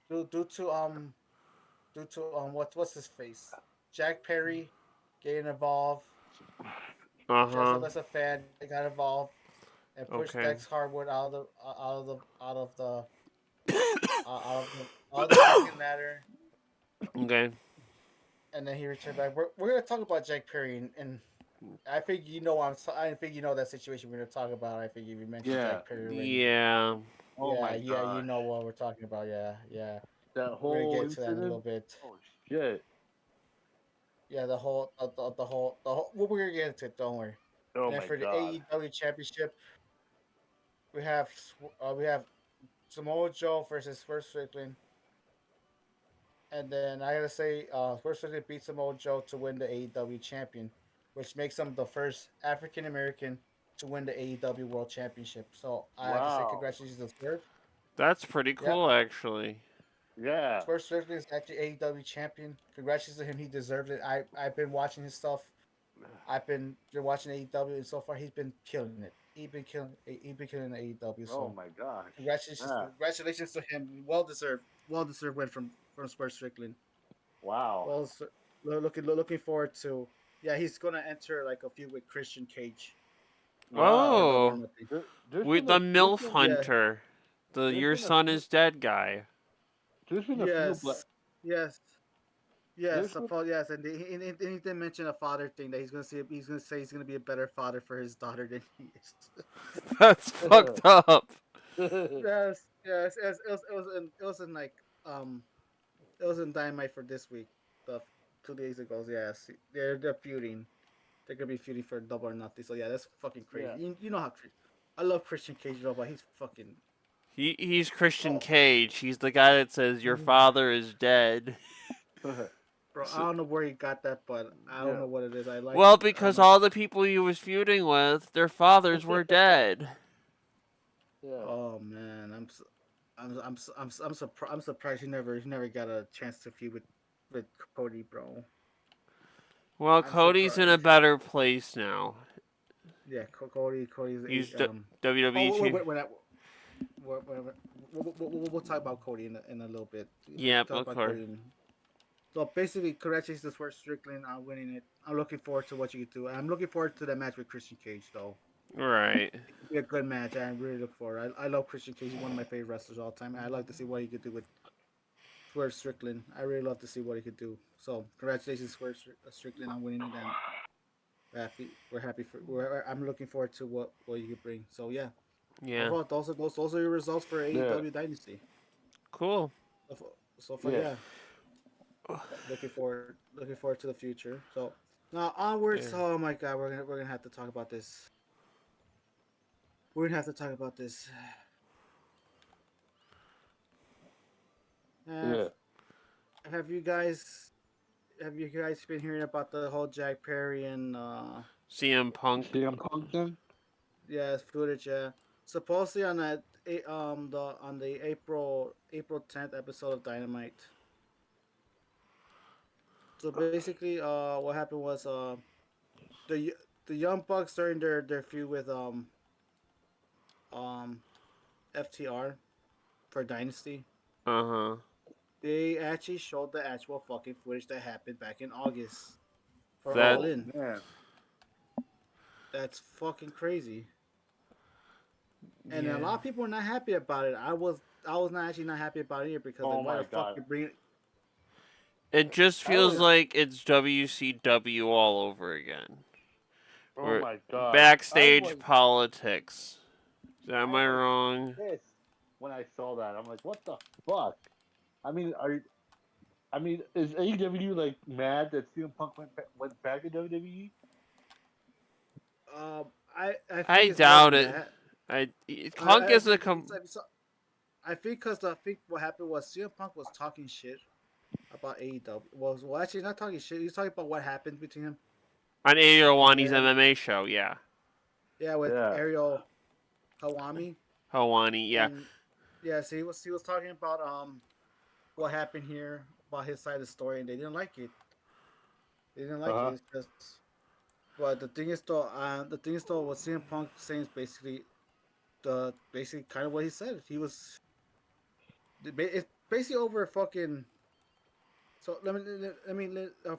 due, due to due to what's his face, Jack Perry getting involved, Uh huh. dressed up as a fan, they got involved and pushed Okay. Dex Hardwood out of the fucking ladder, Okay. and then he returned back. We're gonna talk about Jack Perry, and I think you know I think you know that situation we're gonna talk about. I think you mentioned Yeah. Jack Perry already. Yeah. Oh my Yeah, you gosh. know what we're talking about. Yeah, yeah. That We're gonna whole get into that in a little incident. bit. Oh shit. Yeah, the whole. Well, we're gonna get into it. Don't worry. Oh And my for the god. AEW Championship, we have Samoa Joe versus Swerve Strickland. And then I gotta say, Swerve Strickland beat Samoa Joe to win the AEW champion, which makes him the first African American to win the AEW World Championship. So I have to say Wow. congratulations to Swerve. That's pretty Yep. cool, actually. Yeah. Swerve Strickland is actually AEW champion. Congratulations to him. He deserved it. I've been watching his stuff. I've been watching AEW, and so far he's been killing it. He's been killing the AEW. Oh So my gosh. Yeah. congratulations to him. Well deserved win from Swerve Strickland. Wow. Well, looking forward to. Yeah, he's gonna enter like a feud with Christian Cage for Wow. Double or Oh, Nothing. There's with been the there's MILF been Yeah. Hunter. The there's Your been a Son few is Dead guy. there's been a few black Yes. Yes. there's Yes, been yes, and he didn't mention a father thing that he's gonna say he's gonna be a better father for his daughter than he is. That's fucked up. Yes. It was in like um it was in Dynamite for this week, the 2 days ago. Yes, they're feuding. They're gonna be feuding for Double or Nothing. So yeah, that's fucking crazy. yeah. You know how I love Christian Cage, though, but he's fucking. He's Christian Oh, Cage. He's the guy that says your father is dead. bro, I don't know where he got that, but I don't Yeah. know what it is. I like. Well, I don't because know. all the people he was feuding with, their fathers were dead. Yeah. Oh man, I'm surprised he never got a chance to feud with Cody, bro. Well, I'm Cody's in a surprised. better place now. Yeah, Cody's He's a. Oh WWE wait, chief. wait, wait, we'll talk about Cody in a little bit. Yep, Talk of about course. Cody. So basically, congratulations to Swerve Strickland on winning it. I'm looking forward to what you can do. I'm looking forward to the match with Christian Cage, though. Right. It'll be a good match. I really look forward. I love Christian Cage. He's one of my favorite wrestlers all time. I'd like to see what he could do with Swerve Strickland. I really love to see what he could do. So congratulations, Strickland, on winning it. And we're happy for. I'm looking forward to what you could bring. So yeah. Yeah. Overall, those are your results for Yeah. AEW Dynasty. Cool. So far, Yeah. yeah. Looking forward to the future. So now onwards. Yeah. Oh my God, we're gonna have to talk about this. we're gonna have to talk about this. Yeah. Have you guys been hearing about the whole Jack Perry and CM Punk. CM Punk then? yeah footage? Yeah, supposedly on that on the April 10th episode of Dynamite. So basically, what happened was the the Young Bucks during their feud with um FTR for Dynasty, Uh-huh. they actually showed the actual fucking footage that happened back in August for That- All In. Man. That's fucking crazy. And a Yeah. lot of people are not happy about it. I was not actually not happy about it either because Oh like, why my the fuck God. you bring it? It just I feels was- like it's WCW all over again. Oh We're my God. Backstage I was politics. Am I I was wrong? pissed when I saw that. I'm like, what the fuck? I mean, is AEW like mad that CM Punk went back to WWE? I think I it's doubt more it. than that. Punk is a I think because I think what happened was CM Punk was talking shit about AEW. Well, actually not talking shit. He was talking about what happened between him. on Ariel Wani's Yeah. MMA show. Yeah, Yeah, with Yeah. Ariel Hawami. Hawani. Yeah, And, yeah, so he was talking about what happened here about his side of the story, and they didn't like it. They didn't like Uh-huh. it. It's just, but the thing is though, what CM Punk saying is basically kind of what he said. He was it's basically over fucking. So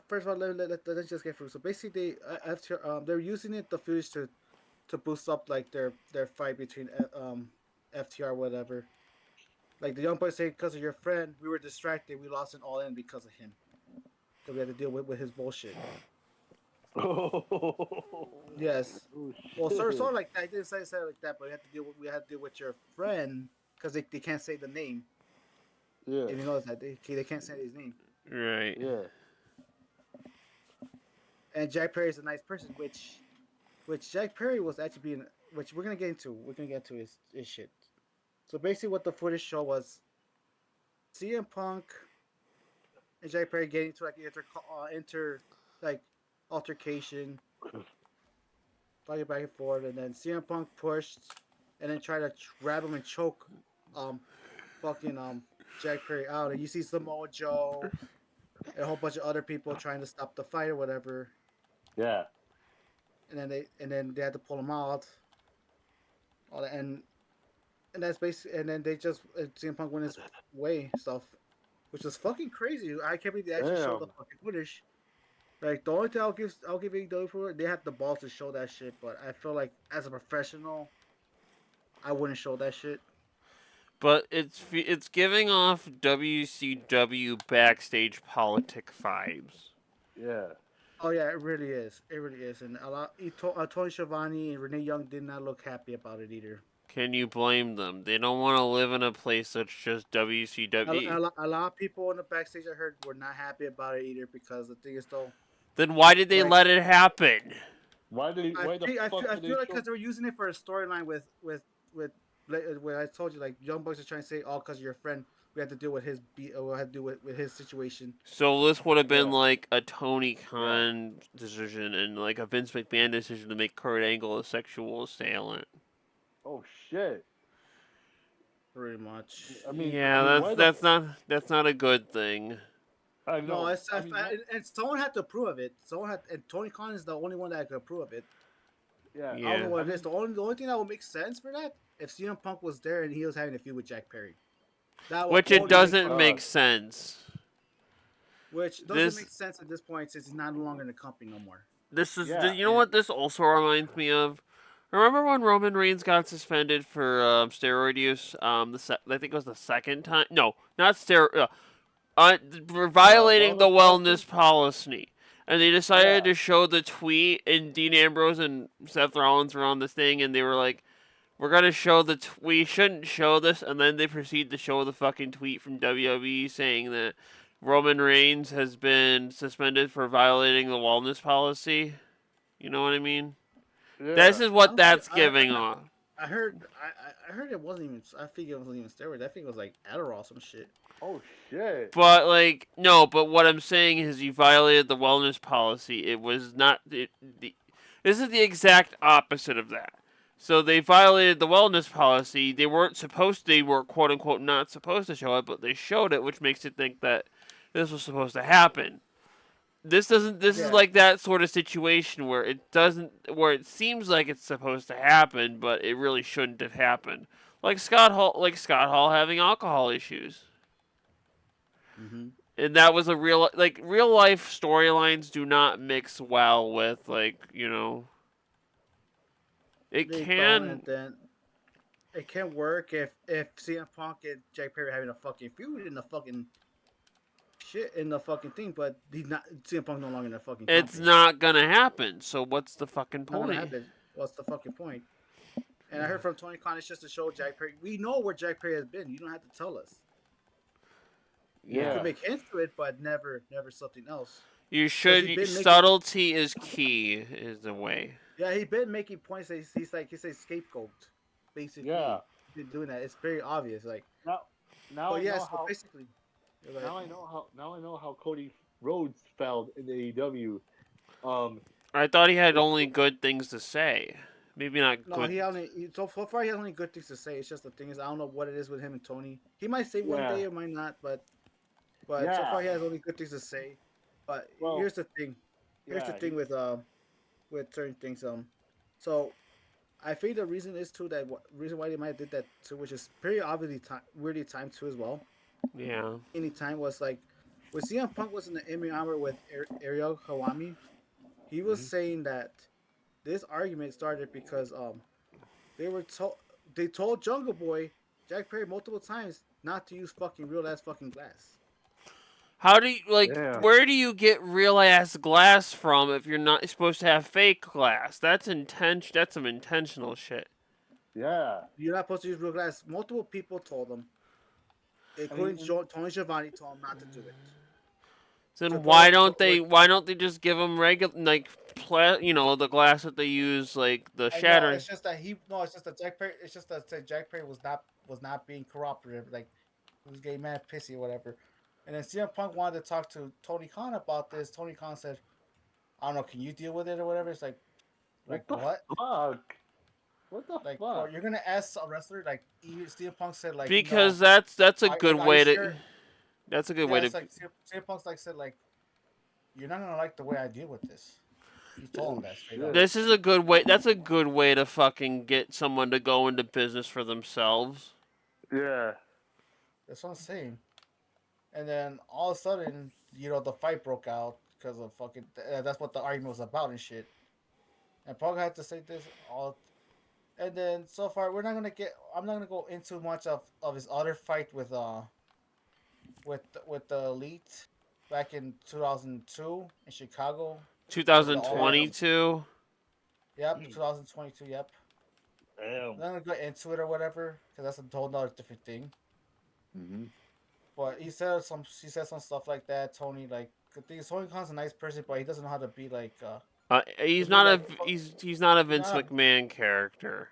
first of all, let's just get through. So basically, after they're using the footage to boost up like their fight between FTR whatever. Like the young boys say, because of your friend, we were distracted. We lost an All In because of him. Because we had to deal with his bullshit. Yes. Oh, Well, shit. sort of like that. I didn't say it like that, but we had to deal with your friend because they can't say the name. Yeah. If you notice that they can't say his name. right. Yeah. And Jack Perry is a nice person, which Jack Perry was actually being, which we're gonna get into. We're gonna get into his shit. So basically, what the footage show was, CM Punk and Jack Perry getting into like altercation, talking back and forth, and then CM Punk pushed, and then tried to grab him and choke, fucking Jack Perry out, and you see Samoa Joe and a whole bunch of other people trying to stop the fight or whatever. Yeah. And then they had to pull him out. All that, and that's basically, and then they just CM Punk went his way stuff, which was fucking crazy. I can't believe they actually showed the Damn. fucking footage. Like the only thing I'll give AEW for it, they have the balls to show that shit, but I feel like as a professional, I wouldn't show that shit. But it's giving off WCW backstage politic vibes. Yeah. Oh yeah, it really is. It really is, and Tony Schiavone and Renee Young did not look happy about it either. Can you blame them? They don't want to live in a place that's just A WCW. lot of people in the backstage I heard were not happy about it either because the thing is though, Then why did they Like- let it happen? Why the I fuck did they feel like show- because they were using it for a storyline with where I told you like Young Bucks are trying to say all because of your friend we had to deal with we had to deal with his situation. So this would have been Yeah. like a Tony Khan decision and like a Vince McMahon decision to make Kurt Angle a sexual assailant. Oh shit. Pretty much. I mean, Yeah, why that's not a good thing. I No, know. it's I mean, and someone had to approve of it. And Tony Khan is the only one that could approve of it. yeah. I Yeah. don't know what it is. The only thing that would make sense for that if CM Punk was there and he was having a feud with Jack Perry. That would Which it only doesn't sense. make sense. Which doesn't This- make sense at this point since he's not longer in the company no more. This is Yeah, you know what this also reminds me of? Remember when Roman Reigns got suspended for steroid use? I think it was the second time. No, not steroid. For violating the wellness policy. And they decided Yeah. to show the tweet, and Dean Ambrose and Seth Rollins were on the thing, and they were like, "We're gonna show we shouldn't show this," and then they proceed to show the fucking tweet from WWE saying that Roman Reigns has been suspended for violating the wellness policy. You know what I mean? Yeah. This is what I'm- that's I- giving I'm off. I heard I heard it wasn't even. I think it wasn't even steroids. I think it was like Adderall, some shit. Oh shit. But like no, but what I'm saying is you violated the wellness policy. It was not this is the exact opposite of that. So they violated the wellness policy. They weren't supposed. They were quote unquote not supposed to show it, but they showed it, which makes it think that this was supposed to happen. This doesn't. This is Yeah. like that sort of situation where it doesn't. Where it seems like it's supposed to happen, but it really shouldn't have happened. Like Scott Hall. Like Scott Hall having alcohol issues. Mm-hmm. And that was a real life storylines do not mix well with like it They don't, and can. then it can work if CM Punk and Jack Perry having a fucking feud in the fucking shit in the fucking thing, but he's not. CM Punk no longer in the fucking. It's company. not gonna happen. So what's the fucking Not gonna point? happen. What's the fucking point? And I heard from Tony Khan, it's just to show Jack Perry. We know where Jack Perry has been. You don't have to tell us. You Yeah. can make hints to it, but never something else. You should. he been making- Subtlety is key. Is the way. Yeah, he's been making points. That he's a scapegoat, basically. Yeah. He's been doing that. It's very obvious. Like, Now but I yeah, know so how. basically, you're like, Now I know how Cody Rhodes felt in AEW. I thought he had only good things to say. Maybe not no, good. so far he has only good things to say. It's just the thing is, I don't know what it is with him and Tony. He might say one Yeah. day, it might not, but so Yeah. far he has only good things to say. But Well, here's the thing. Here's the yeah, thing with certain things. So I think the reason is too that reason why they might have did that too, which is pretty obviously weirdly timed too as well. Yeah. Any time was like when CM Punk was in the Emmy Armor with Ariel Hawami, he was saying that this argument started because they told Jungle Boy Jack Perry multiple times not to use fucking real ass fucking glass. How do you Yeah. where do you get real ass glass from if you're not supposed to have fake glass? That's That's some intentional shit. Yeah. You're not supposed to use real glass. Multiple people told him, including Tony Schiavone, told him not to do it. Then So why both- don't they just give them regular the glass that they use like the I know, shattering? it's just that it's just that Jack Perry. It's just that Jack Perry was not being cooperative. Like he was getting mad, pissy, or whatever. And then CM Punk wanted to talk to Tony Khan about this. Tony Khan said, "I don't know, can you deal with it or whatever?" It's like What the what? fuck? What the Like, fuck? oh, you're gonna ask a wrestler like CM Punk said like Because no. that's a Are- good are way you to sure? that's a good Yeah, way to it's like CM Punk's like said like you're not gonna like the way I deal with this. He told him that straight up. This is a good way. That's a good way to fucking get someone to go into business for themselves. Yeah. That's what I'm saying. And then all of a sudden, the fight broke out because of fucking. That's what the argument was about and shit. And Punk had to say this all. And then so far, we're not gonna get. I'm not gonna go into much of his other fight with the Elite back in 2002 in Chicago. 2022. Yep, 2022. Yep. Damn. I'm not gonna go into it or whatever because that's a whole nother different thing. Mm-hmm. But he said some stuff like that. Tony, like, the thing is, Tony Khan's a nice person, but he doesn't know how to be like. He's be not like- he's not a Vince Nah. McMahon character,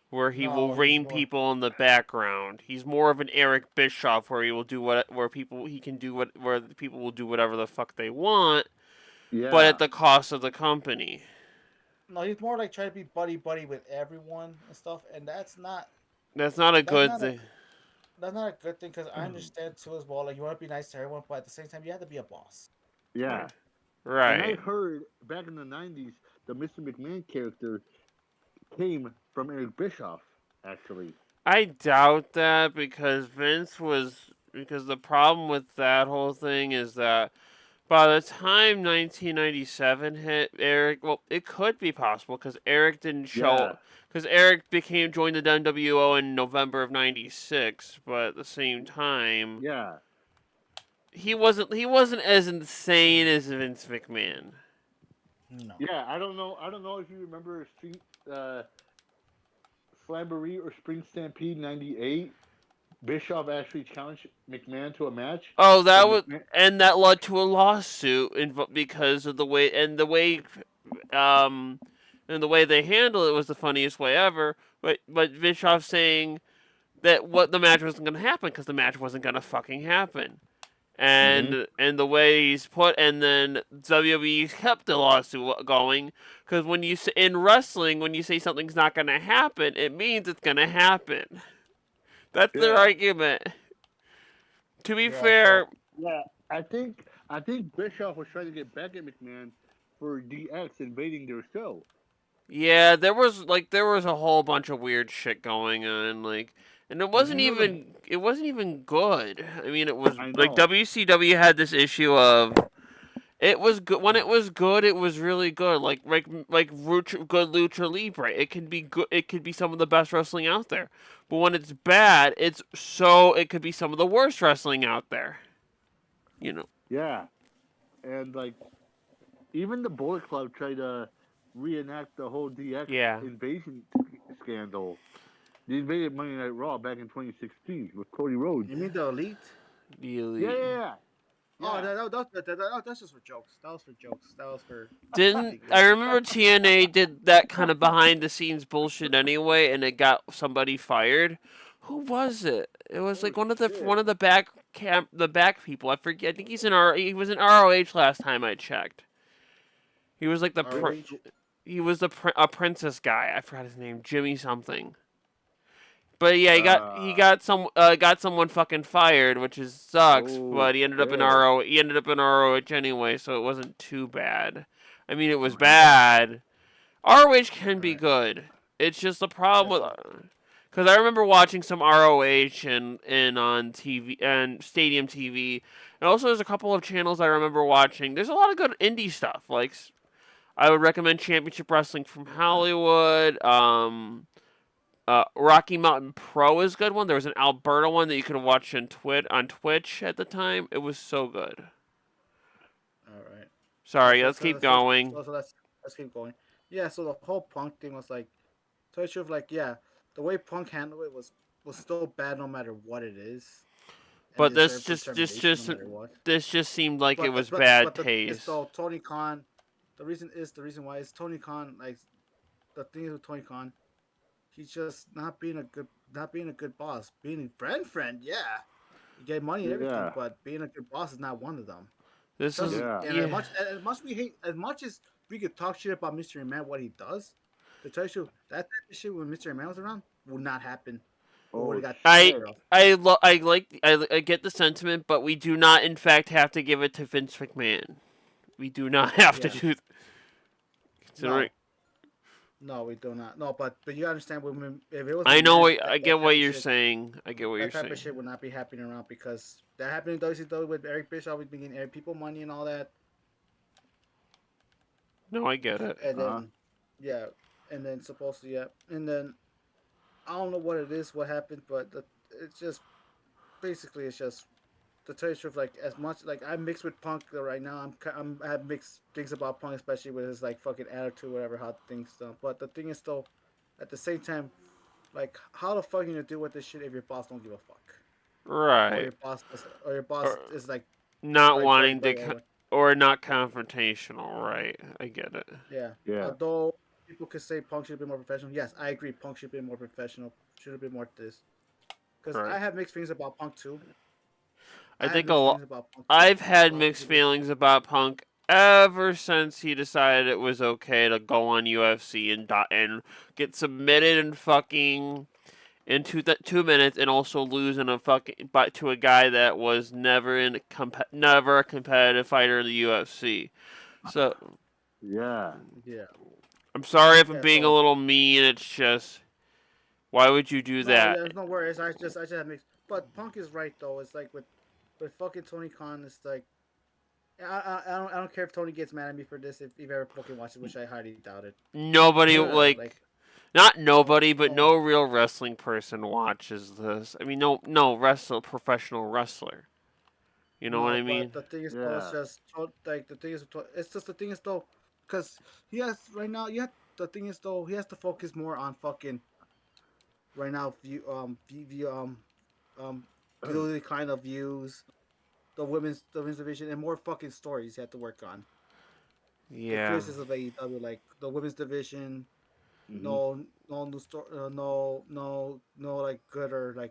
where he No, will he's rein more- people in the background. He's more of an Eric Bischoff, where he will do where people will do whatever the fuck they want, Yeah. but at the cost of the company. No, he's more like trying to be buddy with everyone and stuff, and that's not That's not a good not a- thing. that's not a good thing because I understand too as well. Like you want to be nice to everyone, but at the same time, you have to be a boss. Yeah. And I Right. heard back in the 90s, the Mr. McMahon character came from Eric Bischoff, actually. I doubt that because the problem with that whole thing is that by the time 1997 hit, it could be possible because Eric didn't show Yeah. because Eric joined the NWO in November of '96, but at the same time, Yeah. he wasn't as insane as Vince McMahon. No. Yeah, I don't know if you remember Slamboree or Spring Stampede 98. Bischoff actually challenged McMahon to a match. Oh, that And was McMahon- and that led to a lawsuit because of the way they handle it was the funniest way ever. but Bischoff saying that what the match wasn't gonna happen because the match wasn't gonna fucking happen. And the way he's put, and then WWE kept the lawsuit going because when you say, in wrestling, when you say something's not gonna happen, it means it's gonna happen. That's their Yeah. argument. To be Yeah, fair, so Yeah, I think Bischoff was trying to get back at McMahon for DX invading their show. yeah, there was a whole bunch of weird shit going on, and it wasn't You know the even good. I mean, it was I like know. WCW had this issue of it was good when it was good. It was really good, good lucha libre. It can be good. It could be some of the best wrestling out there. But when it's bad, it could be some of the worst wrestling out there. You know. Yeah, and like even the Bullet Club tried to reenact the whole DX Yeah. invasion scandal. They invaded Monday Night Raw back in 2016 with Cody Rhodes. you mean the elite? The Yeah, elite. yeah, yeah. Oh, Yeah. that's just for jokes. That was for jokes. That was for. Didn't I remember TNA did that kind of behind the scenes bullshit anyway, and it got somebody fired. Who was it? It was like Oh, shit. one of the back people. I forget. I think he was in ROH last time I checked. He was like ROH? a princess guy. I forgot his name, Jimmy something. But yeah, he Uh, got someone fucking fired, which sucks. oh, But shit. He ended up in ROH anyway, so it wasn't too bad. I mean, it was Yeah. bad. ROH can be Alright. good. It's just the problem Yes, with because I remember watching some ROH and on TV and Stadium TV, and also there's a couple of channels I remember watching. There's a lot of good indie stuff. I would recommend Championship Wrestling from Hollywood. Rocky Mountain Pro is a good one. There was an Alberta one that you could watch on Twitch at the time. It was so good. all right. Sorry, So, let's so, keep so, going. so, so let's keep going. Yeah. So the whole Punk thing was like, so it's just like, yeah, the way Punk handled it was still bad no matter what it is, and But deserved termination no matter what. this just seemed like it But the was bad the thing is taste. though Tony Khan, the reason why is Tony Khan like the thing is with Tony Khan, he's just not being a good boss. Being a friend, yeah, you get money and everything, Yeah. but being a good boss is not one of them. This is Doesn't Yeah. and yeah. as much we hate as much as we could talk shit about Mr. Man what he does, to tell you the truth, that type of shit when Mr. Man was around would not happen. Or would Oh, have got taken I care of. I get the sentiment, but we do not in fact have to give it to Vince McMahon. We do not have to Yeah. do. Considering No, we do not. No, but you understand when if it was I know McMahon, I that get type what of you're shit, saying. I get what you're that type saying. of shit would not be happening around because that happened in WCW with Eric Bischoff, with being Eric people money and all that, No, I get it. and uh, then yeah, and then supposed to yeah, and then I don't know what it is, what happened, but it's just basically it's just the tell you the truth. Like as much like I'm mixed with Punk right now, I have mixed things about Punk, especially with his like fucking attitude, whatever how things done. But the thing is though, at the same time, like how the fuck are you gonna deal with this shit if your boss don't give a fuck? Or Right. your boss Or is like not like wanting like to or not confrontational, right? I get it. yeah. yeah. Although people could say Punk should be more professional. Yes, I agree. Punk should be more professional. Should have been more this. Because Right. I have mixed feelings about Punk too. I I have think a mixed lot. feelings about Punk too. I've had A lot of mixed people do. feelings about Punk ever since he decided it was okay to go on UFC and get submitted and fucking in 2 minutes and also lose in a fucking but to a guy that was never a competitive fighter in the UFC. So Yeah. Yeah. I'm sorry if I'm Yeah. being a So little mean. It's just why would you do no, that? there's no worries. I just have mixed. But Punk is right though. It's like with fucking Tony Khan. It's like I don't care if Tony gets mad at me for this if ever fucking watches, which I highly doubt it. Nobody Like not no nobody, but no no real wrestling person watches this. I mean, no professional wrestler. You know what no. I But mean? the thing is though, it's Yeah. just like the thing is, it's just the thing is though, because he has right now. Yeah, the thing is though, he has to focus more on fucking right now. Um, the kind of views, the women's division, and more fucking stories he had to work on. The Yeah. criticism of AEW, like the women's division, no new story, no like good or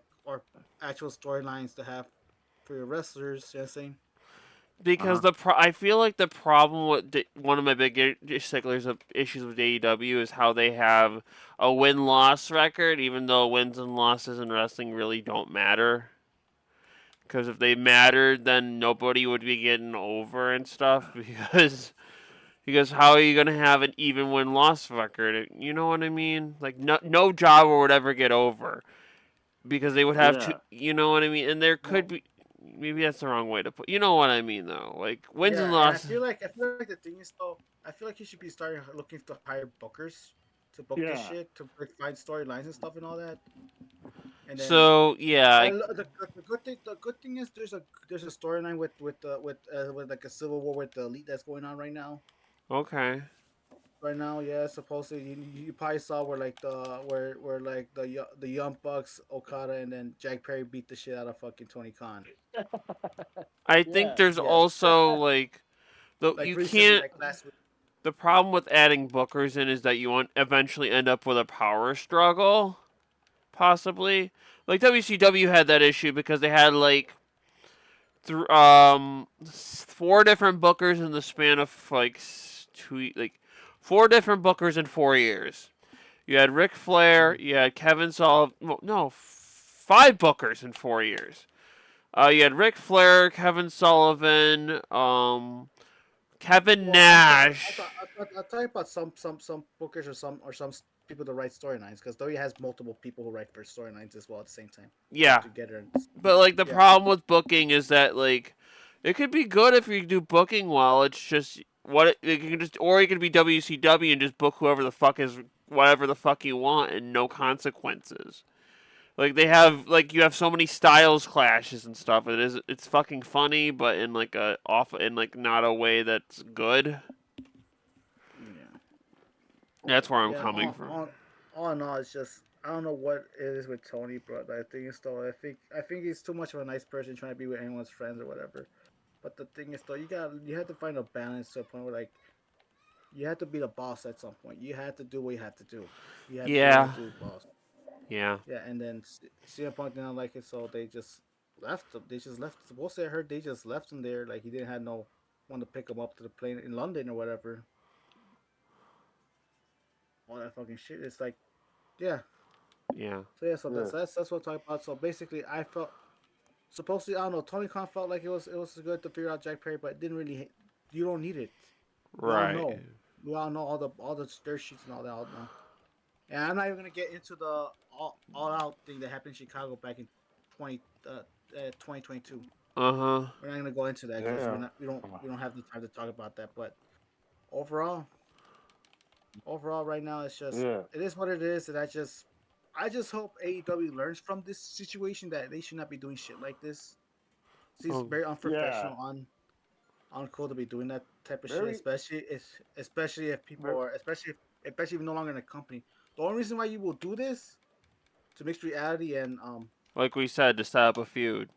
actual storylines to have for your wrestlers. You know what I'm saying? Because I feel like the problem with one of my big sticklers of issues with AEW is how they have a win-loss record, even though wins and losses in wrestling really don't matter. Because if they mattered, then nobody would be getting over and stuff. Because how are you gonna have an even win-loss record? You know what I mean? Like no jobber would ever get over because they would have to. Yeah. You know what I mean? And there could No. be. Maybe that's the wrong way to put. You know what I mean, though. Like wins and Yeah, and losses. I feel like the thing is though, I feel like you should be starting looking to hire bookers to book this Yeah. shit to like, find storylines and stuff and all that. And then So yeah, the good thing is there's a storyline with like a civil war with the elite that's going on right now. okay. Right now, yeah, supposedly you probably saw where like the Young Bucks, Okada, and then Jack Perry beat the shit out of fucking Tony Khan. I think Yeah. there's Yes, also like like you recently, can't. like last week. The problem with adding bookers in is that you want eventually end up with a power struggle, possibly. Like WCW had that issue because they had like four different bookers in the span of like four different bookers in 4 years. You had Ric Flair, you had Kevin Sullivan. No, five bookers in 4 years. You had Ric Flair, Kevin Sullivan, Kevin Well, Nash. I'll tell you about some bookers or some people that write storylines because WWE has multiple people who write for storylines as well at the same time Yeah, together. And, but like the yeah, problem with booking is that like it could be good if you do booking well. It's just you can just or you could be WCW and just book whoever the fuck is whatever the fuck you want and no consequences. Like they have like you have so many styles clashes and stuff. It's fucking funny, but in like not a way that's good. yeah, That's where I'm yeah. coming from. All in all, it's just I don't know what it is with Tony, but I think it's though I think he's too much of a nice person trying to be with anyone's friends or whatever. But the thing is though, you have to find a balance to a point where like you have to be the boss at some point. You have to do what you have to do. You have to do what you Yeah, have to do, boss. yeah, Yeah, and then CM Punk didn't like it, so they just left him. They just left. Supposedly, I heard they just left him there, like he didn't have no one to pick him up to the plane in London or whatever. All that fucking shit. It's like, yeah. yeah. So yeah, so Yeah. that's what I'm talking about. So basically, I felt supposedly I don't know. Tony Khan felt like it was good to figure out Jack Perry, but it didn't really. You don't need it. We all Right. know. We all know all the dirt sheets and all that. All know. And I'm not even gonna get into the all out thing that happened in Chicago back in 20, 2022. Uh huh. We're not gonna go into that because Yeah. we don't have the time to talk about that. But overall, right now it's just Yeah. it is what it is, and I just hope AEW learns from this situation that they should not be doing shit like this. It's Oh, very Yeah. unprofessional, uncool to be doing that type of shit, Very. especially if people Very. are especially if you're no longer in a company. The only reason why you will do this to mix reality and like we said, to set up a feud.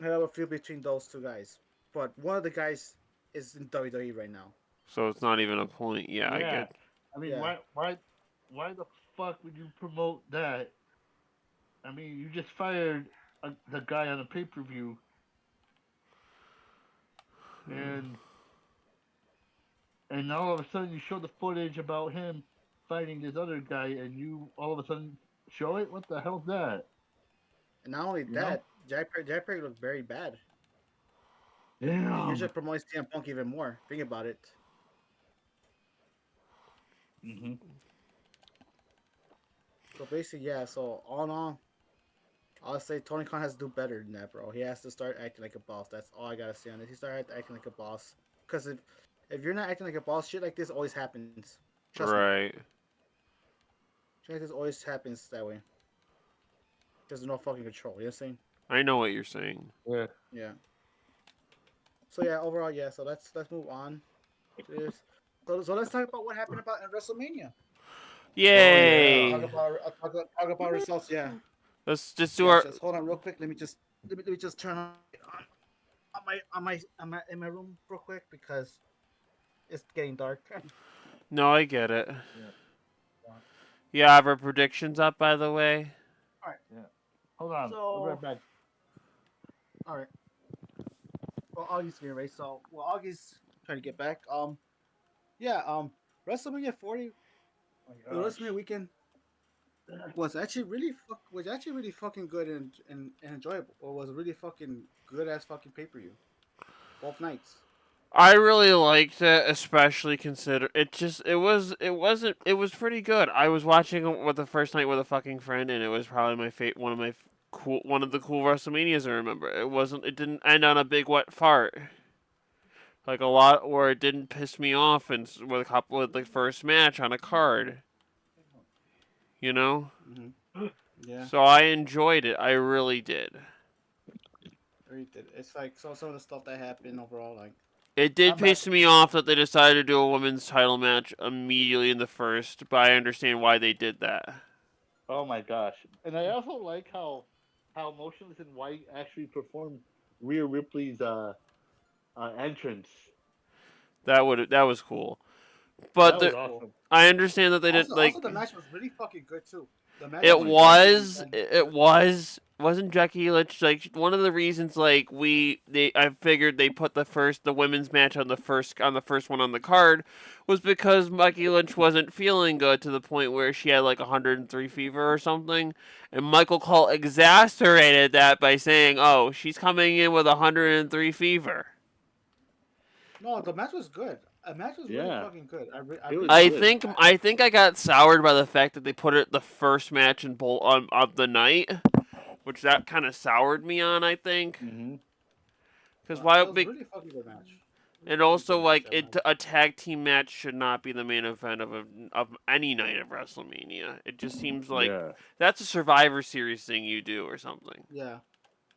have a feel between those two guys. But one of the guys is in WWE right now. So it's not even a point. Yeah, I Yeah. get. I mean, Yeah. why the fuck would you promote that? I mean, you just fired the guy on a pay per view, and all of a sudden you show the footage about him fighting this other guy, and you all of a sudden show it. What the hell's that? And not only You know? that, Jack Perry looked very bad. And you're Damn. just promoting CM Punk even more. Think about it. Hmm. So basically, yeah. So all in all, I'll say Tony Khan has to do better than that, bro. He has to start acting like a boss. That's all I gotta say on this. He started acting like a boss. Because if you're not acting like a boss, shit like this always happens. Trust me. Right. Shit like this always happens that way. There's no fucking control. You know what I'm saying? I know what you're saying. Yeah. Yeah. So yeah, overall, yeah. So let's move on to this. So let's talk about what happened about at WrestleMania. Yay! yeah. Talk about results. Yeah. Let's just do Yeah. our. Just hold on real quick. Let me just turn on my in my room real quick because it's getting dark. No, I get it. Yeah, I have our predictions up, by the way. Hold on. I'll be right So, back. all right. Well, August here, right? So, well, August trying to get back. Yeah. WrestleMania 40, Oh the my gosh. WrestleMania weekend was actually really fucking good and enjoyable. Or was a really fucking good ass fucking pay per view. Both nights. I really liked it, especially consider it was pretty good. I was watching it with the first night with a fucking friend, and it was probably one of the cool WrestleManias I remember. It didn't end on a big wet fart like a lot, or it didn't piss me off, and with a couple of the first match on a card, you know. Yeah. So I enjoyed it. I really did. Really did. It's like some of the stuff that happened overall, like It did I'm back. piss me off that they decided to do a women's title match immediately in the first, but I understand why they did that. Oh my gosh. And I also like how Motionless in White actually performed Rhea Ripley's entrance. That was cool. But That was Cool. awesome. I understand that they didn't Also, like. the match was really fucking good too. The match It Oh my between god. Becky was. and It was. Wasn't Jackie Lynch like one of the reasons? Like I figured they put the women's match on the first one on the card, was because Becky Lynch wasn't feeling good to the point where she had like 103 fever or something, and Michael Cole exacerbated that by saying, "Oh, she's coming in with 103 fever." no, the match was good. The match was really Yeah. fucking good. I It was really I good. think I think I got soured by the fact that they put it the first match in bowl of the night, which that kind of soured me on. I think Mm-hmm. because it why was be, really fucking good match. Really and fucking also good match. like That it match. a tag team match should not be the main event of any night of WrestleMania. It just seems like Yeah. that's a Survivor Series thing you do or something. Yeah.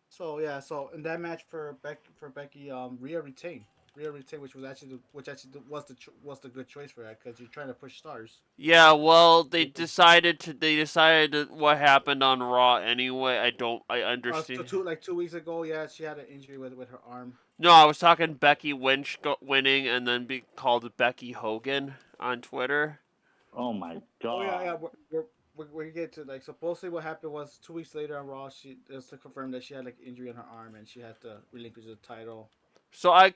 So in that match for Becky, Rhea retained. Rhea retained, was the good choice for that because you're trying to push stars. Yeah, well, Mhm. they decided what happened on Raw anyway. I So understand. 2 weeks ago, yeah, she had an injury with her arm. No, I was talking Becky Lynch winning and then be called Becky Hogan on Twitter. Oh my Oh yeah, yeah. god. We get to like supposedly what happened was 2 weeks later on Raw, she just to confirm that she had like injury on her arm and she had to relinquish the title. So I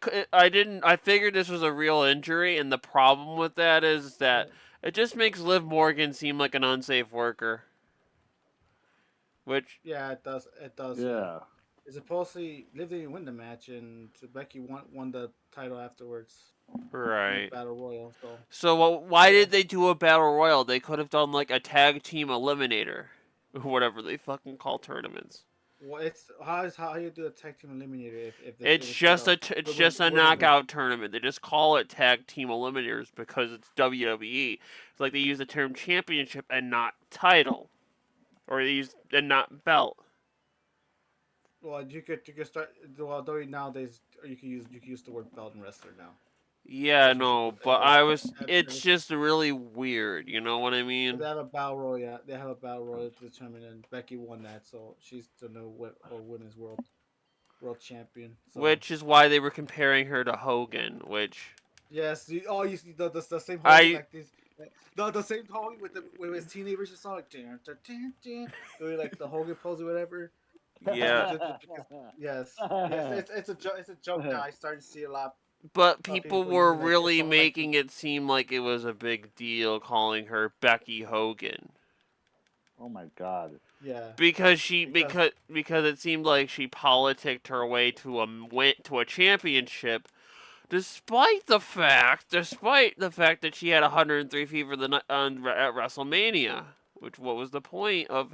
figured this was a real injury, and the problem with that is that it just makes Liv Morgan seem like an unsafe worker. Which, Yeah, it does. It does. Yeah. Yeah. It's supposedly Liv didn't win the match, and Becky won the title afterwards in a right. battle royal. So So why did they do a battle royal? They could have done like a tag team eliminator, whatever they fucking call tournaments. well, it's how you do a tag team eliminator It's if it's just without it's women just a women. knockout tournament. They just call it tag team eliminators because it's WWE. It's like they use the term championship and not title, or they use and not belt. Well, you could start. Well, though nowadays you can use the word belt and wrestler now. Yeah, That's what no, you but it's ever just really weird, you know what I But mean? they have a battle royal. Yeah, they have a battle royal to determine, and Becky won that, so she's the new women's world champion. So Which is why they were comparing her to Hogan, which yes, you see the same Hogan I like this, the same Hogan with his teenagers just like doing like the Hogan pose or whatever. yeah, Yes, it's a joke now. I started to see but a lot of people people were using like really someone like making it seem like it was a big deal calling her Becky Hogan. Oh my god. yeah because Because it seemed like she politicked her way to a championship, despite the fact that she had 103 fever at WrestleMania. Which what was the point of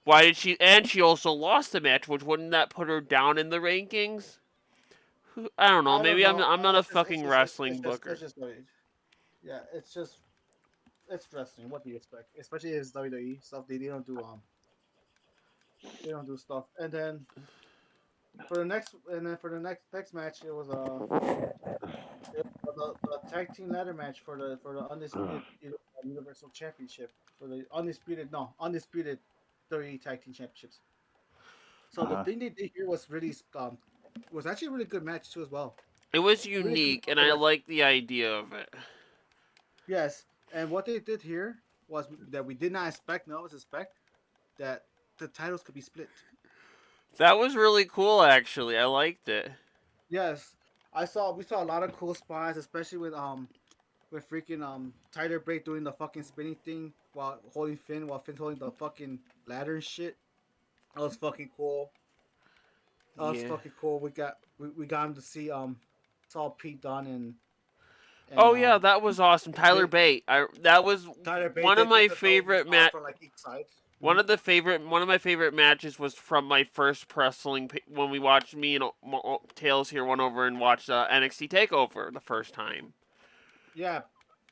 why did she? And she also lost the match, which wouldn't that put her down in the rankings? I don't know. I don't Maybe know. I'm not a It's fucking just wrestling booker. it's just yeah. It's wrestling. What do you expect? Especially as WWE stuff. They don't do stuff. And then for the next match, the tag team ladder match for the undisputed Universal Championship for the undisputed 30 tag team championships. So the Uh-huh. thing they did here was actually a really good match too as well. It was Really good unique, and for the I rest. like the idea of it. Yes, and what they did here was that we did not expect, none of us expect, that the titles could be split. That was really cool, actually. I liked it. Yes, we saw a lot of cool spots, especially with freaking Tyler Bate doing the fucking spinning thing while holding Finn, while Finn's holding the fucking ladder and shit. That was fucking cool. That was Yeah. fucking cool. We got him to see saw Pete Dunne and Oh yeah, that was awesome. Tyler Bate. That was Tyler Bate one of did my the double favorite spot for like each side. One of my favorite matches was from my first wrestling when we watched me and Tails here went over and watched NXT Takeover the first time. Yeah,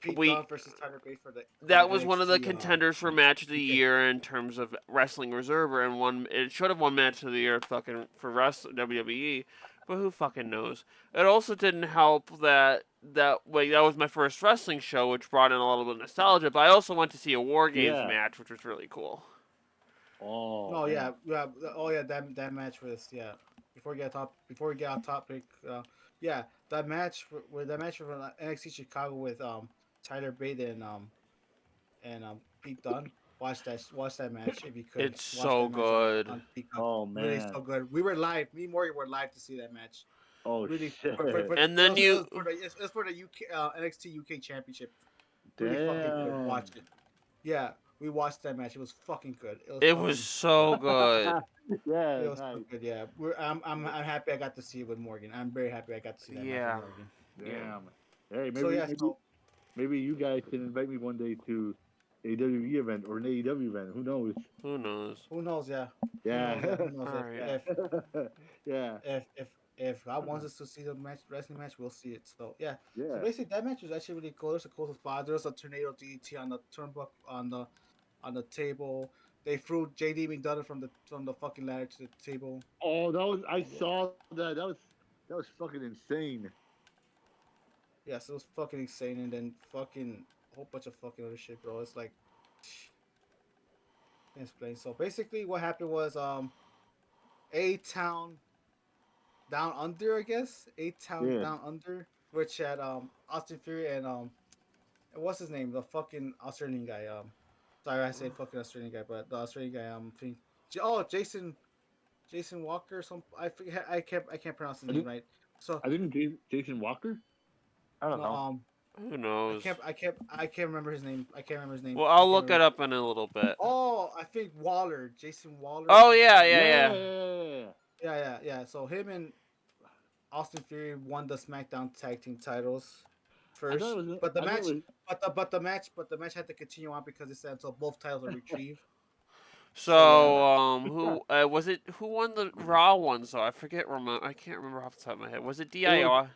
Pete We Dunne versus Tyler Bate for the That was one of the NXT, contenders for match of the UK. year in terms of Wrestling Reserver, and it should have won match of the year fucking for WWE, but who fucking knows? It also didn't help that was my first wrestling show, which brought in a little bit of nostalgia. But I also went to see a War Games Yeah. match, which was really cool. Oh. No, man. yeah, that match was Before we get off topic, yeah, that match with NXT Chicago with Tyler Bate and Pete Dunne. Watch that match if you could. It's Watch so that match good. on Peacock. Oh Really man. so good. We were live. Me and Morgan were live to see that match. Oh Really, shit. And then it was for the UK NXT UK Championship. Really fucking good. Damn. Watch it. Yeah, we watched that match. It was fucking good. It was so good. Yeah. It was Nice. so good. Yeah, I'm happy I got to see it with Morgan. I'm very happy I got to see that Yeah. match with Morgan. Damn. Hey, maybe So yeah, maybe you guys can invite me one day to a WWE event or an AEW event. Who knows? Who knows? who knows? Yeah, Yeah. who knows? Alright. Yeah. If God wants us to see the wrestling match, we'll see it. So yeah. So Yeah. basically, that match was actually really cool. There's a cool spot. There was a tornado DDT on the turnbuckle on the table. They threw JD McDonough from the fucking ladder to the table. Oh, I saw that. That was fucking insane. Yes, it was fucking insane, and then fucking a whole bunch of fucking other shit, bro. It's like, can't explain. So basically, what happened was A Town Down Under, I guess. A Town Yeah. Down Under, which had Austin Theory and what's his name? The fucking Australian guy. Sorry, I said fucking Australian guy, but the Australian guy. Jason Walker. I forget. I can't pronounce his name right. So I think Jason Walker. I don't no, know. Who knows? I can't remember his name. I can't remember his name. Well, I I'll can't look it remember. up in a little bit. Oh, I think Waller, Jason Waller. Oh yeah. Yeah. So him and Austin Theory won the SmackDown Tag Team titles first, but the match had to continue on because it said until both titles are retrieved. So, who was it? Who won the Raw one? So I forget. I can't remember off the top of my head. Was it DIY?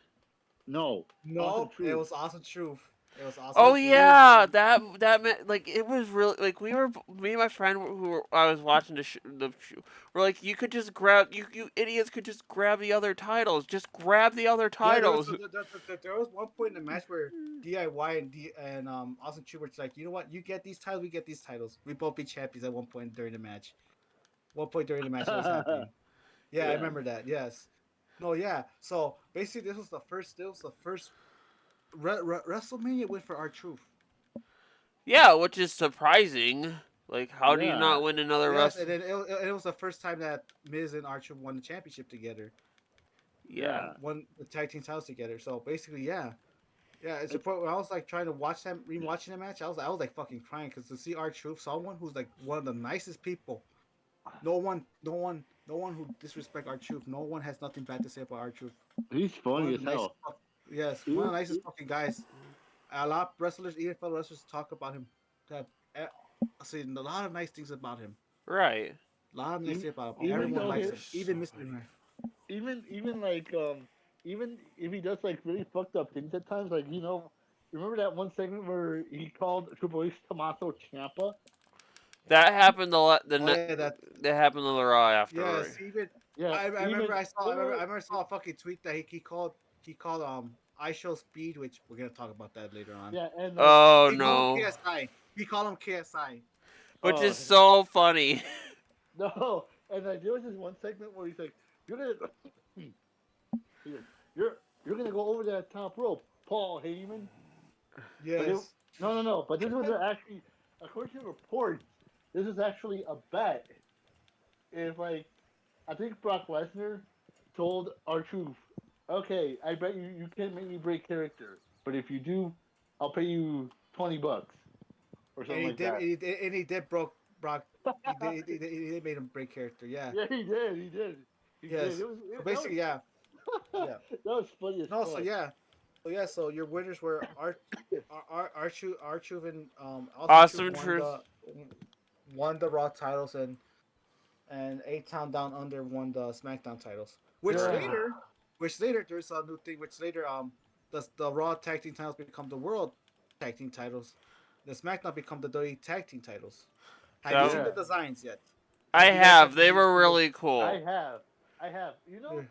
No. No, it was Awesome Truth. It was Awesome. Oh Truth. yeah, that meant like it was really like me and my friend I was watching we're like you could just grab you idiots could just grab the other titles, just grab the other titles. There was one point in the match where DIY and Awesome Truth were like, you know what, you get these titles, we get these titles. We both be champions at one point during the match. One point during the match that was happening. Yeah, I remember that. Yes. No, yeah. So basically, this was the first WrestleMania win for R-Truth. Yeah, which is surprising. Like, how do you not win another Yes, and then it was the first time that Miz and R-Truth won the championship together. Yeah. Won the tag team titles together. So basically, yeah. It's a point where I was like trying to rewatching the match. I was like fucking crying because to see R-Truth, someone who's like one of the nicest people. No one who disrespect R-Truth. No one has nothing bad to say about R-Truth. He's funny as hell. Yes, one of the nicest fucking guys. A lot of wrestlers, even fellow wrestlers, talk about him. Have seen a lot of nice things about him. Right. A lot of nice things about him. Everyone likes him. Even Mr. Even like even if he does like really fucked up things at times, like remember that one segment where he called Triple H Tommaso Ciampa? That happened that happened on the Raw after. Yes, I remember I saw a fucking tweet that he called I Show Speed, which we're gonna talk about that later on. Yeah, and oh he no. Called him KSI. He called him KSI. Which is so funny. No, and like there was this one segment where he's like, you're gonna go over that top rope, Paul Heyman. Yes. No. But this was actually according to reports, this is actually a bet. If like, I think Brock Lesnar told R-Truth, "Okay, I bet you can't make me break character, but if you do, I'll pay you $20 or And something like that." he did broke Brock. He did made him break character. Yeah. Yeah, he did. He did. Yes. So basically, yeah, yeah. that was funny as No, so fuck. yeah, so yeah, so your winners were Archu and Austin Truth Awesome truth. won the Raw titles, and A Town Down Under won the SmackDown titles. Which Yeah. later there's a new thing. Which later the Raw tag team titles become the World tag team titles. The SmackDown become the WWE tag team titles. Have you That seen Yeah. the designs yet? I Like you guys have. have They you were seen really I cool. have. I have. You the,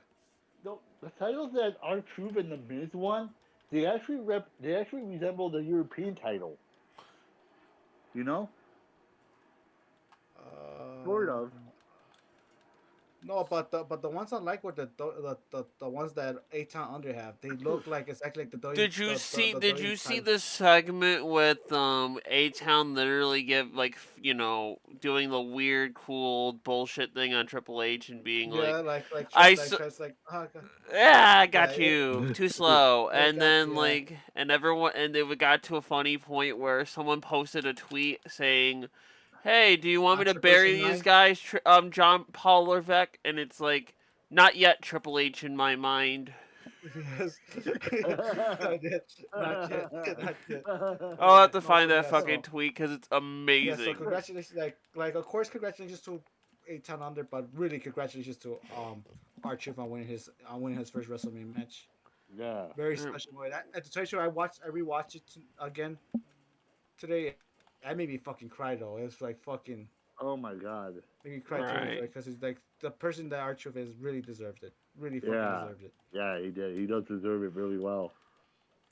know, the titles that R-Truth and the Miz won, they actually resemble the European title. You know, sort uh, of. No, but the ones I like were the ones that A Town Under have. They look like exactly like the WWE the Did you WWE see title. the segment with A Town literally give like doing the weird cool bullshit thing on Triple H and being Yeah, like like I s- Trent's like oh, God. yeah, I Yeah, got you too slow, yeah, and got you, then yeah. and everyone and it got to a funny point where someone posted a tweet saying, "Hey, do you want me On to Triple H bury and these nine. guys, John Paul Levesque?" And it's like, not yet, Triple H in my mind. Yes, not yet, not yet, not yet. I'll have to No, so find that yeah, fucking so tweet because it's yeah, so amazing. congratulations, like of course congratulations to A Town Under, but really congratulations to R-Truth on winning his first WrestleMania match. Yeah. Very Mm. special way. At the tell you, I rewatched it again today. That made me fucking cry though. It's like fucking Oh my god. made me cry too Right. because it's like the person that R-Truth is really deserved it. Really fucking Yeah. deserved it. Yeah, he did. He does deserve it really well.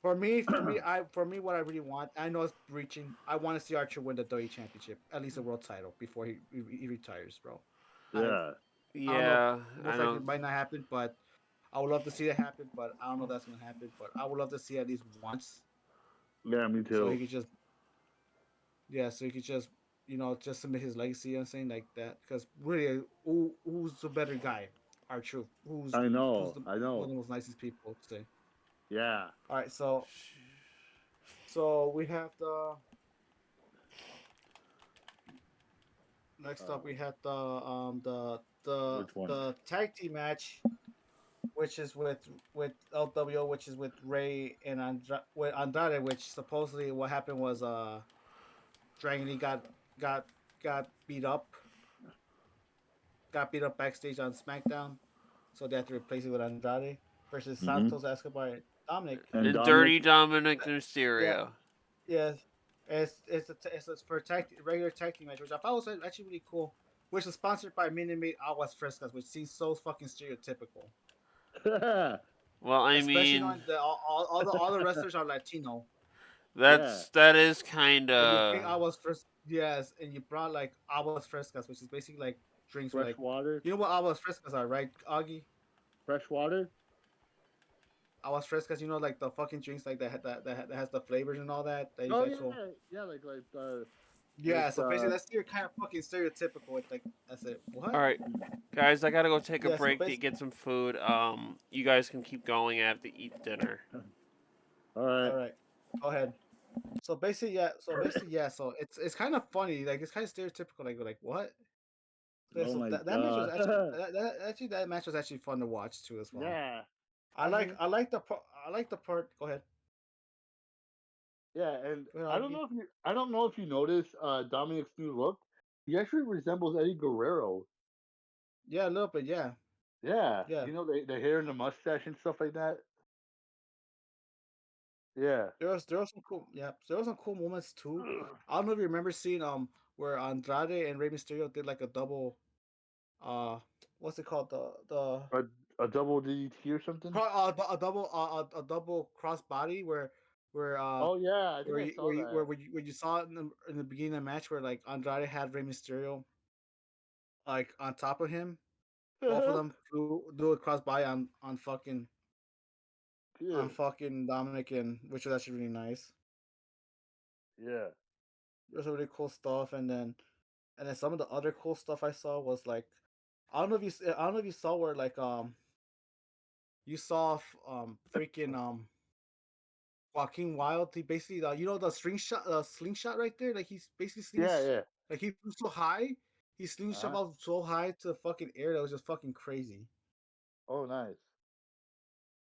For me, what I really want, I know it's reaching. I want to see Archer win the WWE Championship, at least a world title, before he retires, bro. I Yeah. I don't know. Yeah, I Most likely don't. it might not happen, but I would love to see it happen. But I don't know if that's gonna happen. But I would love to see at least once, Yeah, me so he too. could just so he could just just submit his legacy. You know what I'm saying like that because really, who's the better guy? Archer. I Who's know. the I one of know. the most nicest people to say. Yeah. All right, so we have the next up we have Which one? the tag team match, which is with LWO, which is with Ray and with Andrade, which supposedly what happened was Dragon Lee got got beat up, backstage on SmackDown, so they had to replace it with Andrade versus Mm-hmm. Santos Escobar and Dominic. And And Dominic. Dirty Dominic Yeah, Mysterio. yeah. It's for regular tag team match, which I thought was actually really cool. Which was sponsored by Minute Maid Aguas Frescas, which seems so fucking stereotypical. Well, I Especially mean, knowing that all the wrestlers are Latino, Yeah. that is kind and you of bring Aguas Frescas, yes, and you brought like Aguas Frescas, which is basically like drinks with Fresh like, water. you know what Aguas Frescas are, right, Augie? Fresh water. Aguas Frescas, like the fucking drinks like that has the flavors and all that. That is Oh yeah, actual. yeah. Like the Yeah, so basically that's your kind of fucking stereotypical. It's like that's it. all What? right, guys. I gotta go take a Yeah, so break to basically, get some food. You guys can keep going. I have to eat dinner. all right. all right, go ahead. So basically, yeah. So it's kind of funny. Like it's kind of stereotypical. Like what? Yeah, Oh so my that match was god. actually that match was actually fun to watch too as well. Yeah. I mean, I like the part. Go ahead. yeah, and Go ahead, Augie. I don't know if you noticed Dominic's new look. He actually resembles Eddie Guerrero. Yeah, a little bit. Yeah, Yeah, yeah. you know the hair and the mustache and stuff like that. Yeah. There was some cool. Yeah, there was some cool moments too. I don't know if you remember seeing where Andrade and Rey Mysterio did like a double uh what's it called A a double DDT or something. a double cross body where Oh yeah, I think I saw that. where you saw it in the beginning of the match where like Andrade had Rey Mysterio like on top of him, both of them do a cross body Yeah, on fucking Dominic, and which was actually really nice. yeah. there's some really cool stuff, and then some of the other cool stuff I saw was like, I don't know if you saw where like you saw freaking Joaquin Wild. He basically you know the slingshot right there. Like he's basically Yeah, yeah. like he flew so high. He slingshot Uh-huh. up so high to the fucking air that was just fucking crazy. Oh, nice.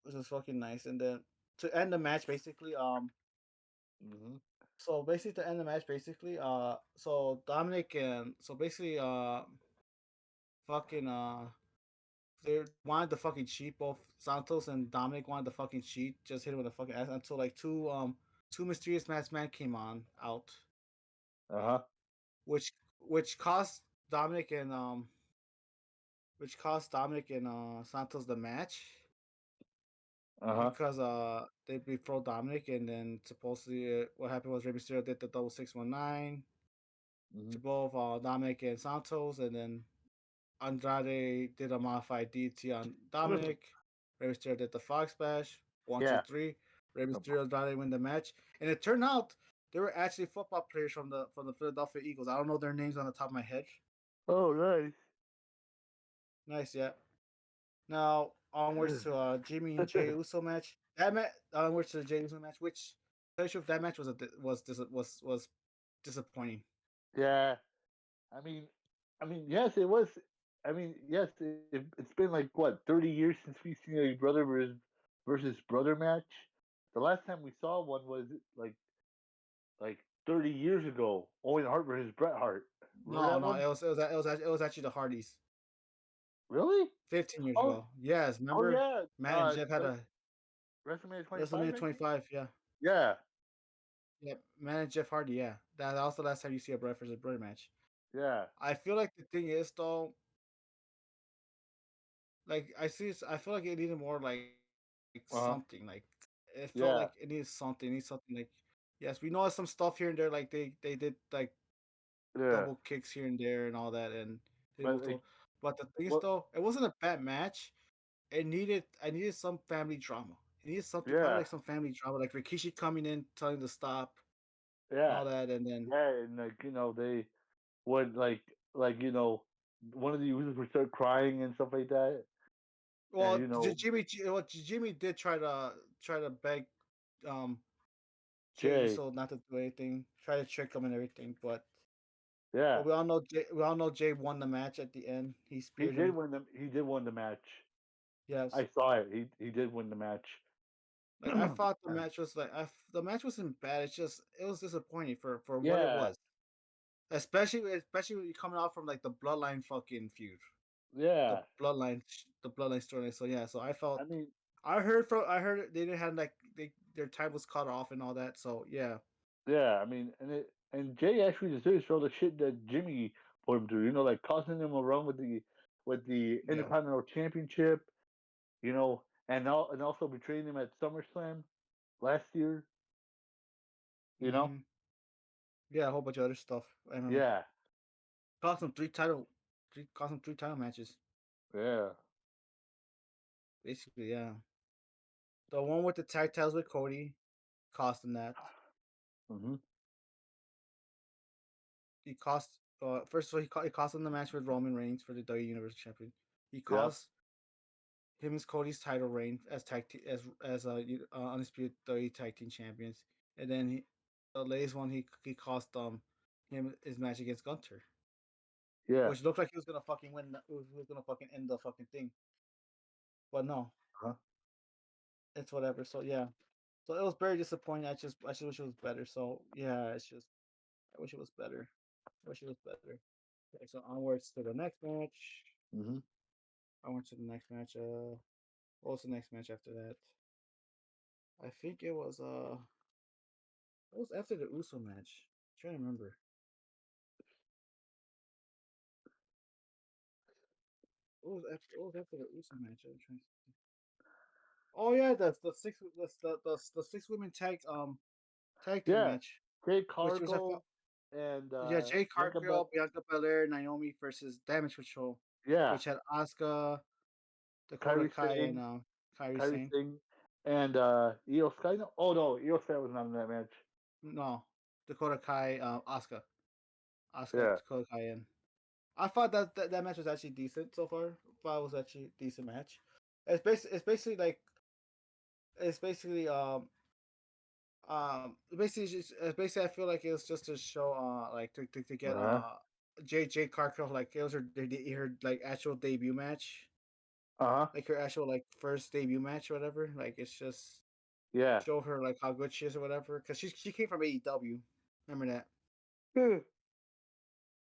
Which was fucking nice. And then to end the match, basically, Mm-hmm. so basically to end the match, basically, so Dominic and so basically, fucking, they wanted to fucking cheat. Both Santos and Dominic wanted to fucking cheat. Just hit him with a fucking ass until like two mysterious masked men came on out, Uh-huh. which which cost Dominic and Santos the match Uh-huh. because they before Dominic, and then supposedly what happened was Rey Mysterio did the double 619 Mm-hmm. to both Dominic and Santos, and then Andrade did a modified DT on Dominic. Rey Mysterio did the Fox Splash. One, two, Yeah. three. Rey Mysterio Andrade win the match, and it turned out they were actually football players from the Philadelphia Eagles. I don't know their names on the top of my head. Oh, nice. Nice, yeah. Now onwards to Jimmy and Jey Uso match. That match onwards to the Jey Uso match, which tell you the truth, that match was disappointing. Yeah. I mean, yes, it was. I mean, yes, it's been like what 30 years since we've seen a brother versus brother match. The last time we saw one was like 30 years ago. Owen Hart versus Bret Hart. Remember No, that no, one? it was actually the Hardys. Really? 15 years Oh, ago. Yes, oh remember yeah. Matt and Jeff had a WrestleMania 25, WrestleMania I think. 25. Yeah, Yeah, yeah. Matt and Jeff Hardy. Yeah, that was the last time you see a Bret versus Brother match. yeah, I feel like the thing is though, like I feel like it needed more like uh-huh. something. Like it felt Yeah, like it needed something. It needs something like yes, we know some stuff here and there. Like they did like yeah. double kicks here and there and all that, and they But like, multiple. But the thing is what? though, it wasn't a bad match. I needed some family drama. It needed something probably Yeah, like some family drama, like Rikishi coming in telling to stop and yeah, all that, and then yeah. And like they would one of the users would start crying and stuff like that. And well, Jimmy did try to beg um Jey Jay, Uso not to do anything, try to trick him and everything, yeah, but we all know Jay won the match at the end. He he speared did him. win the he did win the match. Yes, I saw it. He did win the match. like I thought the match was like the match wasn't bad. It's just it was disappointing for what it Yeah, was. Especially when you're coming out from like the bloodline fucking feud, the yeah. bloodline story. So yeah, so I mean, I heard they didn't have like their time was cut off and all that. So yeah, yeah. I mean, and Jay actually deserves for all the shit that Jimmy put him through. Like costing him a run with the yeah, Intercontinental Championship. And also betraying him at SummerSlam last year. You know, hmm yeah, a whole bunch of other stuff. And yeah, cost him three title matches. yeah. Basically, yeah. The one with the tag titles with Cody cost him that. Hmm. He cost first of all he cost him the match with Roman Reigns for the W Universal Champion. He Yep. cost him and Cody's title reign as undisputed WWE tag team champions, and then the latest one he cost him his match against Gunter, Yeah. which looked like he was gonna fucking win. He was gonna fucking end the fucking thing, but no, Huh? it's whatever. So yeah, so it was very disappointing. I just wish it was better. So yeah, it's just I wish it was better. I wish it was better. Okay, so onwards to the next match. Hmm. Onwards to the next match. What was the next match after that? I think it was after the Uso match. I'm trying to remember. What was after the Uso match? I'm trying to... Oh yeah, the six women tag team Yeah. match, Jay which was Cargill and yeah, Jay Bianca Bel- Cargill, Bianca Belair, Naomi versus Damage Control, yeah, which had Asuka, Dakota Kyrie Kai, and Singh, Kairi Kyrie Sane. Singh, and Io Sky. No, oh no, Io Sky was not in that match. No, Dakota Kai, Asuka, Yeah. Dakota Kai in. I thought that match was actually decent so far. I thought it was actually a decent match. It's basically basically I feel like it was just to show like to get Uh-huh. J Cargill, like it was her like actual debut match, Uh-huh. like her actual like first debut match or whatever. Like it's just Yeah. show her like how good she is or whatever, because she came from AEW. Remember that? Hmm.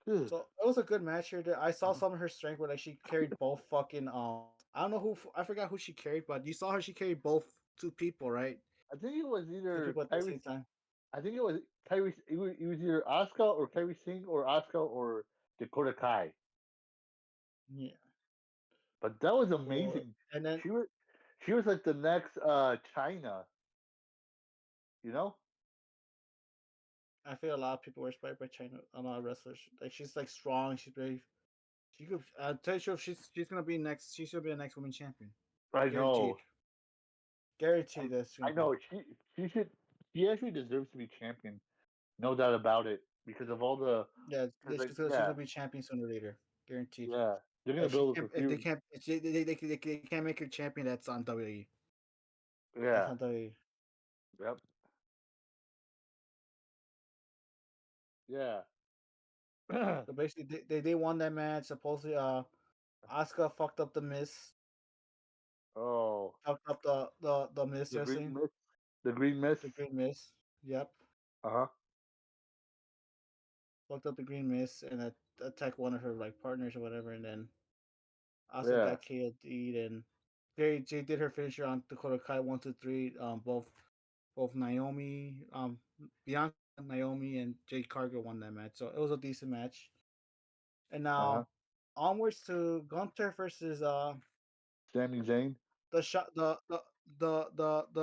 Hmm. So it was a good match here. I saw some of her strength where like she carried both fucking I don't know who, I forgot who she carried, but you saw her, she carried both two people, right? I think it was Two either people at the Kyrie. same time. I think it was Kyrie. It was either Asuka or Kyrie Singh or Asuka or Dakota Kai. Yeah. But that was Or amazing. and then She was she was like the next China, you know? I feel a lot of people were inspired by China. A lot of wrestlers, like she's like strong. She's brave. She could. I'll tell you, she's gonna be next. She should be the next women's champion. I Guaranteed. know. Guaranteed. That's I gonna be. know. She actually deserves to be champion. No doubt about it. Because of all the Yeah, cause like she's yeah, gonna be champion sooner or later. Guaranteed. yeah. They're gonna If she build up can't, a if they feud. can't, if they can't make her champion. That's on WWE. That's Yeah. on WWE. Yep. Yeah. So basically, they won that match. Supposedly, Asuka fucked up the Miss, oh. fucked up the Miss The green wrestling, mist. The green mist. the Green Miss. Yep, Uh-huh. fucked up the Green Miss and attacked one of her like partners or whatever, and then Asuka Yeah. got KO'd, and Jay did her finisher on Dakota Kai 1, 2, 3. Both Naomi, Bianca, Naomi, and Jade Cargill won that match. So it was a decent match. And Uh-huh. now onwards to Gunter versus Sami Zayn. the shot the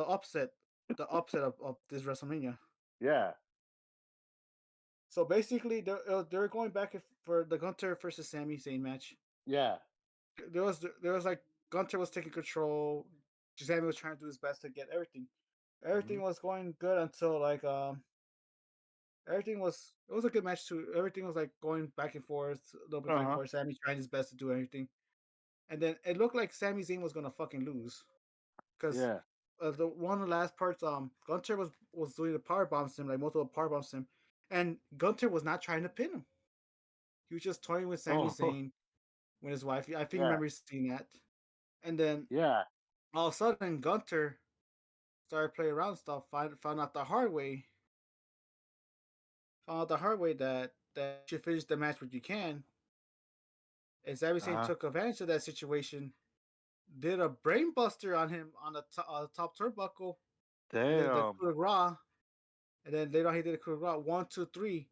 upset of this WrestleMania. Yeah. So basically, they're going back for the Gunter versus Sami Zayn match. Yeah. There was like Gunter was taking control. Sami was trying to do his best to get everything. Hmm. Everything was going good until like everything was, it was a good match too. Everything was like going back and forth, a little bit back and Uh-huh. forth. Sammy trying his best to do everything, and then it looked like Sami Zayn was gonna fucking lose because Yeah. the one of the last parts, Gunter was doing the power bombs him, like multiple power bombs him, and Gunter was not trying to pin him. He was just toying with Sami Oh. Zayn with his wife. I think you Yeah. remember seeing that, and then Yeah. all of a sudden Gunter started playing around stuff. Found out the hard way. Found out the hard way that you should finish the match what you can. And Sami Zayn Uh-huh. took advantage of that situation, did a brainbuster on him on the top turnbuckle, and then the Damn. coup de grace. And then later on, he did a coup de grace. 1, 2, 3.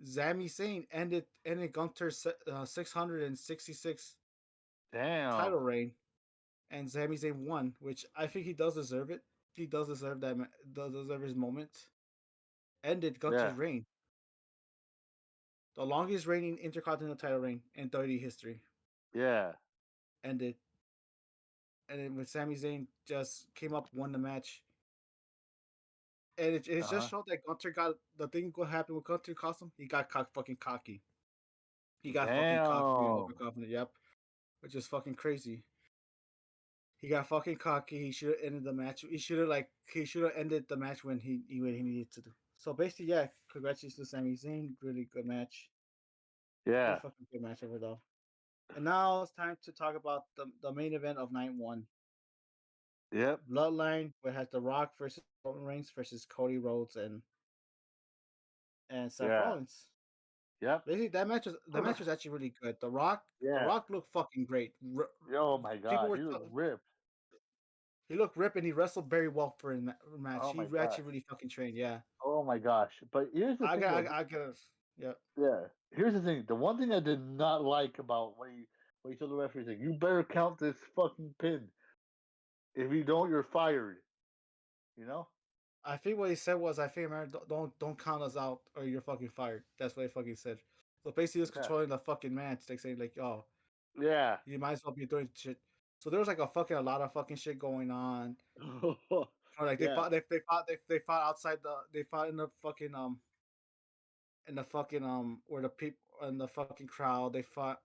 Sami Zayn ended Gunter's 666 Damn. title reign, and Sami Zayn won, which I think he does deserve it. He does deserve that. Does deserve his moment. Ended Yeah. Gunter's reign, the longest reigning Intercontinental title reign in WWE history. Yeah. Ended, and then when Sami Zayn just came up, won the match, and it just Uh-huh. showed that Gunter got the thing. What happened with Gunter cost him? He got fucking cocky. He got fucking cocky and Damn. overconfident. Yep, which is fucking crazy. He got fucking cocky. He should have ended the match. He should have ended the match when he needed to do. So basically, yeah, congratulations to Sami Zayn. Really good match. Really Yeah. fucking good match overall. And now it's time to talk about the main event of night one. Yep. Bloodline, where it has The Rock versus Roman Reigns versus Cody Rhodes and Seth Yeah. Rollins. Yep. Basically, the match was actually really good. The Yeah. Rock looked fucking great. Oh my People god. were He was ripped. he looked ripped and he wrestled very well for a match. Oh He my gosh. actually really fucking trained. Yeah, Oh my gosh. But here's the thing though. I got yeah. Yeah. Here's the thing. The one thing I did not like about when he told the referee, like, you better count this fucking pin. If you don't, you're fired. You know? I think what he said was, I think America, don't count us out or you're fucking fired. That's what he fucking said. So basically, he was Yeah. controlling the fucking match, like saying like, oh, Yeah. you might as well be doing shit. So there was like a lot of fucking shit going on. Or like yeah. they fought outside they fought in the fucking in the fucking where the people in the fucking crowd they fought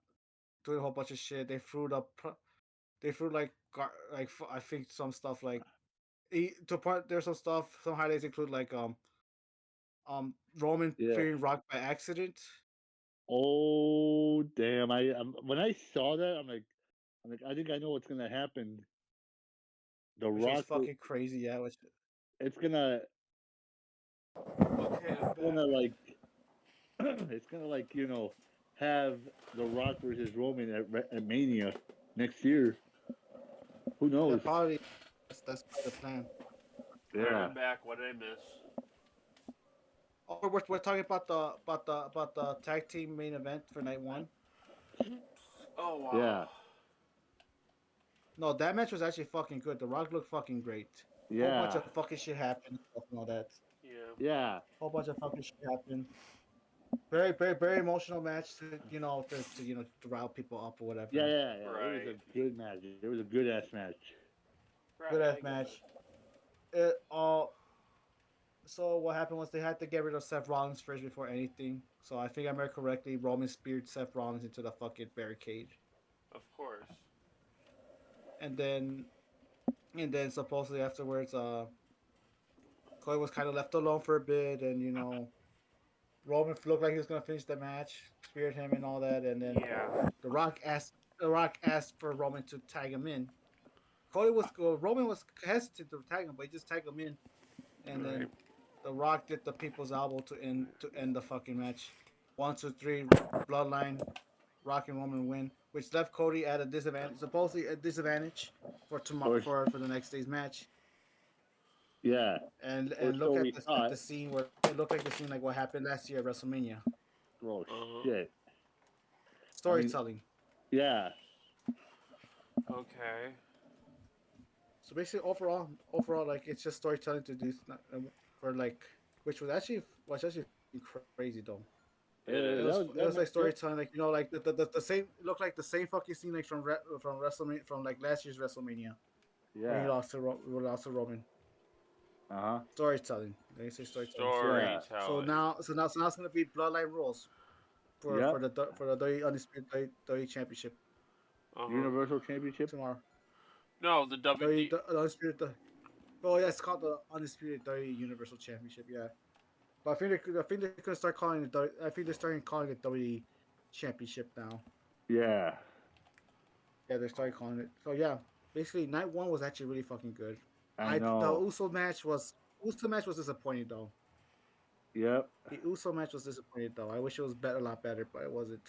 doing a whole bunch of shit. They threw like I think some stuff like to part. There's some stuff. Some highlights include like Roman Yeah. fearing Rock by accident. Oh damn! When I saw that, I'm like, I think I know what's gonna happen. The Which was Rock, fucking crazy. Yeah, which it's gonna, okay. gonna like, it's gonna like have The Rock versus Roman at Mania next year. Who Yeah, knows? probably that's probably the plan. Alright, Yeah. I'm back. What did I miss? Oh, we're talking about the tag team main event for night one. Oh wow. Yeah. No, that match was actually fucking good. The Rock looked fucking great. Whole bunch Yeah. of fucking shit happened and all that. Yeah. Yeah. Whole bunch of fucking shit happened. Very emotional match to to rile people up or whatever. Yeah. Yeah. Yeah. It was Right. a good match. It was a good ass match. Good Right, ass I get match. it. It all. So what happened was they had to get rid of Seth Rollins first before anything. So I think I remember correctly. Roman speared Seth Rollins into the fucking barricade, Of course. and then supposedly afterwards, Cody was kind of left alone for a bit, and Roman looked like he was gonna finish the match, speared him and all that, and then Yeah. The Rock asked for Roman to tag him in. Roman was hesitant to tag him, but he just tagged him in, and Right. then The Rock did the people's elbow to end the fucking match. 1, 2, 3, Bloodline, Rock and Roman win, which left Cody at a disadvantage, supposedly a disadvantage for tomorrow Or for the next day's match. yeah. And Or and so look we at thought. the scene where it looked like the scene like what happened last year at WrestleMania. Oh Uh-huh. shit. Storytelling. Yeah. Okay. So basically, overall, like it's just storytelling to do for like, which was actually crazy though. It It is. was it was like storytelling, like like the same. It looked like the same fucking scene like from WrestleMania from like last year's WrestleMania when he Yeah. lost to Roman. Uh huh. Storytelling. They say storytelling. Storytelling. So now it's gonna be Bloodline rules Yep. for the WWE Undisputed WWE Championship Uh-huh. Universal Championship. tomorrow. No, the WD. The Undisputed. Oh yeah, it's called the Undisputed WWE Universal Championship. Yeah, but I think they're gonna start calling it. I think they're starting calling it WWE Championship now. Yeah. Yeah, they're starting calling it. So yeah, basically night one was actually really fucking good. I The know. Uso match was disappointing though. Yep. The Uso match was disappointing though. I wish it was better, a lot better, but it wasn't.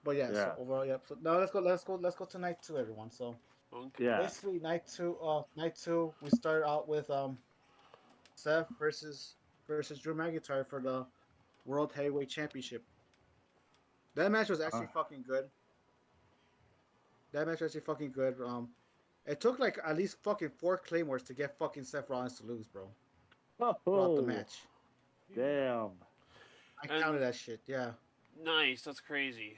But yeah, Yeah. so overall, yeah. So now let's go to night two, everyone. So Okay. Yeah. basically night two, we start out with Seth versus Drew McIntyre for the World Heavyweight Championship. That match was actually fucking good. That match was actually fucking good. It took like at least fucking 4 claymores to get fucking Seth Rollins to lose, bro. Throughout the Oh. match, Damn. I And- counted that shit. Yeah, Nice. That's crazy.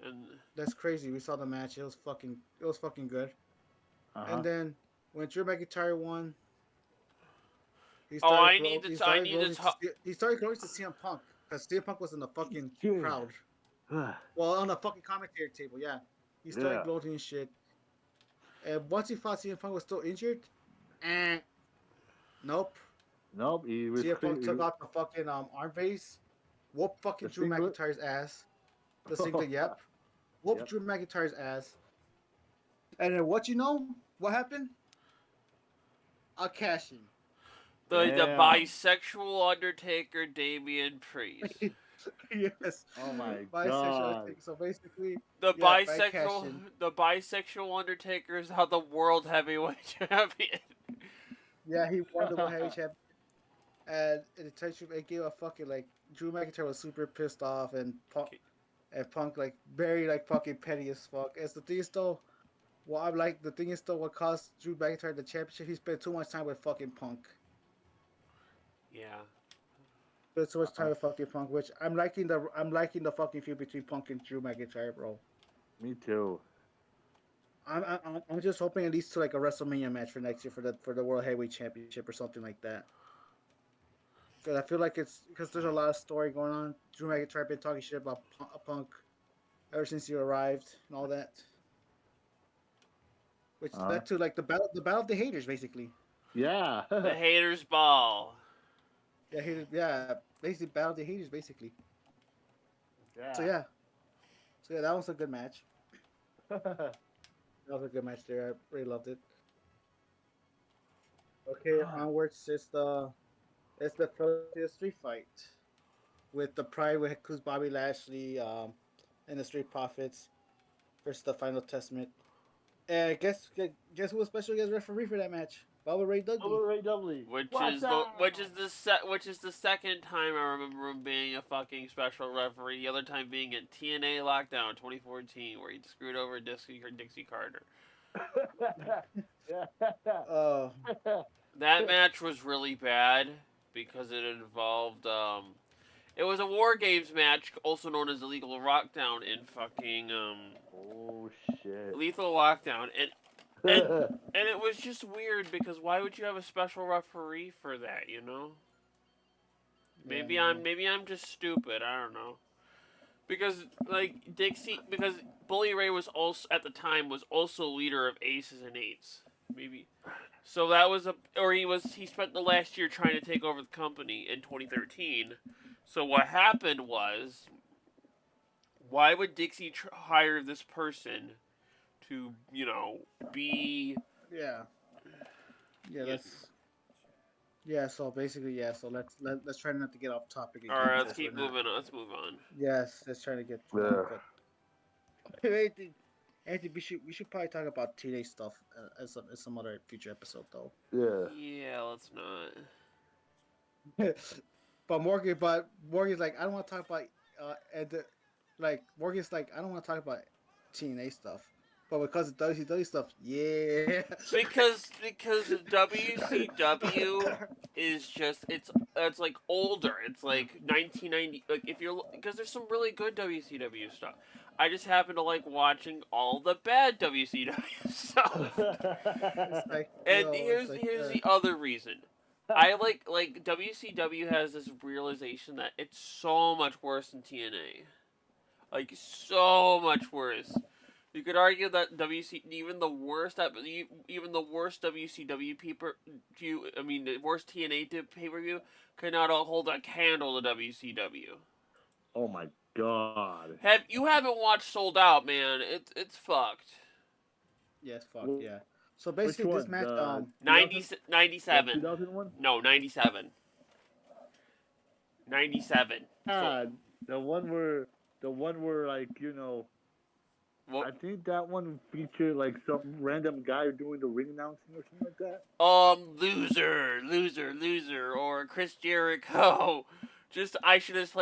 And that's crazy. We saw the match. It was fucking good. Uh-huh. And then when Drew McIntyre won, he Oh, I started need glo- to. he I started need gloating to talk. he started going to CM Punk because CM Punk was in the fucking Dude. crowd. Well, on the fucking commentary table, yeah. He started Yeah. gloating and shit. And once he thought CM Punk was still injured, nope. Nope. He was. CM Punk took out the fucking arm base, whooped fucking The Drew singlet? McIntyre's ass. The singlet, yep. Whooped Yep. Drew McIntyre's ass. And then what happened? A cash in. The Damn. bisexual Undertaker, Damian Priest. Yes. Oh my Bisexual. God. So basically, The yeah, by bisexual, cash-in. the bisexual Undertaker is now the World Heavyweight Champion. Yeah, he won the World Heavyweight Championship. And it gave a fucking like Drew McIntyre was super pissed off and Punk like very like fucking petty as fuck. As the thing is though, what caused Drew McIntyre the championship, he spent too much time with fucking Punk. Yeah. Spent too much time with fucking Punk, which I'm liking the fucking feud between Punk and Drew McIntyre, bro. Me too. I'm just hoping it leads to like a WrestleMania match for next year for the World Heavyweight Championship or something like that. because I feel like it's because there's a lot of story going on. Drew McIntyre been talking shit about Punk ever since he arrived and all that, which Uh, led to like the battle of the haters basically. yeah. The haters ball. Yeah, yeah, basically battle of the haters basically. So yeah. yeah, that was a good match. That was a good match there. I really loved it. Okay, onwards it's the Philadelphia Street Fight with the Pride, with who's Bobby Lashley, and the Street Profits versus the Final Testament. And guess who was special guest referee for that match? Bubba Ray Dudley. Ray Dudley. Which is the second time I remember him being a fucking special referee. The other time being at TNA Lockdown 2014, where he screwed over Dixie Carter. Uh, That match was really bad because it involved it was a War Games match, also known as Illegal Lockdown in fucking Oh shit. Lethal Lockdown, and it was just weird because why would you have a special referee for that? You know? Maybe I'm just stupid. I don't know. Because because Bully Ray was also at the time was also leader of Aces and Eights. Maybe. So that was he spent the last year trying to take over the company in 2013. So what happened was, why would Dixie hire this person to, be... yeah, that's so basically so let's try not to get off topic again. All right, let's because keep we're not- moving on. Let's move on. Yes, let's try to get. Anthony, we should probably talk about teenage stuff as some other future episode though. Yeah. Yeah, let's not. But Morgan's like, I don't want to talk about Morgan's like, I don't want to talk about TNA stuff. But because it does stuff, yeah. Because WCW is just it's like older. It's like 1990. Like because there's some really good WCW stuff. I just happen to like watching all the bad WCW stuff. It's like, And here's the other reason. I like WCW has this realization that it's so much worse than TNA. Like so much worse. You could argue that even the worst WCW the worst TNA pay-per-view could not hold a candle to WCW. Oh my god. You haven't watched Sold Out, man? It's fucked. Yes, fuck yeah. So basically, this match, 97. 2001. No, 97. 97. God, the one where like What? I think that one featured like some random guy doing the ring announcing or something like that. Loser, or Chris Jericho. Just I should have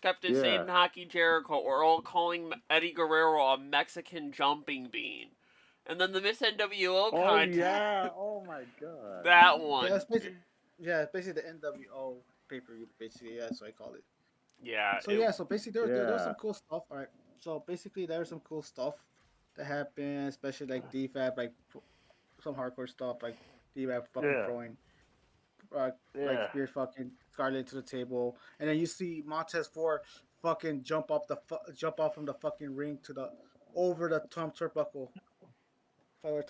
kept it saying Hockey Jericho, or all calling Eddie Guerrero a Mexican jumping bean. And then the Miss NWO contest. Oh yeah! Oh my god! That one. Yeah, it's basically the NWO pay-per-view. Basically, yeah, that's what I call it. Yeah. So basically, there was some cool stuff. All right. So basically, there was some cool stuff that happened, especially like DFAB, like some hardcore stuff, like DFAB fucking throwing, like Spears fucking Scarlett to the table, and then you see Montez Ford fucking jump off from the fucking ring to over the Tom Turnbuckle,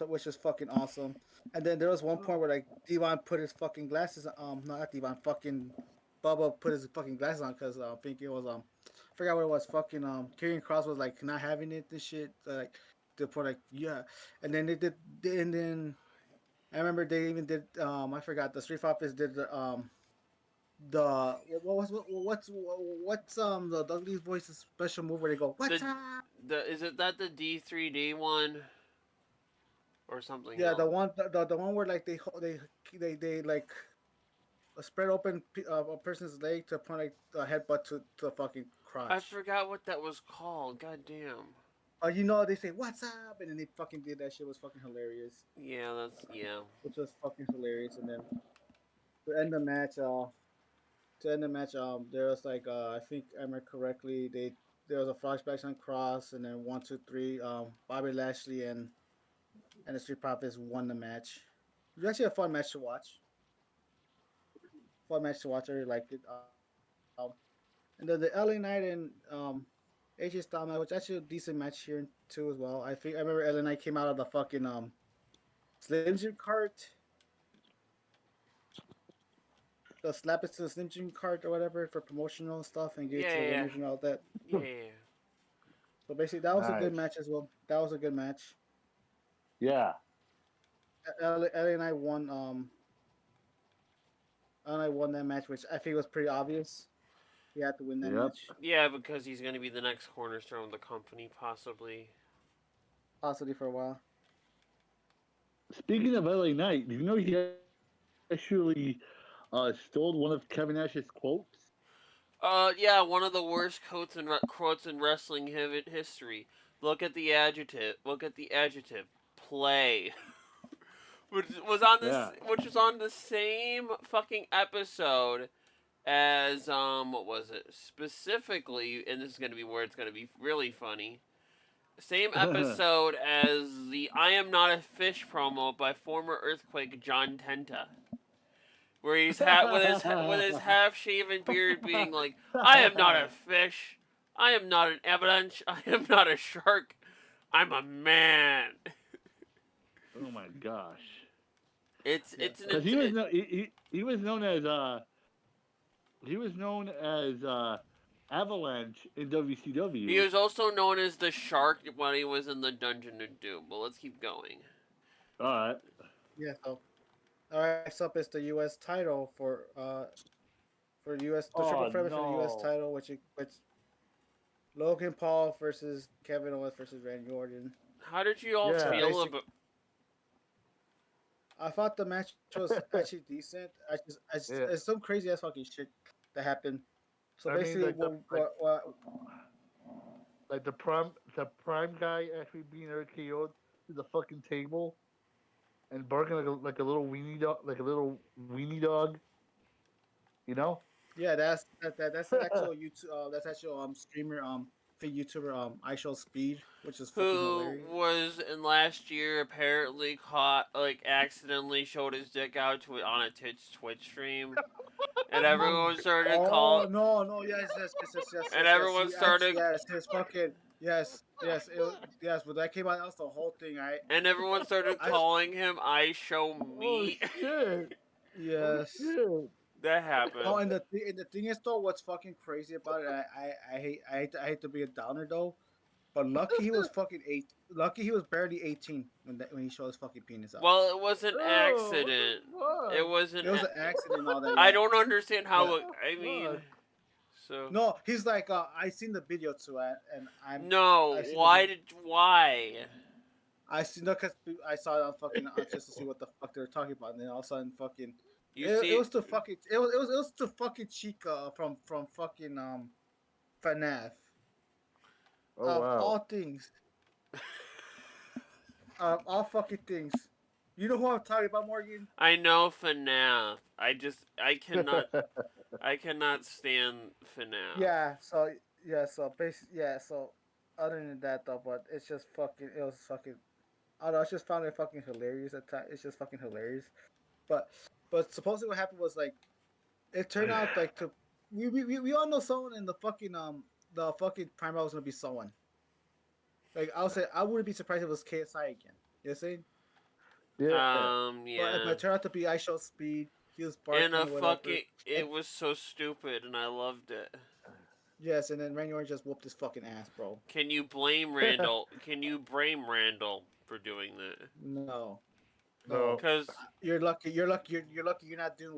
which is fucking awesome. And then there was one point where like Devon put his fucking glasses not Devon, fucking Bubba put his fucking glasses on because I think it was I forgot what it was. Fucking Karrion Kross was like not having it and shit. Like the point like and then and then I remember they even did I forgot the Street Profits did the what's the Dudley's Voice's special move where they go what's up? Is it that the D3D one? Or something. Yeah, else? the one where like they like spread open a person's leg to point like the headbutt to the fucking crotch. I forgot what that was called. God damn. They say what's up, and then they fucking did that shit. It was fucking hilarious. Yeah, Which was fucking hilarious, and then to end the match, there was like I think I remember correctly, there was a flashback on Cross, and then 1, 2, 3, Bobby Lashley and the Street Profits won the match. It was actually a fun match to watch. fun match to watch. I really liked it. And then the LA Knight and AJ Styles match, which actually a decent match here too as well. I remember LA Knight came out of the fucking Slim Jim cart, the slap it to the Slim Jim cart or whatever for promotional stuff and give it Yeah, to the yeah, winners and all that. yeah, yeah. So basically, that was a good Nice. match as well. That was a good match. Yeah. LA and I won. And I won that match, which I think was pretty obvious. He had to win that Yep. match, Yeah, because he's going to be the next cornerstone of the company, possibly. possibly for a while. Speaking of LA Knight, do you know he actually stole one of Kevin Nash's quotes? Yeah, one of the worst quotes in wrestling history. Look at the adjective. Look at the adjective. Play. which was on this. Yeah. Which was on the same fucking episode as what was it specifically? And this is gonna be where it's gonna be really funny. Same episode as the "I Am Not a Fish" promo by former Earthquake John Tenta, where he's with his half-shaven beard, being like, "I am not a fish. I am not an avalanche. I am not a shark. I'm a man." Oh my gosh. It's an Because he was known as Avalanche in WCW. He was also known as the Shark when he was in the Dungeon of Doom. But let's keep going. All right. Yeah. So, all right. Next up is the U.S. title for U.S. The triple threat for the U.S. title, which Logan Paul versus Kevin Owens versus Randy Orton. How did you all Yeah. feel about? I thought the match was actually decent. It's some crazy ass fucking shit that happened. So I mean, basically, like the prime guy actually being RKO'd to the fucking table and barking like a little weenie dog, you know? yeah, that's the actual YouTube. That's actual streamer YouTuber iShow Speed, which is fucking Who hilarious. was in last year apparently caught accidentally showed his dick out on a Twitch stream, and everyone started calling. No, yes. And everyone He started- yes, his fucking yes, but that came out. That was the whole thing, right? And everyone started calling him "I Show Me." Oh shit! Yes. Oh, shit. That happened. Oh, and the thing is though, what's fucking crazy about it? I hate to be a downer though, but lucky he was fucking 8. Lucky he was barely 18 when he showed his fucking penis out. Well, it was an Oh, accident. what the It wasn't. It was an accident and all that. I yeah. don't understand how. Yeah. I mean, Fuck. so No, he's like, I seen the video too, and I'm no. I see Why? I seen because I saw it on fucking just to see what the fuck they were talking about, and then all of a sudden fucking You see, it was the fucking it was the fucking Chica from fucking FNAF. Oh wow! All things. All fucking things. You know who I'm talking about, Morgan? I know FNAF. I cannot stand FNAF. Yeah. So other than that though, but it's just fucking. It was fucking. I don't know. I just found it fucking hilarious. At times. It's just fucking hilarious. But supposedly what happened was like, it turned out like we all know someone in the fucking Prime was gonna be someone. Like I would say, I wouldn't be surprised if it was KSI again. You know what I'm saying? Yeah. Yeah. But it turned out to be iShow Speed. He was barking. And whatever. it was so stupid, and I loved it. Yes, and then Randy Orton just whooped his fucking ass, bro. Can you blame Randall? Can you blame Randall for doing that? No. No. Because You're lucky. You're lucky. You're lucky. You're not dealing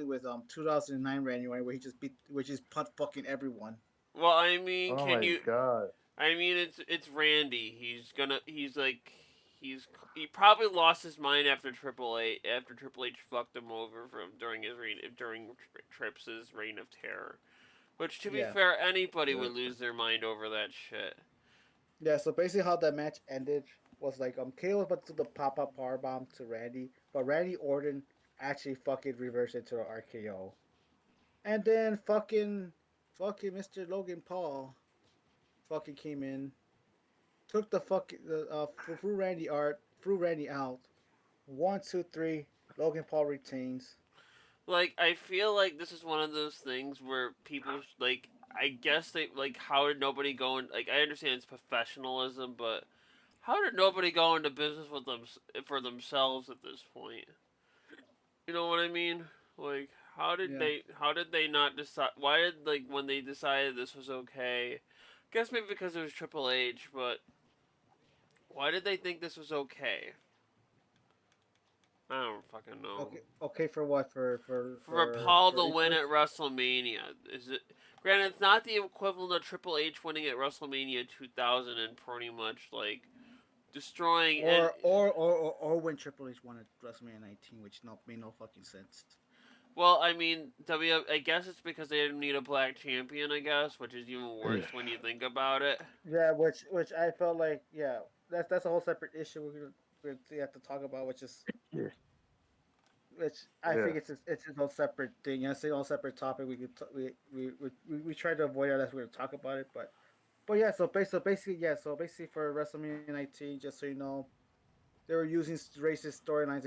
with 2009 Randy Orton where he just punt fucking everyone. well, I mean, Oh can my you? god! I mean, it's Randy. He probably lost his mind after Triple H fucked him over during Trips' reign of terror. Which, to be Yeah. fair, anybody would lose their mind over that shit. Yeah. So basically, how that match ended was like KO was about to do the pop-up powerbomb to Randy, but Randy Orton actually fucking reversed it to the RKO, and then fucking Mr. Logan Paul fucking came in, took the fucking threw Randy out. 1, 2, 3. Logan Paul retains. Like, I feel like this is one of those things where people like. I guess they like. How did nobody go in? Like, I understand it's professionalism, but how did nobody go into business with them for themselves at this point? You know what I mean? Like, Yeah. how did they not decide? Why did, like, when they decided this was okay? Guess maybe because it was Triple H, but why did they think this was okay? I don't fucking know. Okay. Okay. For what? For Paul to For win Equus? at WrestleMania, is it? Granted, it's not the equivalent of Triple H winning at WrestleMania 2000 and pretty much like destroying and. Or when Triple H won at WrestleMania 19, which made no fucking sense. Well, I mean, I guess it's because they didn't need a black champion. I guess, which is even worse when you think about it. Yeah, which I felt like that's a whole separate issue we have to talk about, Yeah. which I Yeah. think it's its own separate thing. It's its own separate topic. We try to avoid it unless we're gonna talk about it, but yeah. So basically for WrestleMania 19, just so you know, they were using racist storylines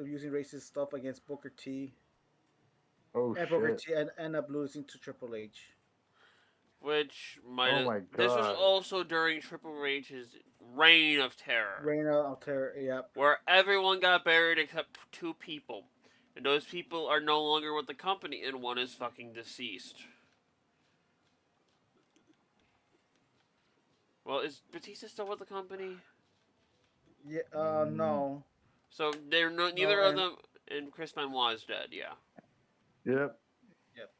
using racist stuff against Booker T, Oh and Booker shit. T and end up losing to Triple H. Which might Oh have. my This was god. also during Triple H's reign of terror, Reina Alter, yep. where everyone got buried except two people, and those people are no longer with the company, and one is fucking deceased. Well, is Batista still with the company? Yeah, Mm, no, So they're no, no, neither of and them, and Chris Benoit is dead. Yeah. yep. yep.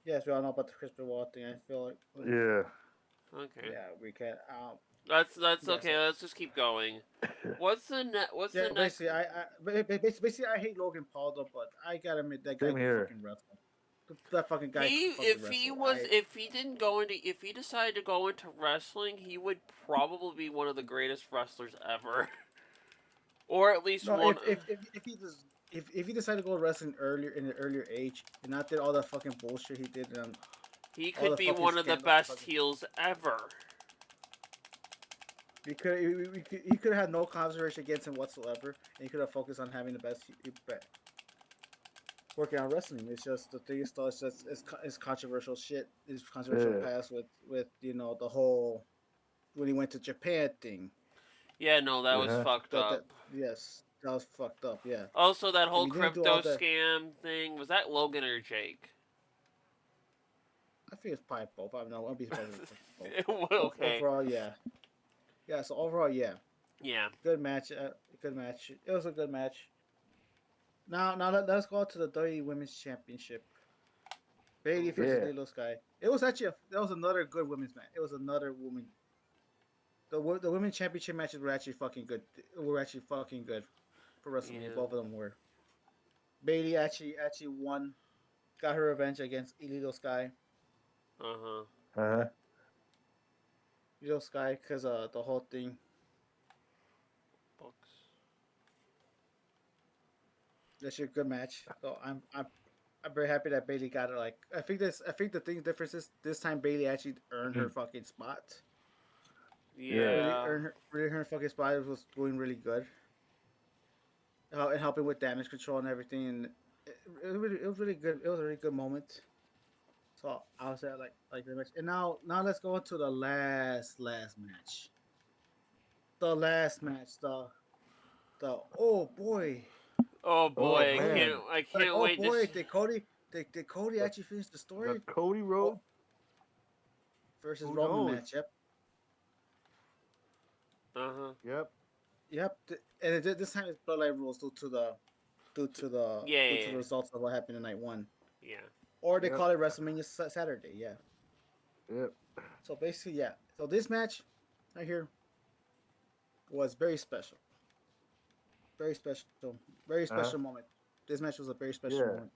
Yes, we all know about the Chris Benoit thing. I feel like, Yeah. Okay. yeah, we can. That's Yeah, okay. so Let's just keep going. What's the What's yeah, the next? basically, I hate Logan Paul though, but I gotta admit that guy Same can here. fucking wrestle. That fucking guy He can fucking wrestle. if he didn't go into if he decided to go into wrestling, he would probably be one of the greatest wrestlers ever, or at least No, one. if he just if he decided to go wrestling earlier in an earlier age and not did all that fucking bullshit he did and He all could the be fucking one of the scandals, best heels ever. he could have had no controversy against him whatsoever, and he could have focused on having the working on wrestling. It's just the thing is though, it's controversial shit. It's controversial Yeah. past with the whole when he went to Japan thing. Yeah, no, that was Yeah. fucked That up. yes, that was fucked up. Yeah, Also, that if whole he didn't do all crypto that, scam thing, was that Logan or Jake? I think it's probably both. I don't know. I'll be surprised if it's both. Okay. Overall, yeah, yeah. So overall, yeah, Yeah. good match. Good match. It was a good match. Now let's go to the WWE Women's Championship. Bailey versus Yeah. Lilo Sky. It was actually that was another good women's match. It was another woman. The women's championship matches were actually fucking good. Were actually fucking good for WrestleMania. Yeah. Both of them were. Bailey actually won, got her revenge against Illegal Sky. Uh huh. Uh-huh. Illegal Sky because the whole thing. Books. That's a good match. So I'm very happy that Bailey got it. Like I think the thing difference is this time Bailey actually earned her fucking spot. Yeah. Really earned her fucking spot. It was doing really good. And helping with damage control and everything, and it was really good. It was a really good moment. So I was at like the match, and now let's go into the last match. The last match, the oh boy, Oh Oh boy, man. I like can't oh wait to. boy, did Cody actually finish the The story? Cody Oh, Road? versus Who Roman knows? match. Yep, Uh huh. Yep. yep. And this time it's bloodline rules Yeah, due yeah, to the results of what happened in night one, yeah. or they Yep. call it WrestleMania Saturday. Yeah. Yep. So basically, yeah. So this match right here was very special. Very special. Very Uh-huh. special moment. This match was a very special Yeah. moment.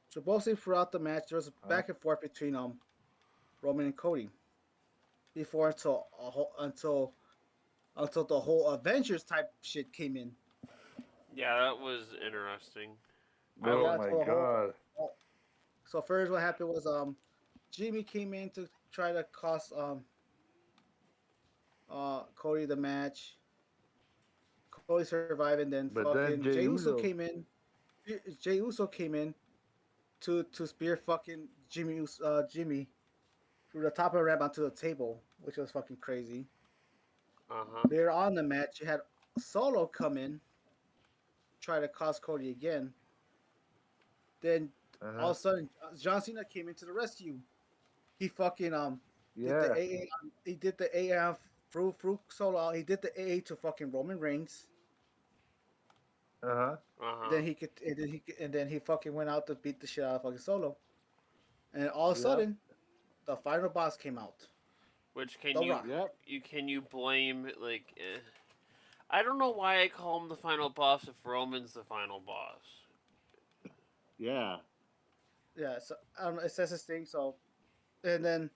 So mostly throughout the match, there was a Uh-huh. back and forth between Roman and Cody. Before until the whole Avengers type shit came in. Yeah, that was interesting. I Oh Yeah, would. my so the god. so first what happened was Jimmy came in to try to cost Cody the match. Cody survived, and then But then fucking Jey Jey Uso Uso. came in. Jey Uso came in to spear fucking Jimmy through the top of the ramp onto the table, which was fucking crazy. Uh-huh. Later on in the match, you had Solo come in, try to cost Cody again. Then all Uh-huh. of a sudden, John Cena came into the rescue. He fucking did the Yeah. AA. He did the AA through Solo. He did the AA to fucking Roman Reigns. Uh-huh. Uh-huh. Then he could, and then he fucking went out to beat the shit out of fucking Solo. And all of a Yep. sudden, the final boss came out. Which can The you Rock. Yep. can you blame I don't know why I call him the final boss if Roman's the final boss. Yeah. Yeah, so it says this thing. So, and then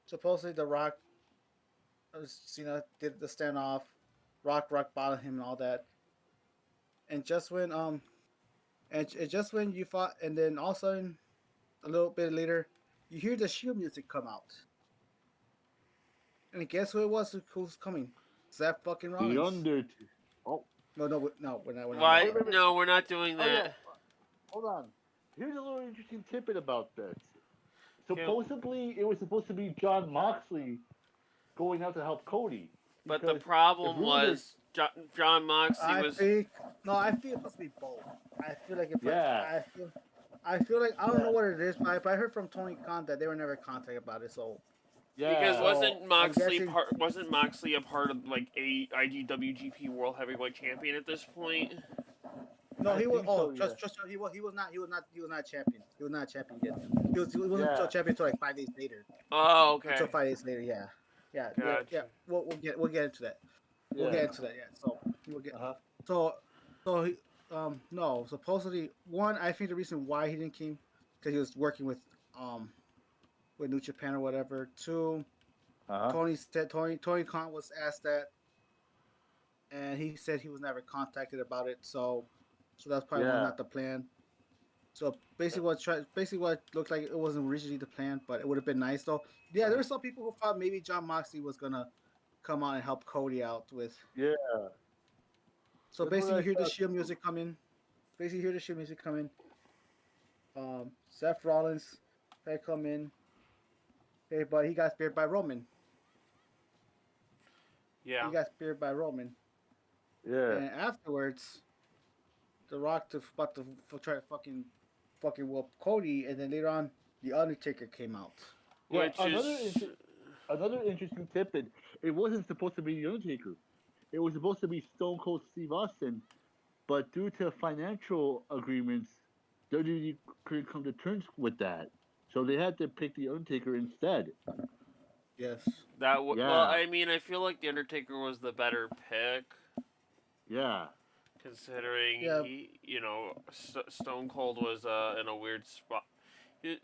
supposedly the Rock, Cena did the standoff. Rock bottom him and all that. And just when just when you fought, and then all of a sudden, a little bit later, you hear the Shield music come out. And guess who it was who's coming? Seth fucking The Rollins. Undertaker. Oh. No, we're not. Why? Wait, wait, wait. No, we're not doing Oh yeah. that. Hold on. Here's a little interesting tidbit about this. Okay. Supposedly, it was supposed to be John Moxley going out to help Cody. But the because problem if rumors- was John Moxley I was. think no. I feel it must be both. I feel like if Yeah. I feel like I don't Yeah. know what it is, but I heard from Tony Khan that they were never contacted about it. So Yeah. Because So, wasn't I'm Moxley guessing- wasn't Moxley a part of like a IWGP World Heavyweight Champion at this point? no, I he was. think Oh, so, trust. He was not champion. He was not champion yet. He wasn't Yeah. champion until like 5 days later. Oh, okay. Until 5 days later, yeah. Yeah. Gotcha. We'll get into that. We'll get into that. Yeah. So we'll get. Uh-huh. So he, no. Supposedly, one, I think the reason why he didn't came because he was working with New Japan or whatever. Two, Uh-huh. Tony Khan was asked that, and he said he was never contacted about it. So that's probably Yeah. not the plan. So basically, what it looked like it wasn't originally the plan, but it would have been nice though. Yeah, there were some people who thought maybe John Moxley was gonna come on and help Cody out with. Yeah. So That's what basically, I you hear the thought Shield too. music come in. Basically, you hear the Shield music come in. Seth Rollins had come in. Hey, but he got speared by Roman. Yeah. He got speared by Roman. Yeah. And afterwards, The Rock about to try to fucking whoop Cody, and then later on, The Undertaker came out. Yeah, Which is another interesting tidbit. It wasn't supposed to be The Undertaker. It was supposed to be Stone Cold Steve Austin, but due to financial agreements, WWE couldn't come to terms with that. So they had to pick The Undertaker instead. Yes. that. Well, Yeah. I mean, I feel like the Undertaker was the better pick, Yeah. considering Yeah. he, Stone Cold was in a weird spot.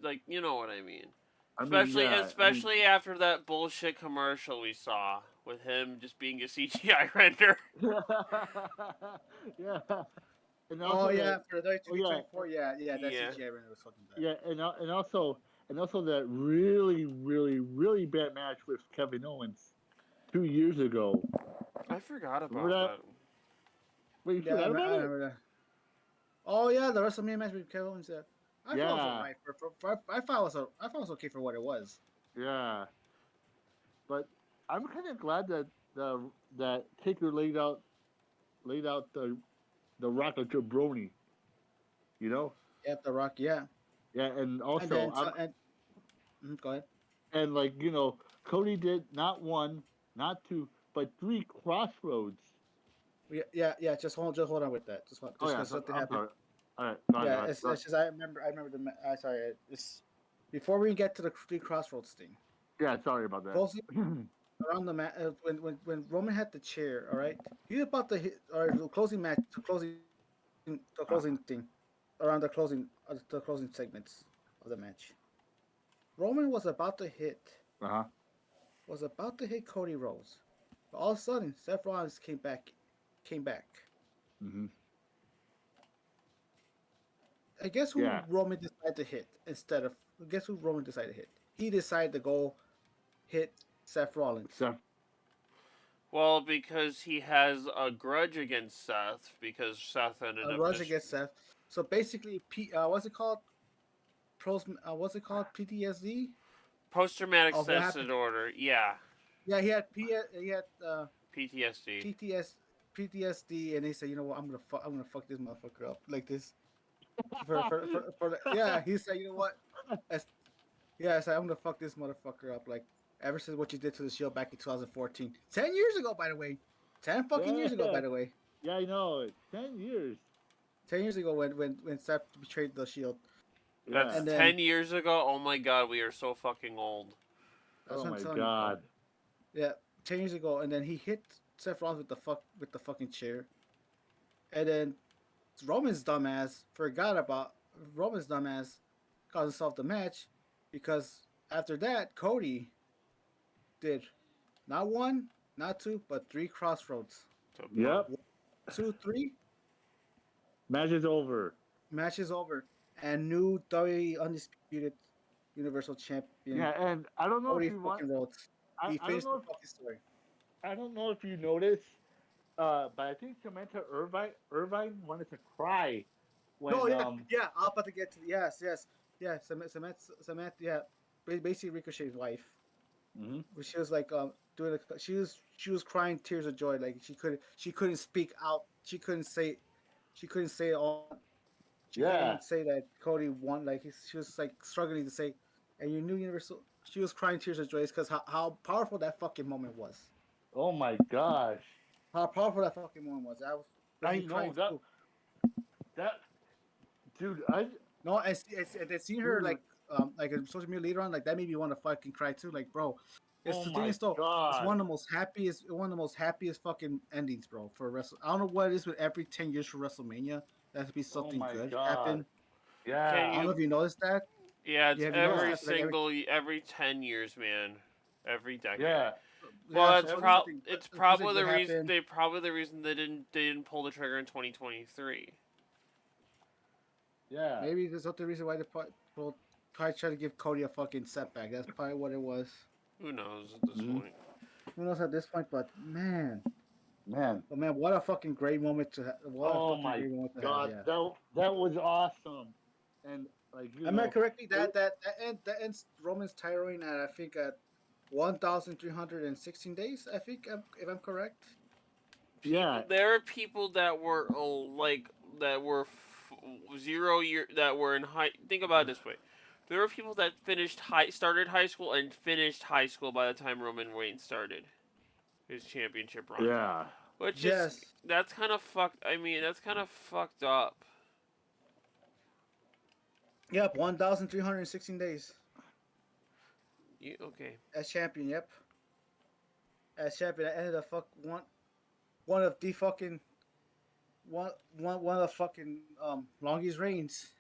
Like, you know what I mean. I mean, Especially, yeah, especially after that bullshit commercial we saw with him just being a CGI render. yeah. And Oh also yeah, that- for the 24, yeah, that Yeah. CGI render was fucking bad. yeah, and also that really, really, really bad match with Kevin Owens 2 years ago. I forgot about Remember that? that. Wait, you Yeah, forgot about I it? remember that. Oh yeah, the WrestleMania match with Kevin Owens. I thought it was Yeah. alright. I thought it was okay for what it was. Yeah, but I'm kind of glad that that Taker laid out the Rock of Jabroni. You know? Yeah, The Rock. Yeah. Yeah, and also And then go ahead. and like Cody did not one, not two, but 3 crossroads. Yeah. Just hold on with that. Just Oh yeah, because something I'm happened. sorry. All right, go Yeah, ahead, it's go ahead. just I remember sorry. It's before we get to the 3 crossroads thing. Yeah, sorry about that. Closing around the match when Roman had the chair. All right, he was about to hit or the closing match, the closing thing, around the closing segments of the match. Roman was about to hit Uh-huh. Cody Rhodes, but all of a sudden Seth Rollins came back. Mm-hmm. I guess who Yeah. Roman decided to hit instead of guess who Roman decided to hit. He decided to go hit Seth Rollins. So, Well, because he has a grudge against Seth because Seth ended up Rush against Seth. So basically, what's it called? What's it called? PTSD post-traumatic of what stress happened. disorder. Yeah, Yeah, he had PTSD. PTSD, and he said, you know what, I'm gonna fuck this motherfucker up like this. Yeah, he said, you know what, As, yeah, I said I'm gonna fuck this motherfucker up like ever since what you did to the Shield back in 2014, 10 years ago, by the way, 10 fucking years ago, by Yeah, the way, yeah, I know. 10 years. 10 years ago when Seth betrayed the Shield, That's Yeah. and then 10 years ago. Oh my god, we are so fucking old. that's Oh what I'm my telling you, bro. god. Yeah, 10 years ago, and then he hit Seth Rollins with the fucking chair, and then Roman's dumbass forgot about Roman's dumbass got himself the match because after that Cody did not one, not two, but three crossroads. So boom. Yep. 1, 2, 3 Match is over. matches over, and new WWE Undisputed Universal Champion Yeah, and I don't know if Cody you want. fucking Rhodes. I, He I don't finished know the if fucking story. I don't know if you noticed, but I think Samantha Irvine wanted to cry No, when yeah, yeah. I'm about to get to yeah. Samantha, yeah. Basically Ricochet's wife. Mhm. Where she was like doing she was crying tears of joy, like she couldn't speak out, she couldn't say it all, she couldn't Yeah. even say that Cody won, like she was like struggling to say, and you knew Universal, she was crying tears of joy because how powerful that fucking moment was, Oh my gosh. how powerful that fucking moment was. I was I basically know crying that too. that dude. No, and seeing her Dude. like a social media later on, like that made me want to fucking cry too. Like, bro, it's Oh the thing my is though, it's god. one of the most happiest fucking endings, bro. For wrestle, I don't know what it is with every 10 years for WrestleMania. That has to be Oh something my good god. happen. Can I Yeah. don't know you? if you noticed that. Yeah, it's Have you noticed Yeah. every that? Like every single every 10 years, man. Every decade. Yeah. Well, yeah, so Every something the good reason happen. they didn't pull the trigger in 2023. yeah. Maybe there's other reason why people probably try to give Cody a fucking setback. That's probably what it was. Who knows at this Mhm. point? Who knows at this point? Man. But man, what a fucking great moment to have! What a Oh fucking my great moment to have! god. Yeah. That was awesome. And like Am I correctly that ends Roman's tiring at I think at 1,316 days. I think if I'm correct. People, yeah. there are people that were like that were 0 year that were in high. Think about it this way: there were people that started high school and finished high school by the time Roman Reigns started his championship run. Yeah. Which is Yes. that's kind of fucked. I mean, that's kind of fucked up. Yep. 1,316 days You okay? as champion. Yep. As champion, I ended up one of the fucking one of the fucking longest reigns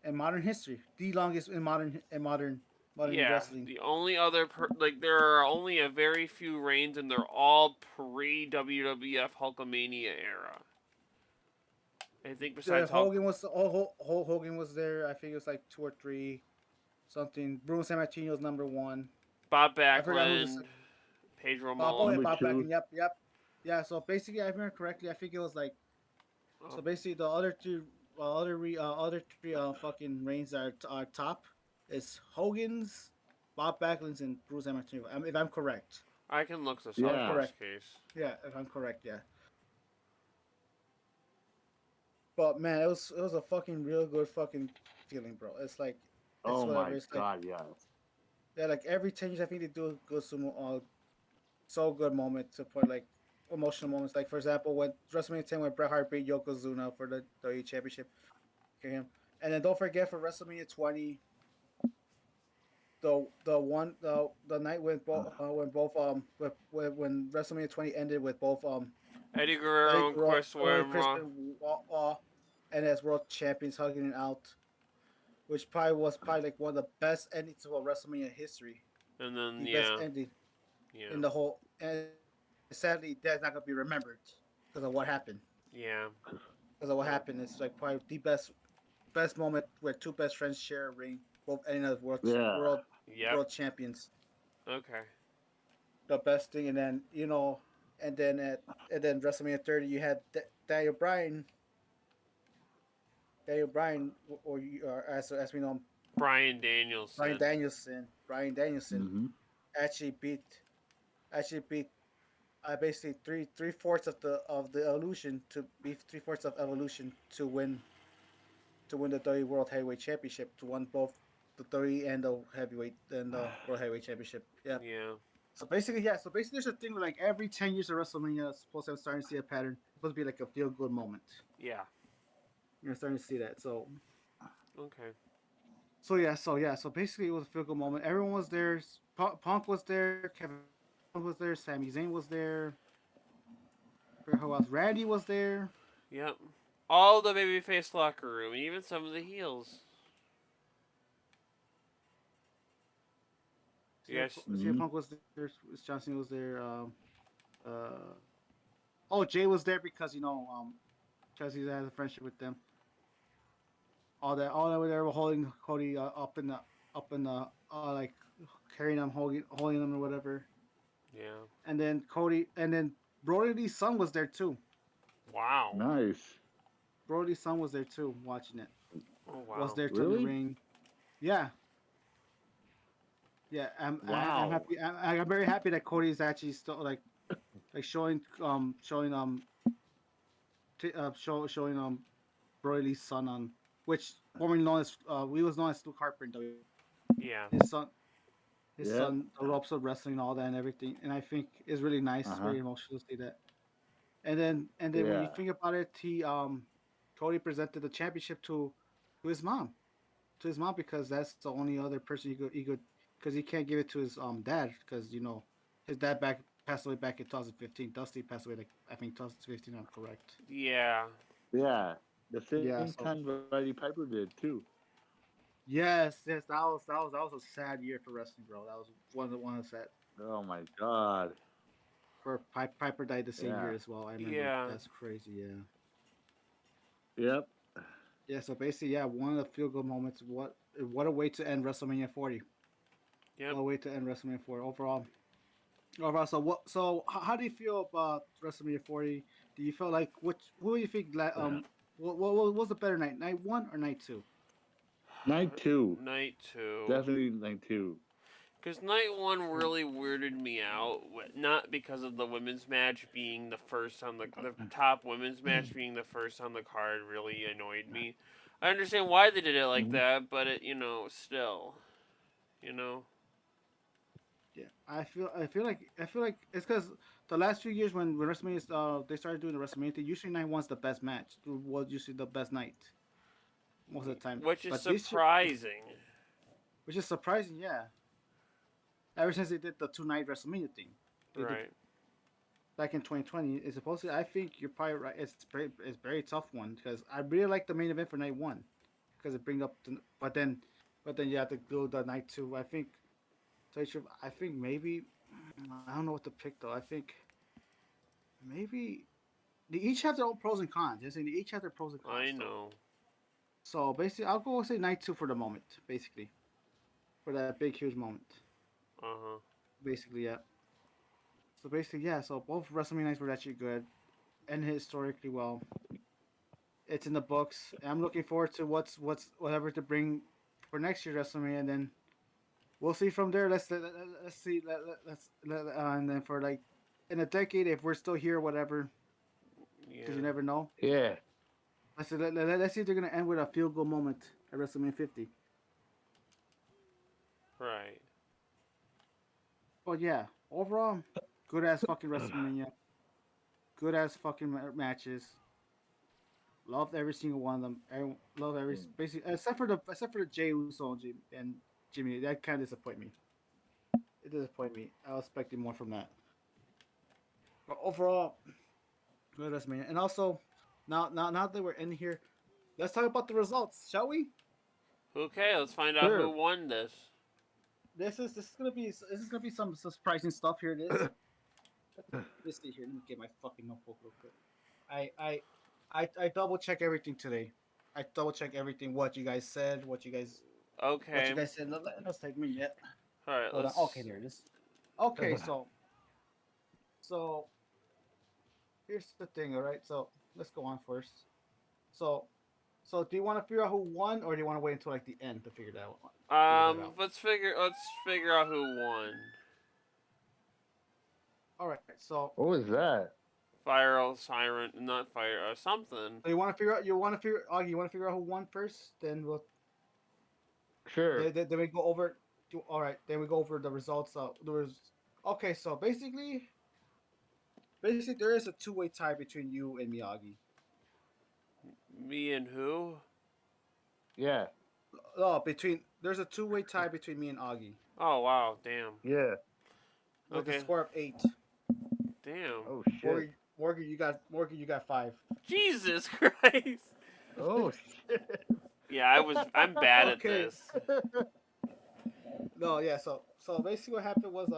in modern history. The longest in modern Yeah, wrestling. the only other like there are only a very few reigns, and they're all pre WWF Hulkamania era. I think besides Hulk, Hogan was there. I think it was like two or three something. Bruno Sammartino was number one. Bob I forgot who this. Backlund, Pedro Oh yeah, Mullen. Number Bob two. Backlund. Yep. Yeah. So basically, I remember correctly. I think it was like so. Oh, Basically, the other three fucking reigns are top is Hogan's, Bob Backlund's, and Bruce Sammartino. If I'm correct. I can look this up I'm Yeah. in this correct. case. Yeah, if I'm correct. Yeah. But man, it was a fucking real good fucking feeling, bro. It's like it's Oh whatever. my It's like god, yes. yeah, like every 10 years, I think they do go some so good moment to put like emotional moments. Like for example, when WrestleMania 10 when Bret Hart beat Yokozuna for the WWE Championship, okay, him. And then don't forget for WrestleMania 20, the night when both when WrestleMania 20 ended with both Eddie Eddie Guerrero and Guerrero Chris and Benoit. Kristen and as world champions hugging it out, which probably was like one of the best endings of WrestleMania history. And then The best yeah, ending yeah, in the whole. And sadly, that's not gonna be remembered because of what happened. yeah. Because of what happened, it's like probably the best moment where two best friends share a ring, both ending as Yeah. Yep. world champions. Okay. The best thing, and then and then WrestleMania 30 you had Daniel Bryan. Daniel Bryan, or as we know him, Brian Danielson. Bryan Danielson Mm-hmm. actually beat basically three-fourths of the Evolution to be three-fourths of Evolution to win the WWE World Heavyweight Championship, to win both the WWE and the heavyweight and the World Heavyweight Championship. Yeah. Yeah. So basically, yeah. So basically, there's a thing where like every 10 years of WrestleMania, supposed to, I'm starting to see a pattern. It's supposed to be like a feel good moment. Yeah. You're starting to see that. Okay. So basically, it was a feel good moment. Everyone was there. Punk was there. Kevin was there. Sami Zayn was there. Who else? Randy was there. Yep. All the babyface locker room, even some of the heels. Yes. CM Punk was there. John Cena was there. Oh, Jay was there because because he has a friendship with them. All that they were holding Cody up in the like carrying him, holding him or whatever. Yeah. And then Brody Lee's son was there too. Wow. Nice. Brody's son was there too, watching it. Oh wow. Was there to the Really? ring. Yeah. Yeah, I'm Wow. happy. I'm very happy that Cody is actually still like showing Brody Lee's son on, which formerly known as we was known as Luke Harper in WWE. Yeah. His son, Yeah. the ropes of wrestling and all that and everything, and I think it's really nice. It's very emotional to see that. And then when you Yeah. think about it, Cody presented the championship to his mom, because that's the only other person he could because he can't give it to his dad because his dad passed away back in 2015. Dusty passed away like I think 2015. I'm correct. Yeah. Yeah. The same Yeah, so- time Roddy Piper did too. Yes, that was a sad year for wrestling, bro. That was one of the sad. Oh my God. For Piper died the same Yeah. year as well. I remember. Yeah. That's crazy. Yeah. Yep. Yeah. So basically, yeah, one of the feel good moments. What a way to end WrestleMania 40. Yep. What a way to end WrestleMania 40 overall. So how do you feel about WrestleMania 40? Do you feel like who do you think what was the better night one or night two? Night two. Night two. Definitely night two. Because night one really weirded me out. Not because of the women's match being the first on the top women's match being the first on the card really annoyed me. I understand why they did it like that, but it still, Yeah, I feel like it's because the last few years when WrestleMania they started doing the WrestleMania thing, usually night one's the best match. Was usually the best night most of the time. Which is But this year- surprising. which is surprising, yeah. Ever since they did the 2-night WrestleMania thing, they did Right. back in 2020, it's supposed to. I think you're probably right. It's very tough one because I really like the main event for night one because it brings up. But then you have to go the night two. I think. I think maybe I don't know what to pick though. I think maybe they each have their own pros and cons. They each have their pros and cons. I know. So basically, I'll go say night two for the moment. Basically, for that big huge moment. Uh-huh. Basically, yeah. So basically, yeah. So both WrestleMania nights were actually good, and historically well. It's in the books. And I'm looking forward to whatever to bring for next year's WrestleMania, and then we'll see from there. Let's see. And then for like in a decade, if we're still here, whatever, because Yeah. you never know. Yeah. Let's see if they're gonna end with a feel good moment at WrestleMania 50. Right. But yeah, overall, good ass fucking WrestleMania. Good ass fucking matches. Loved every single one of them. Love every basically except for the Jey Uso and Jimmy. That kind of disappointed me. It disappointed me. I was expecting more from that. But overall, good WrestleMania. And also, now that we're in here, let's talk about the results, shall we? Okay, let's find out Sure. who won this. This is gonna be some surprising stuff here. It is. Let's see here. Let me get my fucking notebook real quick. I double check everything today. I double check everything. What you guys said. What you guys Okay. said. Let's take me yet. All right. Hold on. Let's. Okay, there it is. Okay, so here's the thing. All right, so let's go on first. So, so do you want to figure out who won, or do you want to wait until like the end to figure that out? Figure that out. Let's figure out who won. All right. So, What was that? Fire siren, not fire, something. so you want to figure out. You want to figure. Oh, you want to figure out who won first? Then we'll. Sure. Then we go over. All right. Then we go over the results. Okay. So basically, there is a two-way tie between you and Miyagi. Me and who? Yeah. Oh, there's a two-way tie between me and Augie. Oh wow, damn. Yeah. With a Okay. score of 8. Damn. Oh shit. Morgan, you got 5. Jesus Christ. Oh shit. Yeah, I'm bad at Okay. this. No, yeah. So basically, what happened was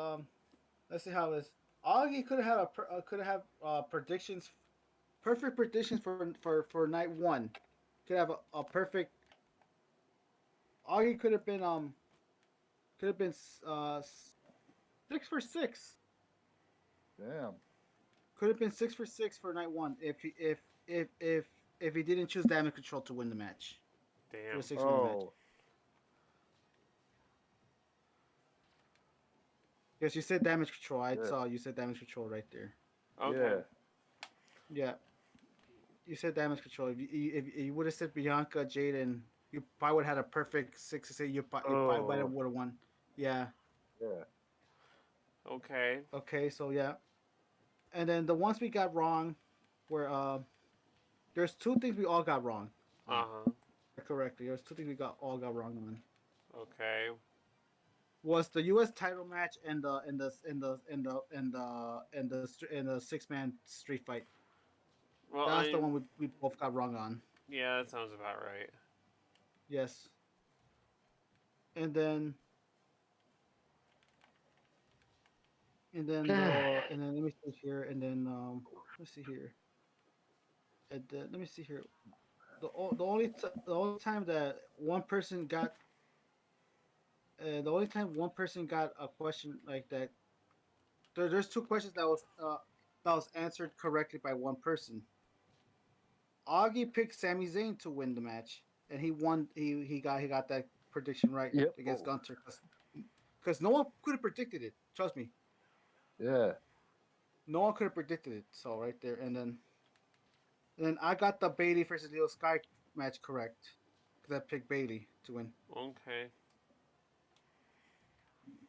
let's see how it is. Augie could have predictions, perfect predictions for night 1. Could have a perfect. Augie could have been 6 for 6. Damn. Could have been 6 for 6 for night 1 if he didn't choose damage control to win the match. For Damn. the 6-man match. Oh. Yes, you said damage control. I Yeah. saw you said damage control right there. Okay. Yeah, you said damage control. If you would have said Bianca, Jaden, you probably would have had a perfect 6 to say you probably would have won. Yeah. Yeah. Okay. Okay. So yeah, and then the ones we got wrong were there's 2 things we all got wrong. Uh-huh. Correctly. There's 2 things we all got wrong on. Okay. Was the U.S. title match and the 6-man street fight. Well, That's the one we both got wrong on. Yeah, that sounds about right. Yes. And then let me see here. And then let's see here. And then let me see here. The only time that one person got the only time one person got a question like that. There's 2 questions that was answered correctly by one person. Augie picked Sami Zayn to win the match, and he won. He got that prediction right Yep. against Gunter, because no one could have predicted it. Trust me, Yeah. no one could have predicted it. So right there, and then I got the Bailey versus Leo Sky match correct, because I picked Bailey to win. Okay.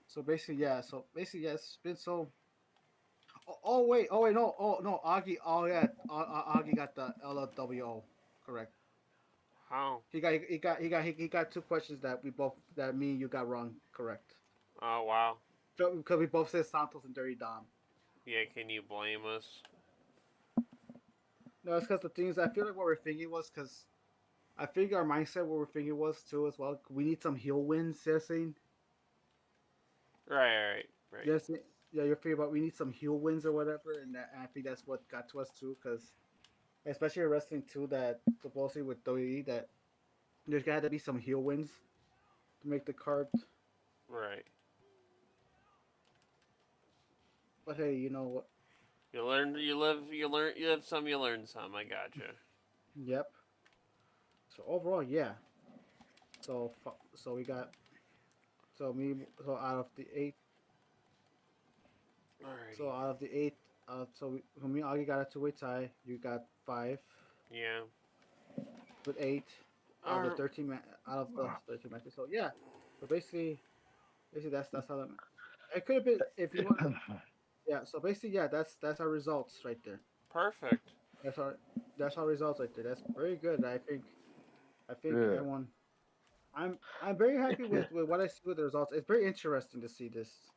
So basically, yeah. It's been so. Oh wait, no, Augie. Oh yeah, Augie got the LWO correct. How? He got 2 questions that me and you got wrong correct. Oh wow. Because we both said Santos and Dirty Dom. Yeah, can you blame us? No, it's because the thing is, I feel like what we're thinking was because I think our mindset what we're thinking was too as well. We need some heel wins, yes, saying. Right. Yes, yeah, you're thinking about we need some heel wins or whatever, and I think that's what got to us too, because especially in wrestling too, that supposedly with WWE that there's got to be some heel wins to make the card. Right. But hey, you know what? You learn, you live, you live some, you learn some. I gotcha. Yep. So overall, yeah. So we got so out of the 8. Alrighty. So out of the 8, for me, Augie got a 2-way tie. You got 5 Yeah. with 8 out of the Alright. 13 out of the 13 matches. So yeah. So basically that's how that. It could have been if you want. Yeah. So basically, yeah, that's our results right there. Perfect. That's our results right there. That's very good. I think Yeah. everyone. I'm very happy with what I see with the results. It's very interesting to see this.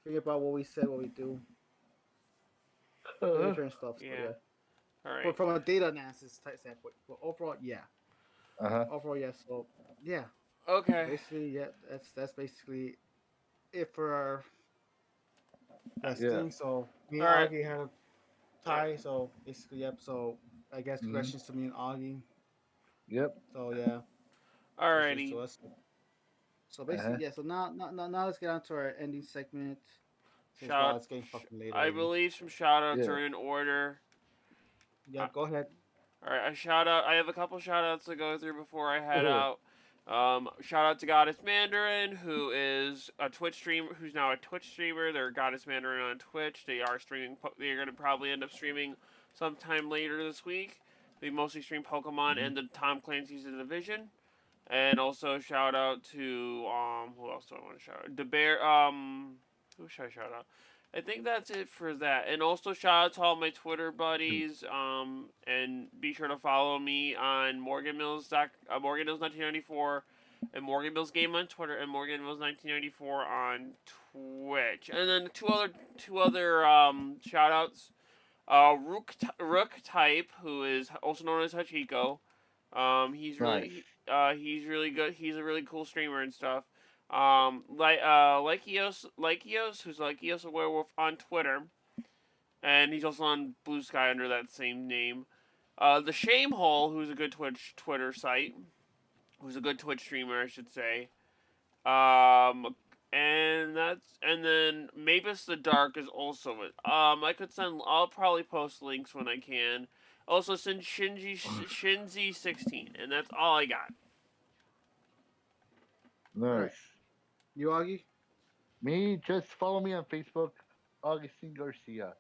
Think about what we said, what we do, different stuff. So, Yeah. yeah. Alright. But from a data analysis type standpoint, but overall, yeah. Uh-huh. Overall, yeah. So yeah. Okay. Basically, yeah. That's basically it for our thing. So me and Alright. Augie had a tie. So basically, yep. So I guess questions to me and Augie. Yep. So yeah. Alrighty. So basically, yeah. So now let's get on to our ending segment. Since Shout. it's getting fucking late I already. believe some shout outs Yeah. are in order. Yeah, go ahead. All right, I have a couple shout outs to go through before I head out. Shout out to Goddess Mandarin, who is a Twitch streamer, who's now a Twitch streamer. They're Goddess Mandarin on Twitch. They are streaming. They're gonna probably end up streaming sometime later this week. They mostly stream Pokemon and the Tom Clancy's The Division. And also shout out to who else do I want to shout out? The Bear who should I shout out? I think that's it for that. And also shout out to all my Twitter buddies. And be sure to follow me on Morgan Mills 1994 and Morgan Mills Game on Twitter and Morgan Mills 1994 on Twitch. And then two other shout outs. Rook Type, who is also known as Hachiko. He's really good. He's a really cool streamer and stuff. Lykios, who's Lykios a Werewolf on Twitter, and he's also on Blue Sky under that same name. The Shame Hole, who's a good Twitter site, who's a good Twitch streamer, I should say. And then Mavis the Dark is also it. I'll probably post links when I can. Also, send Shinzy16, and that's all I got. Nice. You, Augie? Me, just follow me on Facebook, Augustine Garcia.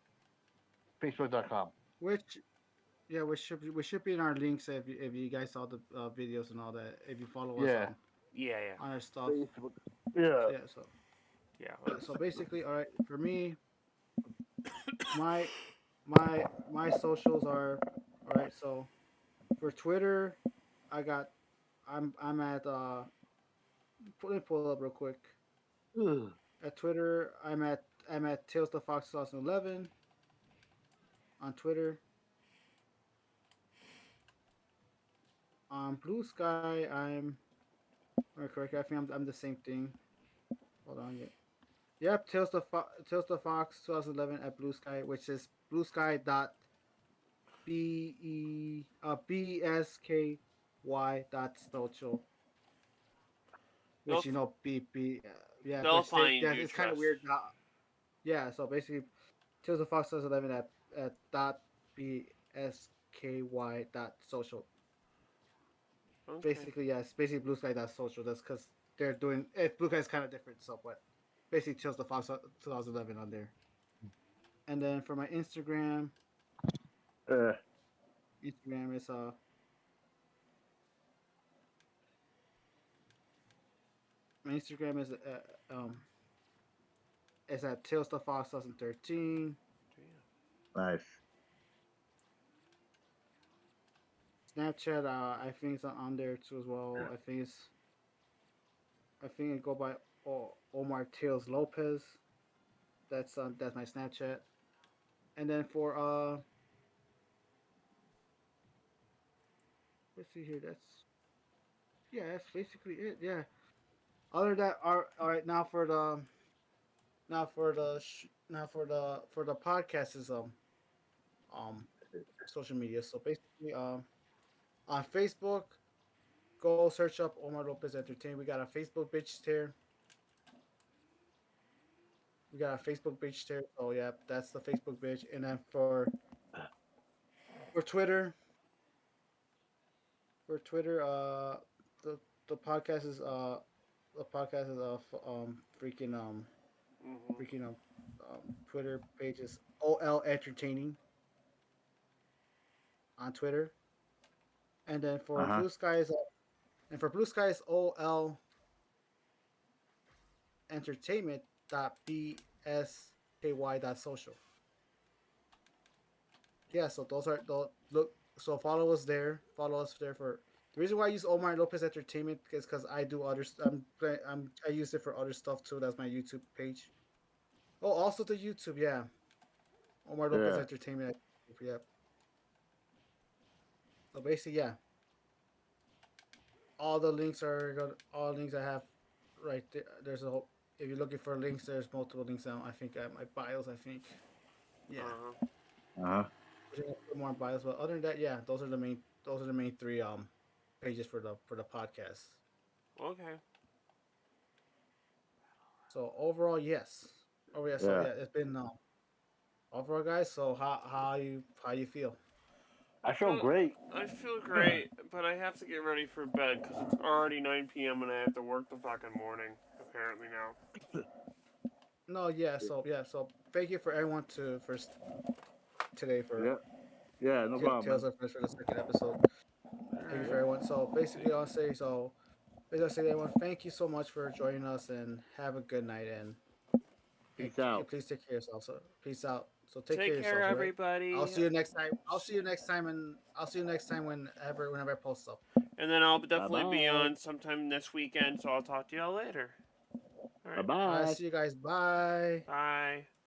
Facebook.com. Which should be in our links if you guys saw the videos and all that. If you follow us Yeah. Yeah. on our stuff. Facebook. Yeah. Yeah. So Yeah. so basically, all right. For me, my socials are all right. So for Twitter, I'm at let me pull it up real quick. Ugh. At Twitter, I'm at Tails the Fox 2011 on Twitter. On Blue Sky, I'm correct. I think I'm the same thing. Hold on, yep. Tails the Fox 2011 at Blue Sky, which is bsky.social. Which yeah, They'll which find you, it's kind of trust. weird. Yeah, so basically, Tails the Fox 2011 at .bsky.social. Okay. Basically, yeah, it's basically Blue Sky social. That's because they're doing it. Blue Sky is kind of different, so but basically Tails the Fox 2011 on there. And then for my Instagram is my Instagram is at Tails the Fox 2013. Nice. Snapchat, I think it's on there too as well. I think it go by Omar Tails Lopez. That's my Snapchat. And then for let's see here. That's basically it. Yeah. Other than that, all right. Now for the podcast is social media. So basically on Facebook, go search up Omar Lopez Entertainment. We got a Facebook page there. So yeah, that's the Facebook page. And then for Twitter, the podcast is freaking Twitter page is OL Entertaining on Twitter. And then for Blue Skies OL entertainment.bsky.social. Yeah, so those are look. So follow us there. Follow us there for the reason why I use Omar Lopez Entertainment is because I do other. I use it for other stuff too. That's my YouTube page. Oh, also the YouTube, yeah. Omar Lopez Entertainment. Yep. So basically, yeah. All the links I have right there. There's a whole. If you're looking for links, there's multiple links now. I think my bios. I think. Yeah. More bios, but other than that, yeah, those are the main three pages for the podcast. Okay. So overall, yes. Oh yeah, so Yeah. yeah, it's been overall, guys. So how you feel? I feel Well, great. I feel great, but I have to get ready for bed because it's already 9 p.m. and I have to work the fucking morning, apparently now. No, yeah. So yeah, so thank you for everyone today for Yeah. Yeah, no give problem, Tales man. of Friends for the second episode. Thank you for Alright. everyone. So basically, I'll say so. Basically, I'll say to everyone, thank you so much for joining us and have a good night and Peace out. please take care of yourselves. So peace out. So take care Take of care, yourselves. All right. I'll everybody. see you next time. I'll see you next time, and I'll see you next time whenever I post up. And then I'll Bye definitely be bye. on sometime this weekend, so I'll talk to y'all later. Bye Alright. All right. bye. See you guys. Bye. Bye.